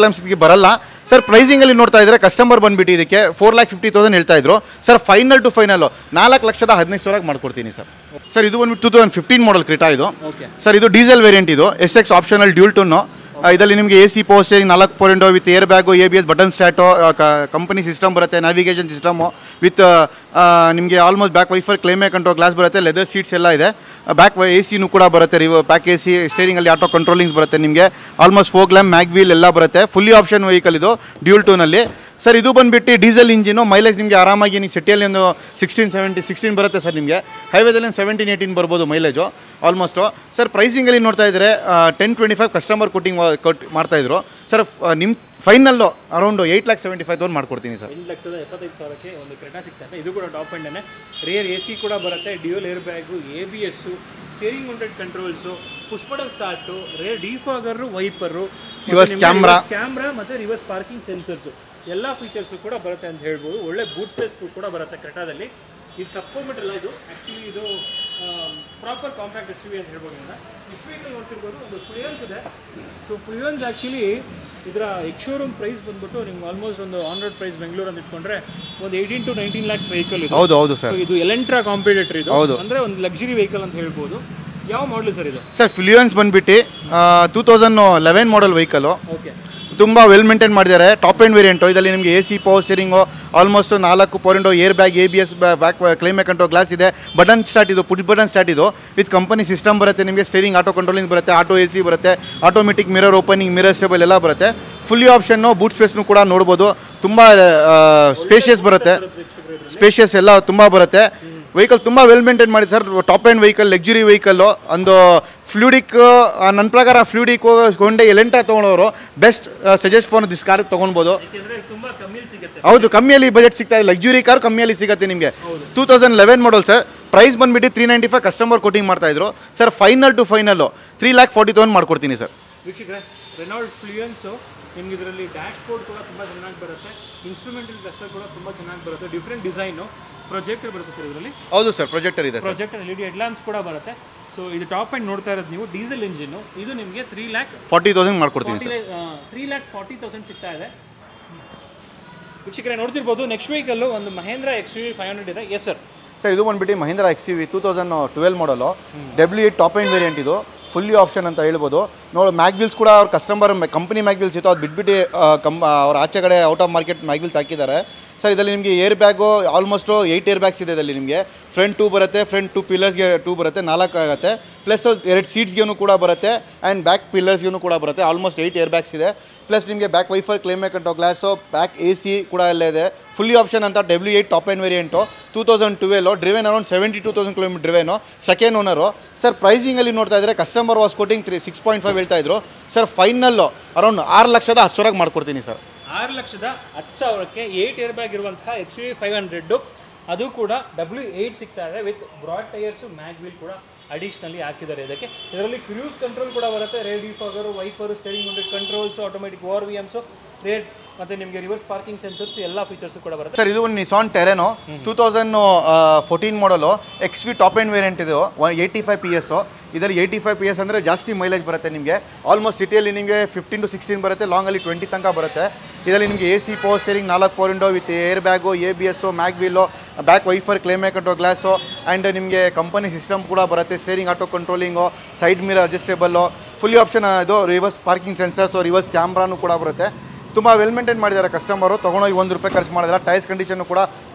ಲ್ಯಾಂಪ್ಸ್ ಇದಕ್ಕೆ ಬರಲ್ಲ ಸರ್. ಪ್ರೈಸಿಂಗಲ್ಲಿ ನೋಡ್ತಾ ಇದ್ದಾರೆ ಕಸ್ಟಮರ್ ಬಂದುಬಿಟ್ಟು ಇದಕ್ಕೆ 4,50,000 ಹೇಳ್ತಾ ಇದ್ರು ಸರ್. ಫೈನಲ್ ಟು ಫೈನಲ್ 4,15,000 ಮಾಡ್ಕೊಡ್ತೀನಿ ಸರ್. ಸರ್ ಇದು ಬಂದ್ಬಿಟ್ಟು 2015 ಮಾಡಲ್ ಕ್ರಿಟಾ ಇದು ಸರ್. ಇದು ಡೀಸೆಲ್ ವೇರಿಯಂಟ್, ಇದು SX ಆಪ್ಷನಲ್ ಡ್ಯೂಲ್ ಟೋನು. ಇದರಲ್ಲಿ ನಿಮಗೆ AC power steering 4 with air bag, ABS button start, company system ಬರುತ್ತೆ, ನ್ಯಾವಿಗೇಷನ್ ಸಿಸ್ಟಮು ವಿತ್ ನಿಮಗೆ almost back wiper climate control glass ಬರುತ್ತೆ, ಲೆದರ್ ಸೀಟ್ಸ್ ಎಲ್ಲ ಇದೆ, ಬ್ಯಾಕ್ AC ಕೂಡ ಬರುತ್ತೆ, ಬ್ಯಾಕ್ AC, ಸ್ಟೇರಿಂಗಲ್ಲಿ ಆಟೋ ಕಂಟ್ರೋಲಿಂಗ್ಸ್ ಬರುತ್ತೆ ನಿಮಗೆ, almost folk lamp, mag wheel ಎಲ್ಲ ಬರುತ್ತೆ, ಫುಲ್ಲಿ ಆಪ್ಷನ್ ವೆಹಿಕಲ್ ಇದು ಡ್ಯೂಲ್ ಟೋನಲ್ಲಿ ಸರ್. ಇದು ಬಂದುಬಿಟ್ಟು ಡೀಸೆಲ್ ಇಂಜಿನು, ಮೈಲೇಜ್ ನಿಮಗೆ ಆರಾಮಾಗಿ ನೀವು ಸಿಟಿಯಲ್ಲಿ ಒಂದು 16 ಬರುತ್ತೆ ಸರ್. ನಿಮಗೆ ಹೈವೇದಲ್ಲಿ 17-18 ಬರ್ಬೋದು ಮೈಲೇಜು ಆಲ್ಮೋಸ್ಟು ಸರ್. ಪ್ರೈಸಿಂಗಲ್ಲಿ ನೋಡ್ತಾ ಇದ್ದರೆ 10-25 ಕಸ್ಟಮರ್ ಮಾಡ್ತಾಯಿದ್ರು ಸರ್. ನಿಮ್ಮ ಫೈನಲ್ಲು ಅರೌಂಡ್ 8,75,000 ಮಾಡ್ಕೊಡ್ತೀನಿ ಸರ್. 8,75,000ಕ್ಕೆ ಒಂದು ಕ್ರೆಟಾ ಸಿಗ್ತದೆ. ಇದು ಕೂಡ ಟಾಪ್ ಎಂಡೇ, ರಿಯರ್ AC ಕೂಡ ಬರುತ್ತೆ, dual air bag, ABS, steering mounted controls, push button start, rear defogger, wiper, camera ಮತ್ತು ರಿವರ್ಸ್ ಪಾರ್ಕಿಂಗ್ ಸೆನ್ಸರ್ಸು ಎಲ್ಲ ಫೀಚರ್ಸು ಕೂಡ ಬರುತ್ತೆ ಅಂತ ಹೇಳ್ಬೋದು. ಒಳ್ಳೆ ಬೂಟ್ ಸ್ಪೇಸ್ ಕೂಡ ಬರುತ್ತೆ ಕ್ರೆಟಾದಲ್ಲಿ. ಇದು ಸಬ್ಫಾರ್ಮೆಟ್ ಅಲ್ಲ, ಇದು ಆ್ಯಕ್ಚುಲಿ ಇದು ಪ್ರಾಪರ್ ಕಾಂಪ್ಯಾಕ್ಟ್ SUV ಅಂತ ಹೇಳ್ಬೋದು. ನೆಕ್ಸ್ಟ್ ವೆಹಿಕಲ್ ನೋಡ್ತಿರ್ಬೋದು, ಒಂದು ಫ್ಲೂಯನ್ಸ್ ಇದೆ. ಸೊ ಫ್ಲೂಯನ್ಸ್ ಆ್ಯಕ್ಚುಲಿ ಇದರ ಎಕ್ಸ್-ಶೋರೂಮ್ ಪ್ರೈಸ್ ಬಂದ್ಬಿಟ್ಟು ನಿಮ್ಗೆ ಆಲ್ಮೋಸ್ಟ್ ಒಂದು ಆನ್ ರೋಡ್ ಪ್ರೈಸ್ ಬೆಂಗಳೂರು ಅಂತ ಇಟ್ಕೊಂಡ್ರೆ ಒಂದು 18 to 19 lakhs ವೆಹಿಕಲ್ ಇದು. ಹೌದು ಸರ್. ಇದು ಎಲೆಂಟ್ರಾ ಕಾಂಪಿಟೇಟರ್ ಇದು, ಅಂದರೆ ಒಂದು ಲಕ್ಸುರಿ ವೆಹಿಕಲ್ ಅಂತ ಹೇಳ್ಬೋದು. ಯಾವ ಮಾಡಲು ಸರ್ ಇದು? ಸರ್ ಫ್ಲೂಯನ್ಸ್ ಬಂದ್ಬಿಟ್ಟು 2011 ಮಾಡಲ್ ವೆಹಿಕಲು. ಓಕೆ, ತುಂಬ ವೆಲ್ ಮೇಂಟೈನ್ ಮಾಡಿದ್ದಾರೆ, ಟಾಪ್ ಎಂಡ್ ವೇರಿಯಂಟು. ಇದರಲ್ಲಿ ನಿಮಗೆ AC power steering, almost 4 air bag, ABS back climate control glass ಇದೆ, ಬಟನ್ ಸ್ಟಾರ್ಟ್ ಇದು, ಪುಷ್ ಬಟನ್ ಸ್ಟಾರ್ಟ್ ಇದು ವಿತ್ ಕಂಪನಿ ಸಿಸ್ಟಮ್ ಬರುತ್ತೆ ನಿಮಗೆ, ಸ್ಟೇರಿಂಗ್ ಆಟೋ ಕಂಟ್ರೋಲಿಂಗ್ ಬರುತ್ತೆ, ಆಟೋ AC ಬರುತ್ತೆ, automatic mirror opening, mirror stable ಎಲ್ಲ ಬರುತ್ತೆ, ಫುಲ್ಲಿ ಆಪ್ಷನ್ನು, ಬೂಟ್ ಸ್ಪೇಸ್ನು ಕೂಡ ನೋಡ್ಬೋದು, ತುಂಬ ಸ್ಪೇಷಿಯಸ್ ಬರುತ್ತೆ, ಸ್ಪೇಷಿಯಸ್ ಎಲ್ಲ ತುಂಬ ಬರುತ್ತೆ. ವೆಹಿಕಲ್ ತುಂಬ ವೆಲ್ ಮೇಂಟೈನ್ ಮಾಡಿ sir. Top end vehicle, luxury vehicle. ಒಂದು ಫ್ಲೂಡಿಕ್, ನನ್ನ ಪ್ರಕಾರ ಫ್ಲೂಡಿಕ್ ಕೊಂಡೆ ಎಲೆಂಟ್ರಾ ತೊಗೊಳೋರು best suggest for this car ತೊಗೊಳ್ಬೋದು. ಹೌದು, ಕಮ್ಮಿಯಲ್ಲಿ ಬಜೆಟ್ ಸಿಗ್ತಾ ಇದೆ, ಲಕ್ಸುರಿ ಕಾರ್ ಕಮ್ಮಿಯಲ್ಲಿ ಸಿಗುತ್ತೆ ನಿಮಗೆ. 2011 ಮಾಡಲ್ ಸರ್. ಪ್ರೈಸ್ ಬಂದುಬಿಟ್ಟು 395 ಕಸ್ಟಮರ್ ಕೋಟಿಂಗ್ ಮಾಡ್ತಾಯಿದ್ರು ಸರ್. ಫೈನಲ್ ಟು ಫೈನಲ್ಲು 3,40,000 ಮಾಡ್ಕೊಡ್ತೀನಿ ಸರ್. ವೀಕ್ಷಕರೇ, ರೆನಾಲ್ಡ್ ಫ್ಲೂಯನ್ಸು ನಿಮ್ಗೆ ಇದರಲ್ಲಿ ಡ್ಯಾಶ್ ಬೋರ್ಡ್ ಕೂಡ ತುಂಬ ಚೆನ್ನಾಗಿ ಬರುತ್ತೆ, ಇನ್ಸ್ಟ್ರೂಮೆಂಟಲ್ ಕ್ಲಸ್ಟರ್ ಕೂಡ ತುಂಬ ಚೆನ್ನಾಗಿ ಬರುತ್ತೆ, ಡಿಫ್ರೆಂಟ್ ಡಿಸೈನು, ಪ್ರೊಜೆಕ್ಟರ್ ಬರುತ್ತೆ ಸರ್ ಇದರಲ್ಲಿ. ಹೌದು ಸರ್, ಪ್ರೊಜೆಕ್ಟರ್ ಇದೆ, ಪ್ರೊಜೆಕ್ಟರ್ LED ಹೆಡ್ಲ್ಯಾಂಪ್ಸ್ ಕೂಡ ಬರುತ್ತೆ. ಸೊ ಇದು ಟಾಪ್ ಎಂಡ್ ನೋಡ್ತಾ ಇರೋದು ನೀವು ಡೀಸೆಲ್ ಇಂಜಿನ್ನು. ಇದು ನಿಮಗೆ 3,40,000 ಮಾಡ್ಕೊಡ್ತೀನಿ ಸರ್. 3,40,000 ಸಿಗ್ತಾ ಇದೆ. ವೀಕ್ಷಕರೇ ನೋಡ್ತಿರ್ಬೋದು, ನೆಕ್ಸ್ಟ್ ವೆಹಿಕಲ್ಲು ಒಂದು ಮಹೇಂದ್ರ XUV 500 ಇದೆ. Yes sir. ಸರ್ ಇದು ಬಂದುಬಿಟ್ಟು ಮಹೇಂದ್ರ XUV 2012 ಮಾಡಲು, W8 ಟಾಪ್ ಎಂಡ್ ವೇರಿಯಂಟ್ ಇದು, ಫುಲ್ಲಿ ಆಪ್ಷನ್ ಅಂತ ಹೇಳ್ಬೋದು. ನೋಡಿ, ಮ್ಯಾಗ್ವಿಲ್ಸ್ ಕೂಡ ಅವ್ರ ಕಸ್ಟಮರ್ ಕಂಪನಿ ಮ್ಯಾಗ್ವಿಲ್ಸ್ ಇತ್ತು, ಅದು ಬಿಟ್ಬಿಟ್ಟು ಅವ್ರ ಆಚೆ ಕಡೆ ಔಟ್ ಆಫ್ ಮಾರ್ಕೆಟ್ ಮ್ಯಾಗ್ವಿಲ್ಸ್ ಹಾಕಿದ್ದಾರೆ ಸರ್. ಇದರಲ್ಲಿ ನಿಮಗೆ air bag almost 8 air bags ಇದೆ ಇದರಲ್ಲಿ ನಿಮಗೆ. ಫ್ರಂಟ್ 2 ಬರುತ್ತೆ, ಫ್ರಂಟ್ 2 ಪಿಲ್ಲರ್ಸ್ಗೆ 2 ಬರುತ್ತೆ, 4 ಆಗುತ್ತೆ, ಪ್ಲಸ್ 2 ಸೀಟ್ಸ್ಗೂ ಕೂಡ ಬರುತ್ತೆ, ಆ್ಯಂಡ್ ಬ್ಯಾಕ್ ಪಿಲ್ಲರ್ಸ್ಗೂ ಕೂಡ ಬರುತ್ತೆ. ಆಲ್ಮೋಸ್ಟ್ 8 ಏರ್ ಬ್ಯಾಗ್ಸ್ ಇದೆ. ಪ್ಲಸ್ ನಿಮಗೆ back wiper climate control glass, back AC ಕೂಡ ಎಲ್ಲ ಇದೆ. ಫುಲ್ಲಿ ಆಪ್ಷನ್ ಅಂತ W8 top end variant, 2012, driven around 72,000 kilometer driven, second owner sir. ಪ್ರೈಸಿಂಗಲ್ಲಿ ನೋಡ್ತಾ ಇದ್ದರೆ ಕಸ್ಟಮರ್ ವಾಸ್ ಕೋಟಿಂಗ್ 6.5 ಹೇಳ್ತಾ ಇದ್ರು ಸರ್. ಫೈನಲ್ಲು ಅರೌಂಡ್ 6,10,000 ಮಾಡ್ಕೊಡ್ತೀನಿ ಸರ್. 6,10,000ಕ್ಕೆ 8 ಏರ್ ಬ್ಯಾಗ್ ಇರುವಂತಹ XUV 500, ಅದು ಕೂಡ W8 ಸಿಗ್ತಾ ಇದೆ with broad tyres, mag wheel ಕೂಡ ಅಡಿಷ್ನಲಿ ಹಾಕಿದ್ದಾರೆ ಇದಕ್ಕೆ. ಇದರಲ್ಲಿ ಕ್ರೂಸ್ ಕಂಟ್ರೋಲ್ ಕೂಡ ಬರುತ್ತೆ, rear defogger, wiper, steering mounted controls, automatic ORVMಸು, ರೇರ್ ಮತ್ತು ನಿಮಗೆ ರಿವರ್ಸ್ ಪಾರ್ಕಿಂಗ್ ಸೆನ್ಸರ್ಸ್ ಎಲ್ಲ ಫೀಚರ್ಸು ಕೂಡ ಬರುತ್ತೆ ಸರ್. ಇದು ಒಂದು ನಿಸಾನ್ ಟೆರೆನೋ 2014 ಮಾಡಲು, XV ಟಾಪ್ ಎಂಡ್ ವೇರಿಯಂಟ್ ಇದು, 85 PS. ಇದರಲ್ಲಿ 85 PS ಅಂದರೆ ಜಾಸ್ತಿ ಮೈಲೇಜ್ ಬರುತ್ತೆ ನಿಮಗೆ. ಆಲ್ಮೋಸ್ಟ್ ಸಿಟಿಯಲ್ಲಿ ನಿಮಗೆ 15 to 16 ಬರುತ್ತೆ, ಲಾಂಗಲ್ಲಿ 20 ತನಕ ಬರುತ್ತೆ. ಇದರಲ್ಲಿ ನಿಮಗೆ AC power steering 4 with air bag, ABS, mag wheel, back wiper climate control glass, and ನಿಮಗೆ ಕಂಪನಿ ಸಿಸ್ಟಮ್ ಕೂಡ ಬರುತ್ತೆ, steering auto controlling, side mirror ಅಡ್ಜಸ್ಟೇಬಲ್ಲು, fully option ಇದು, ರಿವರ್ಸ್ ಪಾರ್ಕಿಂಗ್ ಸೆನ್ಸರ್ಸು, ರಿವರ್ಸ್ ಕ್ಯಾಮ್ರಾನು ಕೂಡ ಬರುತ್ತೆ. ತುಂಬ ವೆಲ್ ಮೇಂಟೈನ್ ಮಾಡಿದ್ದಾರೆ ಕಸ್ಟಮರು, ತೊಗೊಂಡೋಗಿ ₹1 ಖರ್ಚು ಮಾಡಿದ್ರೆ. ಟೈರ್ಸ್ ಕಂಡೀಷನ್ನು ಕೂಡ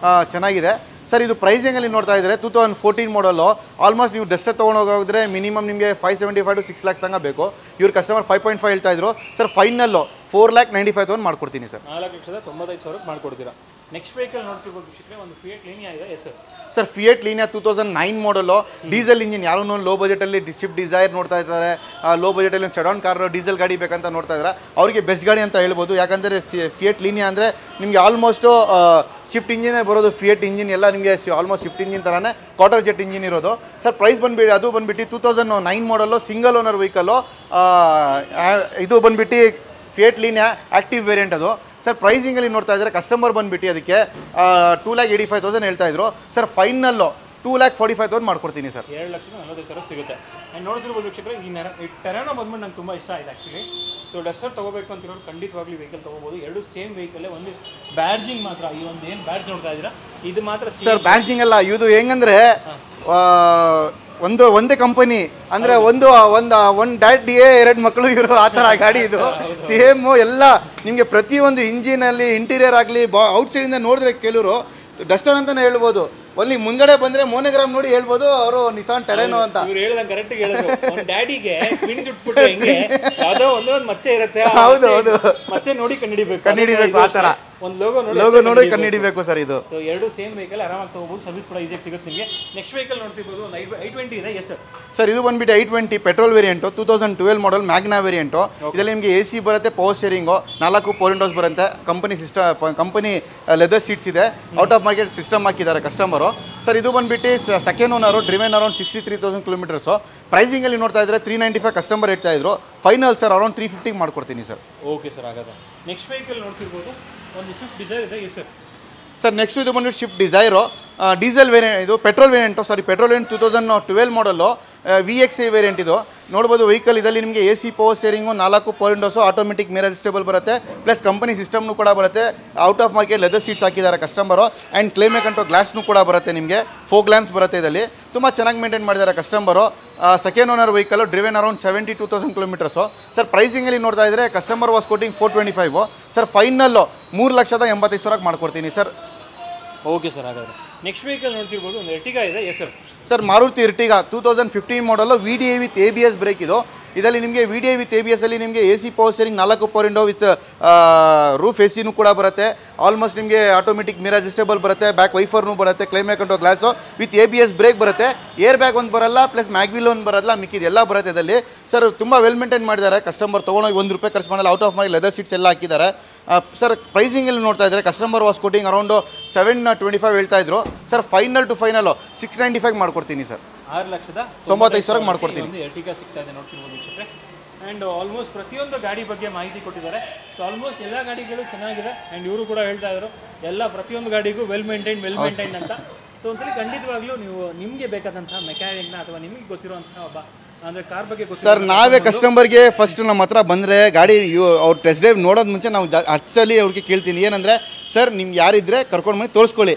ಚೆನ್ನಾಗಿದೆ ಸರ್. ಇದು ಪ್ರೈಸಿಂಗಲ್ಲಿ ನೋಡ್ತಾ ಇದ್ದರೆ 2014 ಮಾಡಲು, ಆಲ್ಮೋಸ್ಟ್ ನೀವು ಡಸ್ಟರ್ ತೊಗೊಂಡೋಗಿದ್ರೆ ಮಿನಿಮಮ್ ನಿಮಗೆ 575 to 6 lakhs ತನಕ ಬೇಕು. ಇವ್ರ ಕಸ್ಟಮರ್ 5.5 ಹೇಳ್ತಾ ಇದ್ರು ಸರ್. ಫೈನಲ್ಲು 4,95,000 ಮಾಡ್ಕೊಡ್ತೀನಿ ಸರ್. 4,95,000 ಮಾಡ್ಕೊಡ್ತೀರಾ. ನೆಕ್ಸ್ಟ್ ವೆಹಿಕಲ್ ನೋಡ್ತಿರ್ಬೋದು ವೀಕ್ಷಕರೇ, ಒಂದು ಫಿಯಟ್ ಲೀನಿಯಾ ಇದೆ. Yes sir. Sir fiat Linea 2009 ಮಾಡಲು, ಡೀಸೆಲ್ ಇಂಜಿನ್. ಯಾರೂ ಲೋ ಬಜೆಟಲ್ಲಿ ಸ್ವಿಫ್ಟ್ ಡಿಸೈರ್ ನೋಡ್ತಾ ಇದ್ದಾರೆ, ಲೋ ಬಜೆಟಲ್ಲಿ ಒಂದು ಸೆಡಾನ್ ಕಾರ್ ಡೀಸೆಲ್ ಗಾಡಿ ಬೇಕಂತ ನೋಡ್ತಾ ಇದ್ದಾರೆ, ಅವರಿಗೆ ಬೆಸ್ಟ್ ಗಾಡಿ ಅಂತ ಹೇಳ್ಬೋದು. ಯಾಕಂದರೆ ಫಿಯಟ್ ಲೀನಿಯಾ ಅಂದರೆ ನಿಮಗೆ ಆಲ್ಮೋಸ್ಟು ಶಿಫ್ಟ್ ಇಂಜಿನೇ ಬರೋದು. ಫಿಯಟ್ ಇಂಜಿನ್ ಎಲ್ಲ ನಿಮಗೆ ಆಲ್ಮೋಸ್ಟ್ ಶಿಫ್ಟ್ ಇಂಜಿನ್ ಥರನೇ ಕ್ವಾರ್ಟರ್ ಜೆಟ್ ಇಂಜಿನ್ ಇರೋದು ಸರ್. ಪ್ರೈಸ್ ಬಂದುಬಿಟ್ಟು ಅದು ಬಂದುಬಿಟ್ಟು 2009 ಮಾಡಲು, ಸಿಂಗಲ್ ಓನರ್ ವೆಹಿಕಲ್ಲು. ಇದು ಬಂದುಬಿಟ್ಟು ಫಿಯಟ್ ಲೀನಿಯಾ ಆ್ಯಕ್ಟಿವ್ ವೇರಿಯಂಟ್ ಅದು ಸರ್. ಪ್ರೈಸಿಂಗಲ್ಲಿ ನೋಡ್ತಾ ಇದ್ದಾರೆ ಕಸ್ಟಮರ್ ಬಂದುಬಿಟ್ಟು ಅದಕ್ಕೆ 2,85,000 ಹೇಳ್ತಾ ಇದ್ರು ಸರ್. ಫೈನಲ್ಲು 2,45,000 ಮಾಡ್ಕೊಡ್ತೀನಿ ಸರ್. 2,45,000 ಸಿಗುತ್ತೆ. ಆ್ಯಂಡ್ ನೋಡ್ತಿರ್ಬೋದು ವೀಕ್ಷಕರೇ, ಈ ಟೆರಾನೋ ಬಂದ್ಬಿಟ್ಟು ನಂಗೆ ತುಂಬ ಇಷ್ಟ ಆಗಿದೆ ಆ್ಯಕ್ಚುಲಿ. ಸೊ ಡಸ್ಟರ್ ತೊಗೋಬೇಕು ಅಂತಿರೋರು ಖಂಡಿತವಾಗ್ಲೂ ವೆಹಿಕಲ್ ತೊಗೋಬೋದು. ಎರಡು ಸೇಮ್ ವೆಹಿಕಲ್ಲೇ, ಒಂದು ಬ್ಯಾಡ್ಜಿಂಗ್ ಮಾತ್ರ, ಈ ಒಂದು ಏನು ಬ್ಯಾಡ್ಜ್ ನೋಡ್ತಾ ಇದ್ದೀರಾ ಇದು ಮಾತ್ರ ಸರ್. ಬ್ಯಾಡ್ಜಿಂಗ್ ಅಲ್ಲ, ಇದು ಹೆಂಗಂದ್ರೆ ಒಂದೇ ಕಂಪನಿ ಅಂದ್ರೆ ಒಂದು ಡ್ಯಾಡಿಗೆ 2 ಮಕ್ಕಳು ಇರೋ ಆ ಥರ ಗಾಡಿ ಇದು. ಸೇಮ್ ಎಲ್ಲ ನಿಮಗೆ ಪ್ರತಿಯೊಂದು ಇಂಜಿನಲ್ಲಿ ಇಂಟೀರಿಯರ್ ಆಗಲಿ ಔಟ್ಸೈಡಿಂದ ನೋಡಿದ್ರೆ ಕೆಲವರು ಡಸ್ಟರ್ ಅಂತಾನೆ ಹೇಳ್ಬೋದು. ಅಲ್ಲಿ ಮುಂದ್ಗಡೆ ಬಂದ್ರೆ ಮೋನೋಗ್ರಾಮ್ ನೋಡಿ ಹೇಳ್ಬೋದು ಅವರು ನಿಸಾನ್ ಟೆರೆನೋ ಅಂತ. ಇವ್ರು ಹೇಳಿದಂಗೆ ಕರೆಕ್ಟ್ ಹೇಳಿದ್ರು. ಡ್ಯಾಡಿಗೆ ಪಿನ್ಸ್ ಇಟ್ಬಿಟ್ರೆ ಹೆಂಗೆ ಯಾವುದೋ ಒಂದು ಮಚ್ಚೆ ಇರುತ್ತೆ, ಹೌದು ಹೌದು, ಮಚ್ಚೆ ನೋಡಿ ಕಂಡಿಡಿಬೇಕು ಆ ಥರ ಒಂದು ಲೋಗೋ ನೋಡಿ ಕಂಡಿಡಿಬೇಕು ಸರ್ ಇದು. ಸೊ ಎರಡು ಸೇಮ್ ವೆಹಿಕಲ್ ಆರಾಮಾಗಿ ತಗೋಬಹುದು, ಸರ್ವಿಸ್ ಕೂಡ ಈಸಿಯಾಗಿ ಸಿಗುತ್ತೆ ನಿಮಗೆ. ನೆಕ್ಸ್ಟ್ ವೆಹಿಕಲ್ ನೋಡ್ತಿರ್ಬೋದು, ಒಂದು i20 ಇದೆ. Yes sir. ಸರ್ ಇದು ಬಂದ್ಬಿಟ್ಟು i20 petrol variant, 2012 model Magna variant. ಇದರಲ್ಲಿ ನಿಮಗೆ AC ಬರುತ್ತೆ, ಪವರ್ ಸ್ಟೇರಿಂಗು, 4 ಪವರ್ ವಿಂಡೋಸ್ ಬರುತ್ತೆ, ಕಂಪನಿ ಲೆದರ್ ಸೀಟ್ಸ್ ಇದೆ, ಔಟ್ ಆಫ್ ಮಾರ್ಕೆಟ್ ಸಿಸ್ಟಮ್ ಹಾಕಿದ್ದಾರೆ ಕಸ್ಟಮರು. ಸರ್ ಇದು ಬಂದ್ಬಿಟ್ಟು second owner, driven around 63,000 kilometers. ಪ್ರೈಸಿಂಗಲ್ಲಿ ನೋಡ್ತಾ ಇದ್ರೆ 395 ಕಸ್ಟಮರ್ ಹೇಳ್ತಾ ಇದ್ರು. ಫೈನಲ್ ಸರ್ ಅರೌಂಡ್ 350 ಮಾಡ್ಕೊಡ್ತೀನಿ ಸರ್. Okay sir. ಹಾಗಾದ್ರೆ ನೆಕ್ಸ್ಟ್ ವೆಹಿಕಲ್ ನೋಡ್ತಿರ್ಬೋದು, ಒಂದು ಸ್ವಿಫ್ಟ್ ಡಿಸೈರ್ ಇದೆ. Yes sir. ಸರ್ ನೆಕ್ಸ್ಟ್ ಇದು ಬಂದ್ಬಿಟ್ಟು ಸ್ವಿಫ್ಟ್ ಡಿಸೈರು, ಡೀಸೆಲ್ ವೇರಿಯಂಟ್, ಇದು ಪೆಟ್ರೋಲ್ ವೇರಿಯಂಟ್ 2012 ಮಾಡಲು VXI ವೇರಿಯಂಟ್. ಇದು ನೋಡ್ಬೋದು ವೆಹಿಕಲ್, ಇದರಲ್ಲಿ ನಿಮಗೆ AC power steering, 4 power windows, automatic mirror adjustable ಬರುತ್ತೆ, ಪ್ಲಸ್ ಕಂಪನಿ ಸಿಸ್ಟಮ್ನು ಕೂಡ ಬರುತ್ತೆ. Out of market leather seats ಹಾಕಿದ್ದಾರೆ ಕಸ್ಟಮರು. ಆ್ಯಂಡ್ ಕ್ಲೈಮೇಟ್ ಕಂಟ್ರೋಲ್ ಗ್ಲಾಸ್ನು ಕೂಡ ಬರುತ್ತೆ ನಿಮಗೆ, ಫೋಗ್ ಲ್ಯಾಂಪ್ಸ್ ಬರುತ್ತೆ ಇದರಲ್ಲಿ. ತುಂಬ ಚೆನ್ನಾಗಿ ಮೇಂಟೈನ್ ಮಾಡಿದ್ದಾರೆ customer. Second owner vehicle, driven around 72,000 kilometers. Sir ಪ್ರೈಸಿಂಗಲ್ಲಿ ನೋಡ್ತಾ ಇದ್ದರೆ customer was quoting 425. Sir final 3,85,000 ಮಾಡ್ಕೊಡ್ತೀನಿ ಸರ್. Okay sir. ಹಾಗಾದ್ರೆ ನೆಕ್ಸ್ಟ್ ವೆಹಿಕಲ್ ನೋಡ್ತಿರ್ಬೋದು, ಒಂದು ಎರ್ಟಿಗಾ ಇದೆ. Yes sir. Sir Maruti Ertiga 2015 ಮಾಡಲು VDI ವಿತ್ ABS ಬ್ರೇಕ್ ಇದು. ಇದರಲ್ಲಿ ನಿಮಗೆ VDI ವಿತ್ ABS ಅಲ್ಲಿ ನಿಮಗೆ AC power steering, 4 power window with roof ACನೂ ಕೂಡ ಬರುತ್ತೆ. ಆಲ್ಮೋಸ್ಟ್ ನಿಮಗೆ ಆಟೋಮೆಟಿಕ್ ಮಿರರ್ ಅಡ್ಜಸ್ಟೇಬಲ್ ಬರುತ್ತೆ, ಬ್ಯಾಕ್ ವೈಫರ್ನೂ ಬರುತ್ತೆ, climate control glass with ABS brake ಬರುತ್ತೆ. ಏರ್ ಬ್ಯಾಗ್ ಒಂದು ಬರಲ್ಲ, ಪ್ಲಸ್ ಮ್ಯಾಗ್ವಿಲ್ ಒಂದು ಬರಲ್ಲ, ಮಿಕ್ಕಿದ ಎಲ್ಲ ಬರುತ್ತೆ ಇದರಲ್ಲಿ. ಸರ್ ತುಂಬ ವೆಲ್ ಮೇಂಟೈನ್ ಮಾಡಿದ್ದಾರೆ ಕಸ್ಟಮರ್, ತೊಗೊಂಡೋಗಿ ₹1 ಖರ್ಚು ಮಾಡಲ್ಲ. ಔಟ್ ಆಫ್ ಮಾಡಿ ಲೆದರ್ ಸೀಟ್ಸ್ ಎಲ್ಲ ಹಾಕಿದ್ದಾರೆ. ಸರ್ ಪ್ರೈಸಿಂಗಲ್ಲಿ ನೋಡ್ತಾ ಇದ್ದಾರೆ ಕಸ್ಟಮರ್ ವಾಸ್ ಕೋಟಿಂಗ್ ಅರೌಂಡ್ 725 ಹೇಳ್ತಾ ಇದ್ರು. ಸರ್ ಫೈನಲ್ ಟು ಫೈನಲ್ 695 ಮಾಡ್ಕೊಡ್ತೀನಿ ಸರ್. 6,95,000 ಮಾಡ್ಕೊಡ್ತೀನಿ. ಎರ್ಟಿಗಾ ಸಿಗ್ತಾ ಇದೆ ನೋಡ್ತಿರ್ಬೋದು ವೀಕ್ಷಕರೇ. ಆ್ಯಂಡ್ ಆಲ್ಮೋಸ್ಟ್ ಪ್ರತಿಯೊಂದು ಗಾಡಿ ಬಗ್ಗೆ ಮಾಹಿತಿ ಕೊಟ್ಟಿದ್ದಾರೆ. ಸೊ ಆಲ್ಮೋಸ್ಟ್ ಎಲ್ಲ ಗಾಡಿಗಳು ಚೆನ್ನಾಗಿದೆ. ಆ್ಯಂಡ್ ಇವರು ಕೂಡ ಹೇಳ್ತಾ ಇದ್ರು ಎಲ್ಲ ಪ್ರತಿಯೊಂದು ಗಾಡಿಗೂ ವೆಲ್ ಮೇಂಟೈನ್ ಅಂತ. ಸೊ ಒಂದ್ಸಲಿ ಖಂಡಿತವಾಗ್ಲೂ ನೀವು ನಿಮಗೆ ಬೇಕಾದಂತಹ ಮೆಕ್ಯಾನಿಕ್ನ ಅಥವಾ ನಿಮಗೆ ಗೊತ್ತಿರುವಂತಹ ಒಬ್ಬ ಅಂದರೆ ಕಾರ್ ಬಗ್ಗೆ ಸರ್ ನಾವೇ ಕಸ್ಟಮರ್ಗೆ ಫಸ್ಟ್ ನಮ್ಮ ಹತ್ರ ಬಂದರೆ ಗಾಡಿ ಅವ್ರು ಟೆಸ್ಟ್ ಡ್ರೈವ್ ನೋಡೋದು ಮುಂಚೆ ನಾವು ಅಷ್ಟಲ್ಲಿ ಅವ್ರಿಗೆ ಕೇಳ್ತೀನಿ ಏನಂದರೆ, ಸರ್ ನಿಮ್ಗೆ ಯಾರಿದ್ರೆ ಕರ್ಕೊಂಡು ಬಂದು ತೋರಿಸ್ಕೊಳ್ಳಿ,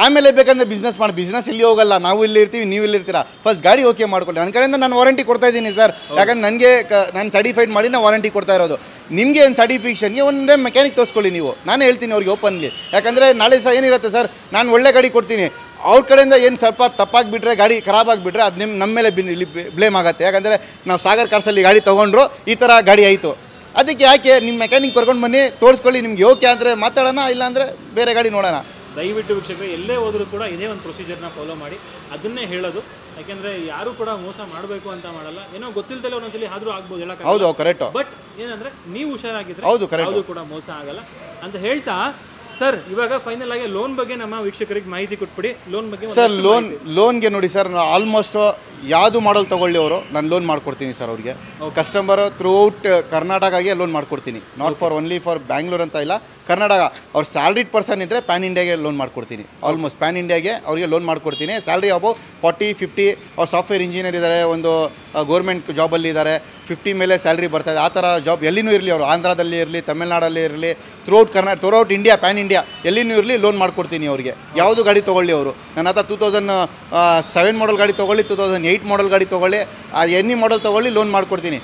ಆಮೇಲೆ ಬೇಕಂದ್ರೆ ಬಿಸ್ನೆಸ್ ಇಲ್ಲಿ ಹೋಗಲ್ಲ, ನಾವು ಇಲ್ಲಿ ಇರ್ತೀವಿ, ನೀವು ಇಲ್ಲಿ ಇರ್ತೀರಾ, ಫಸ್ಟ್ ಗಾಡಿ ಓಕೆ ಮಾಡ್ಕೊಳ್ಳಿ. ನನ್ನ ಕಡೆಯಿಂದ ನಾನು ವಾರಂಟಿ ಕೊಡ್ತಾ ಇದ್ದೀನಿ ಸರ್. ಯಾಕಂದ್ರೆ ನನಗೆ ನಾನು ಸರ್ಟಿಫೈಡ್ ಮಾಡಿ ನಾನು ವಾರಂಟಿ ಕೊಡ್ತಾ ಇರೋದು. ನಿಮಗೆ ಒಂದು ಸರ್ಟಿಫಿಕೇಷನ್ಗೆ ಒಂದೇ ಮೆಕ್ಯಾನಿಕ್ ತೋರಿಸ್ಕೊಳ್ಳಿ ನೀವು. ನಾನೇ ಹೇಳ್ತೀನಿ ಅವ್ರಿಗೆ ಓಪನ್ಲಿ. ಯಾಕಂದರೆ ನಾಳೆ ಸಹ ಏನಿರುತ್ತೆ ಸರ್, ನಾನು ಒಳ್ಳೆ ಗಾಡಿ ಕೊಡ್ತೀನಿ, ಅವ್ರ ಕಡೆಯಿಂದ ಏನು ಸ್ವಲ್ಪ ತಪ್ಪಾಗಿಬಿಟ್ರೆ, ಗಾಡಿ ಖರಾಬ್ ಆಗಿಬಿಟ್ರೆ ಅದು ನಮ್ಮ ಮೇಲೆ ಬ್ಲೇಮ್ ಆಗುತ್ತೆ. ಯಾಕಂದರೆ ನಾವು ಸಾಗರ್ ಕಾರ್ಸಲ್ಲಿ ಗಾಡಿ ತೊಗೊಂಡ್ರು ಈ ಥರ ಗಾಡಿ ಆಯಿತು, ಅದಕ್ಕೆ ಯಾಕೆ ನಿಮ್ಮ ಮೆಕ್ಯಾನಿಕ್ ಕರ್ಕೊಂಡು ಬನ್ನಿ, ತೋರಿಸ್ಕೊಳ್ಳಿ, ನಿಮ್ಗೆ ಓಕೆ ಅಂದರೆ ಮಾತಾಡೋಣ, ಇಲ್ಲಾಂದರೆ ಬೇರೆ ಗಾಡಿ ನೋಡೋಣ. ದಯವಿಟ್ಟು ವೀಕ್ಷಕರು ಎಲ್ಲೇ ಹೋದರೂ ಕೂಡ ಇದೇ ಒಂದು ಪ್ರೊಸೀಜರ್ನ ಫಾಲೋ ಮಾಡಿ, ಅದನ್ನೇ ಹೇಳೋದು. ಯಾಕೆಂದರೆ ಯಾರು ಕೂಡ ಮೋಸ ಮಾಡಬೇಕು ಅಂತ ಮಾಡಲ್ಲ, ಏನೋ ಗೊತ್ತಿಲ್ಲದಲ್ಲೇ ಒಂದೊಂದ್ಸಲಿ ಆದರೂ ಆಗ್ಬೋದು, ಹೇಳಕ್ಕೆ. ಹೌದು ಕರೆಕ್ಟ್. ಬಟ್ ಏನಂದರೆ ನೀವು ಹುಷಾರಾಗಿದ್ದರೆ ಯಾವುದು ಕೂಡ ಮೋಸ ಆಗಲ್ಲ ಅಂತ ಹೇಳ್ತಾ, ಸರ್ ಇವಾಗ ಫೈನಲ್ ಆಗಿ ಲೋನ್ ಬಗ್ಗೆ ನಮ್ಮ ವೀಕ್ಷಕರಿಗೆ ಮಾಹಿತಿ ಕೊಟ್ಬಿಡಿ. ಲೋನ್ ಬಗ್ಗೆ ಸರ್ ಲೋನ್ಗೆ ನೋಡಿ ಸರ್, ಆಲ್ಮೋಸ್ಟ್ ಯಾವುದು ಮಾಡಲ್ ತೊಗೊಳ್ಳಿ ಅವರು, ನಾನು ಲೋನ್ ಮಾಡ್ಕೊಡ್ತೀನಿ ಸರ್ ಅವ್ರಿಗೆ. ಕಸ್ಟಮರ್ ಥ್ರೂಔಟ್ ಕರ್ನಾಟಕಗೆ ಲೋನ್ ಮಾಡ್ಕೊಡ್ತೀನಿ, not for only for Bangalore ಅಂತ ಇಲ್ಲ, ಕರ್ನಾಟಕ. ಅವ್ರು ಸ್ಯಾಲ್ರಿಡ್ ಪರ್ಸನ್ ಇದ್ದರೆ ಪ್ಯಾನ್ ಇಂಡಿಯಾಗೆ ಲೋನ್ ಮಾಡ್ಕೊಡ್ತೀನಿ. ಆಲ್ಮೋಸ್ಟ್ ಪ್ಯಾನ್ ಇಂಡಿಯಾಗೆ ಅವ್ರಿಗೆ ಲೋನ್ ಮಾಡ್ಕೊಡ್ತೀನಿ. ಸ್ಯಾಲ್ರಿ ಅಬೌವ್ 40-50, ಅವ್ರು ಸಾಫ್ಟ್ವೇರ್ ಇಂಜಿನಿಯರ್ ಇದ್ದಾರೆ, ಒಂದು ಗೌರ್ಮೆಂಟ್ ಜಾಬಲ್ಲಿ ಇದ್ದಾರೆ, 50 ಮೇಲೆ ಸ್ಯಾಲ್ರಿ ಬರ್ತಾಯಿದೆ. ಆ ಥರ ಜಾಬ್ ಎಲ್ಲಿನೂ ಇರಲಿ, ಅವರು ಆಂಧ್ರದಲ್ಲಿ ಇರಲಿ, ತಮಿಳ್ನಾಡಲ್ಲಿ ಇರಲಿ, ಥ್ರೂಔಟ್ ಇಂಡಿಯಾ, ಪ್ಯಾನ್ ಇಂಡಿಯಾ ಎಲ್ಲಿನೂ ಇರಲಿ, ಲೋನ್ ಮಾಡ್ಕೊಡ್ತೀನಿ ಅವರಿಗೆ. ಯಾವುದು ಗಾಡಿ ತೊಗೊಳ್ಳಿ ಅವರು, ನನ್ನ ಹತ್ರ 2007 ಮಾಡಲ್ ಗಾಡಿ ತೊಗೊಳ್ಳಿ, 2008 ಮಾಡಲ್ ಗಾಡಿ ತೊಗೊಳ್ಳಿ, ಎನಿ ಮಾಡಲ್ ತೊಗೊಳ್ಳಿ, ಲೋನ್ ಮಾಡ್ಕೊಡ್ತೀನಿ.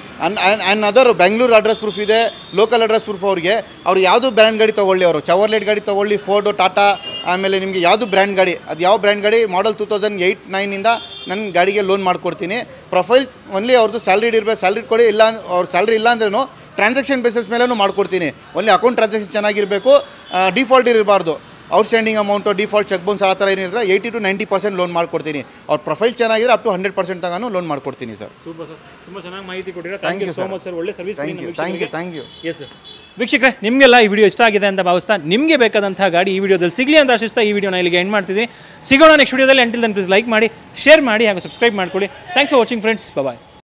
ಅದರ್ ಬೆಂಗಳೂರು ಅಡ್ರೆಸ್ ಪ್ರೂಫ್ ಇದೆ, ಲೋಕಲ್ ಅಡ್ರೆಸ್ ಪ್ರೂಫ್ ಅವ್ರಿಗೆ. ಅವ್ರು ಯಾವುದು ಬ್ರ್ಯಾಂಡ್ ಗಾಡಿ ತೊಗೊಳ್ಳಿ, ಅವರು ಚವರ್ಲೆಟ್ ಗಾಡಿ ತೊಗೊಳ್ಳಿ, ಫೋರ್ಡು, ಟಾಟಾ, ಆಮೇಲೆ ನಿಮಗೆ ಯಾವುದು ಬ್ರ್ಯಾಂಡ್ ಗಾಡಿ, ಅದು ಯಾವ ಬ್ರ್ಯಾಂಡ್ ಗಾಡಿ ಮಾಡಲ್ 2008-9 ನನ್ನ ಗಾಡಿಗೆ ಲೋನ್ ಮಾಡ್ಕೊಡ್ತೀನಿ. ಪ್ರೊಫೈಲ್ ಓನ್ಲಿ ಅವ್ರದ್ದು ಸ್ಯಾಲ್ರಿಡ್ ಇರಬೇಕು, ಸ್ಯಾಲ್ರಿ ಕೊಡಿ, ಇಲ್ಲ ಅವ್ರ ಸ್ಯಾಲ್ರಿ ಇಲ್ಲ ಅಂದ್ರೂ ಟ್ರಾನ್ಸಾಕ್ಷನ್ ಬೇಸಿಸ್ ಮೇಲೂ ಮಾಡ್ಕೊಡ್ತೀನಿ. ಓನ್ಲಿ ಅಕೌಂಟ್ ಟ್ರಾನ್ಸಾಕ್ಷನ್ ಚೆನ್ನಾಗಿರಬೇಕು, ಡಿಫಾಲ್ಟ್ ಇರಬಾರ್ದು. Outstanding amount, default check bounce ಆ ಥರ ಏನಿದ್ರೆ 80-90% ಲೋನ್ ಮಾಡ್ಕೊಡ್ತೀನಿ. ಅವ್ರ ಪ್ರೊಫೈಲ್ ಚೆನ್ನಾಗಿದ್ರೆ ಅಪ್ ಟು 100% ತಗಾನು ಲೋನ್ ಮಾಡ್ಕೊಡ್ತೀನಿ ಸರ್. ಸೂಪರ್ ಸರ್, ತುಂಬ ಚೆನ್ನಾಗಿ ಮಾಹಿತಿ ಕೊಟ್ಟಿರೋ. Thank you so much sir, ಒಳ್ಳೆ service. Thank you. Yes sir. ವೀಕ್ಷಕರೇ, ನಿಮಗೆಲ್ಲ ಈ ವಿಡಿಯೋ ಇಷ್ಟ ಆಗಿದೆ ಅಂತ ಭಾವಿಸ್ತಾ, ನಿಮಗೆ ಬೇಕಾದಂತಹ ಗಾಡಿ ಈ ವಿಡಿಯೋದಲ್ಲಿ ಸಿಗಲಿ ಅಂತ ಆಶಿಸ್ತಾ ಈ ವಿಡಿಯೋನ ಇಲ್ಲಿಗೆ ಎಂಡ್ ಮಾಡ್ತಿದ್ದೀನಿ. ಸಿಗೋಣ ನೆಕ್ಸ್ಟ್ ವಿಡಿಯೋದಲ್ಲಿ. ಅಂಟಿಲ್ ದೆನ್ ಪ್ಲೀಸ್ ಲೈಕ್ ಮಾಡಿ, ಶೇರ್ ಮಾಡಿ ಹಾಗೂ ಸಬ್ಸ್ಕ್ರೈಬ್ ಮಾಡ್ಕೊಳ್ಳಿ. Thanks for watching friends. Bye.